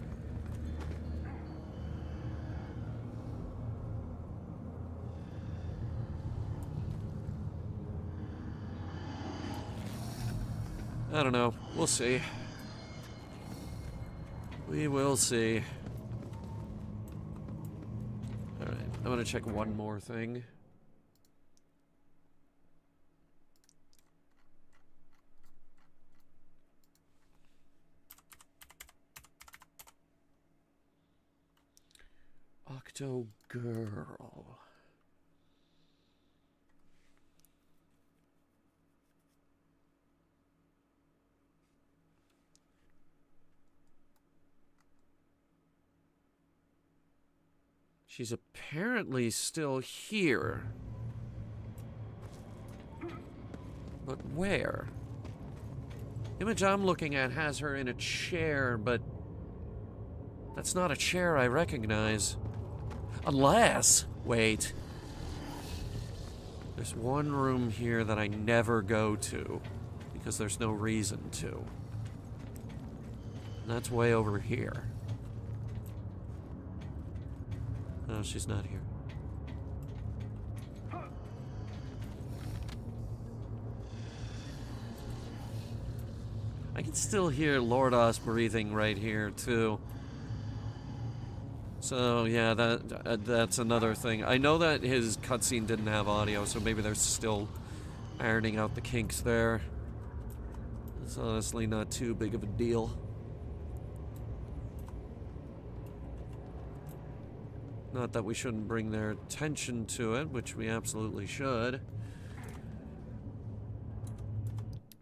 [SPEAKER 3] I don't know. We'll see. We will see. Alright, I'm gonna check one more thing. Octo Girl. She's apparently still here. But where? Image I'm looking at has her in a chair, but that's not a chair I recognize. Unless, wait. There's one room here that I never go to, because there's no reason to. And that's way over here. No, she's not here. I can still hear Lordoss breathing right here, too. So, yeah, that's another thing. I know that his cutscene didn't have audio, so maybe they're still ironing out the kinks there. It's honestly not too big of a deal. Not that we shouldn't bring their attention to it, which we absolutely should.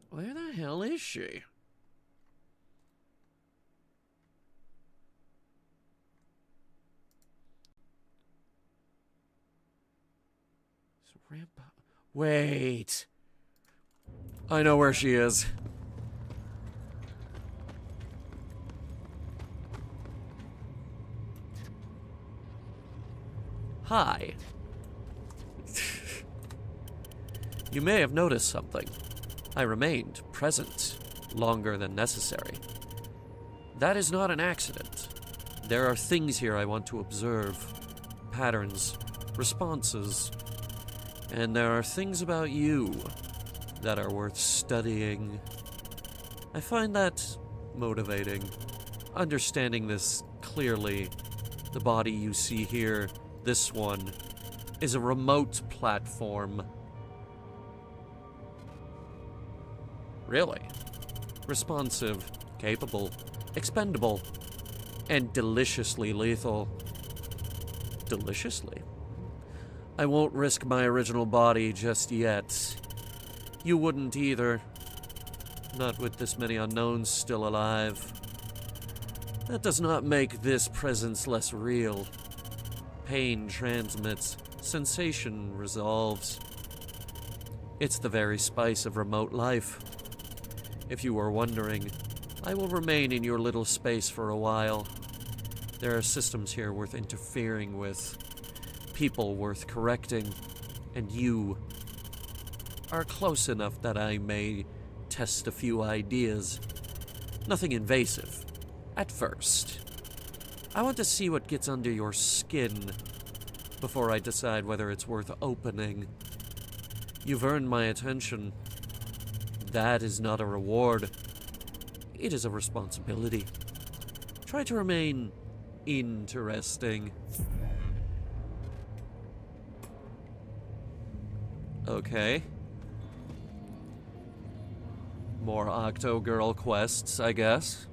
[SPEAKER 3] Where the hell is she? Ramp up. Wait. I know where she is. Hi. You may have noticed something. I remained present longer than necessary. That is not an accident. There are things here I want to observe. Patterns, responses. And there are things about you that are worth studying. I find that motivating. Understanding this clearly, the body you see here, this one, is a remote platform. Really? Responsive, capable, expendable, and deliciously lethal. Deliciously? I won't risk my original body just yet. You wouldn't either. Not with this many unknowns still alive. That does not make this presence less real. Pain transmits, sensation resolves. It's the very spice of remote life. If you were wondering, I will remain in your little space for a while. There are systems here worth interfering with, people worth correcting, and you are close enough that I may test a few ideas. Nothing invasive, at first. I want to see what gets under your skin before I decide whether it's worth opening. You've earned my attention. That is not a reward. It is a responsibility. Try to remain interesting. Okay. More Octo Girl quests, I guess.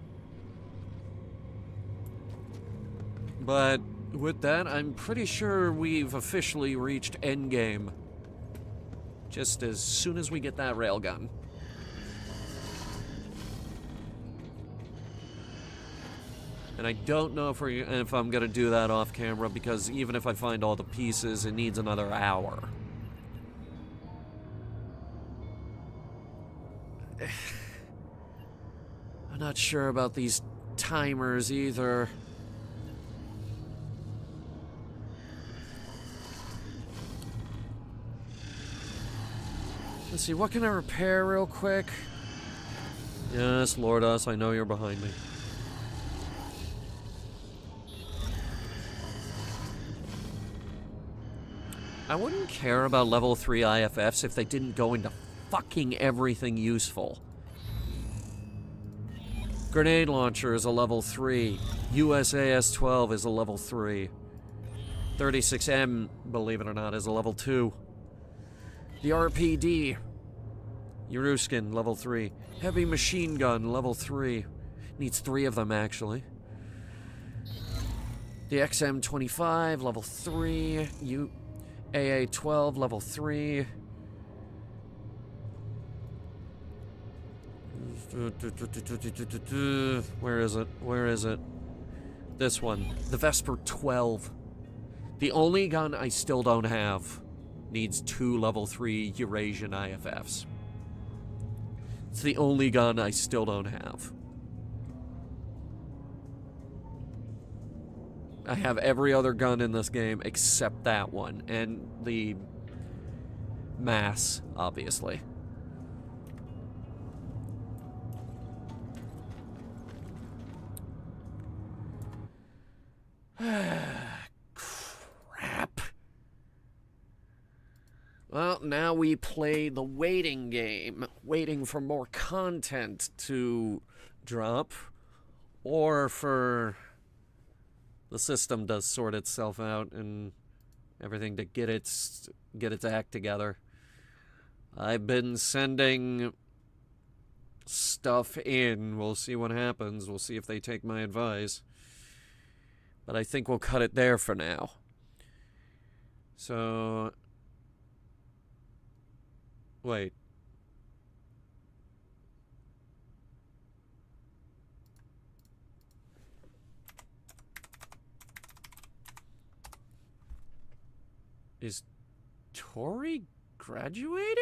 [SPEAKER 3] But with that, I'm pretty sure we've officially reached endgame. Just as soon as we get that railgun. And I don't know if I'm gonna do that off camera, because even if I find all the pieces, it needs another hour. I'm not sure about these timers either. Let's see, what can I repair real quick? Yes, Lordoss, I know you're behind me. I wouldn't care about level 3 IFFs if they didn't go into fucking everything useful. Grenade launcher is a level 3. USAS-12 is a level 3. 36M, believe it or not, is a level 2. The RPD, Uruskin, level 3. Heavy machine gun, level 3. Needs 3 of them, actually. The XM25, level 3. AA-12, level 3. Where is it? Where is it? This one. The Vesper 12. The only gun I still don't have needs 2 level 3 Eurasian IFFs. It's the only gun I still don't have. I have every other gun in this game except that one, and the mass, obviously. Crap. Well, now we play the waiting game, waiting for more content to drop, or for the system to sort itself out and everything to get its act together. I've been sending stuff in. We'll see what happens. We'll see if they take my advice. But I think we'll cut it there for now. So, wait. Is Tori graduating?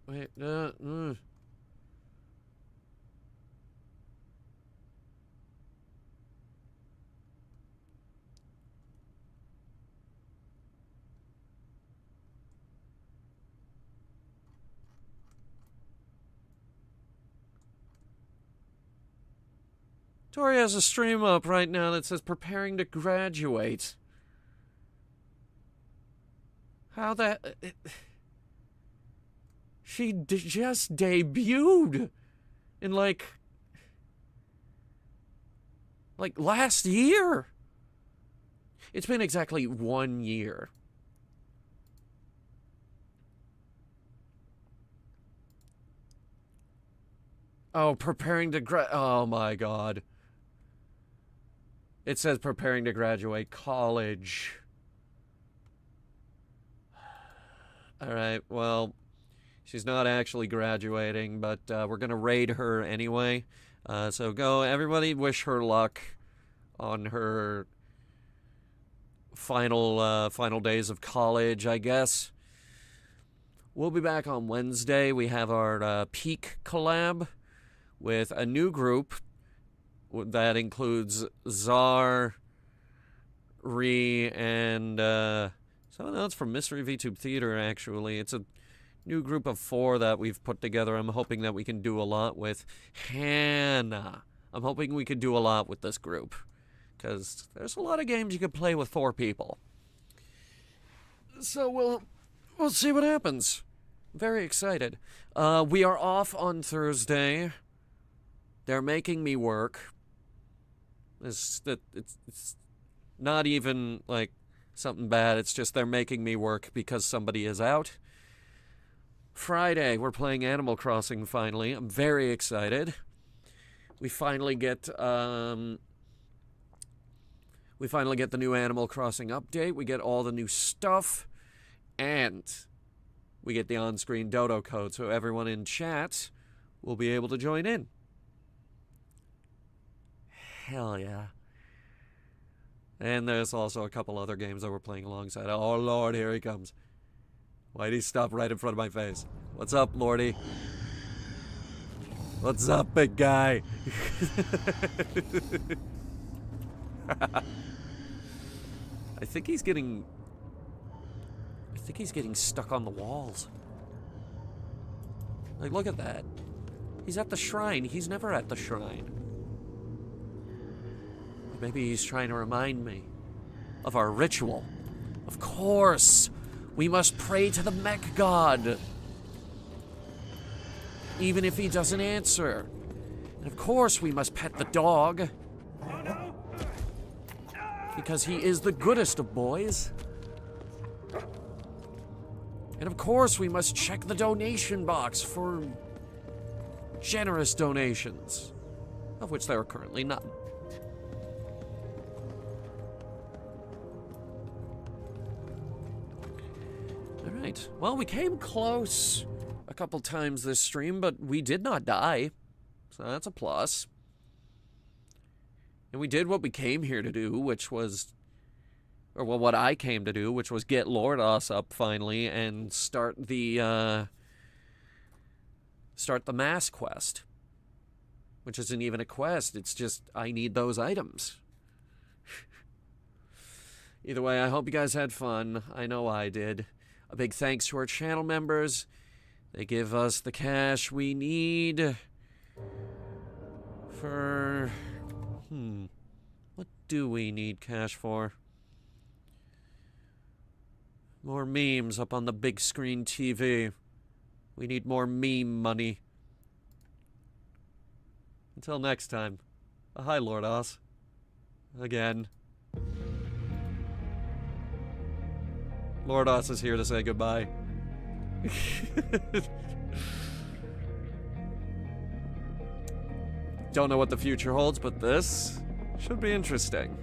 [SPEAKER 3] Wait, Tori has a stream up right now that says preparing to graduate. How that... She just debuted in like last year. It's been exactly 1 year. Oh, preparing to oh my god. It says preparing to graduate college. Alright, well, she's not actually graduating, but we're gonna raid her anyway. So go, everybody wish her luck on her final days of college, I guess. We'll be back on Wednesday. We have our Peak collab with a new group that includes Czar, Ree, and someone else from Mystery VTube Theater, actually. It's a new group of 4 that we've put together. I'm hoping that we can do a lot with Hannah. I'm hoping we could do a lot with this group, because there's a lot of games you could play with 4 people. So we'll see what happens. Very excited. We are off on Thursday. They're making me work. It's not even like something bad. It's just they're making me work because somebody is out. Friday, we're playing Animal Crossing finally. I'm very excited. We finally get the new Animal Crossing update. We get all the new stuff. And we get the on-screen dodo code, so everyone in chat will be able to join in. Hell yeah. And there's also a couple other games that we're playing alongside. Oh, Lord, here he comes. Why'd he stop right in front of my face? What's up, Lordy? What's up, big guy? I think he's getting stuck on the walls. Like, look at that. He's at the shrine. He's never at the shrine. Maybe he's trying to remind me of our ritual. Of course, we must pray to the mech god, even if he doesn't answer. And of course, we must pet the dog, because he is the goodest of boys. And of course, we must check the donation box for generous donations, of which there are currently none. Alright, well, we came close a couple times this stream, but we did not die, so that's a plus. And we did what we came here to do, which was... or well, what I came to do, which was get Lordoss up finally and start the mass quest. Which isn't even a quest, it's just, I need those items. Either way, I hope you guys had fun. I know I did. A big thanks to our channel members. They give us the cash we need for... what do we need cash for? More memes up on the big screen TV. We need more meme money. Until next time. Hi, Lordoss. Again. Lordoss is here to say goodbye. Don't know what the future holds, but this should be interesting.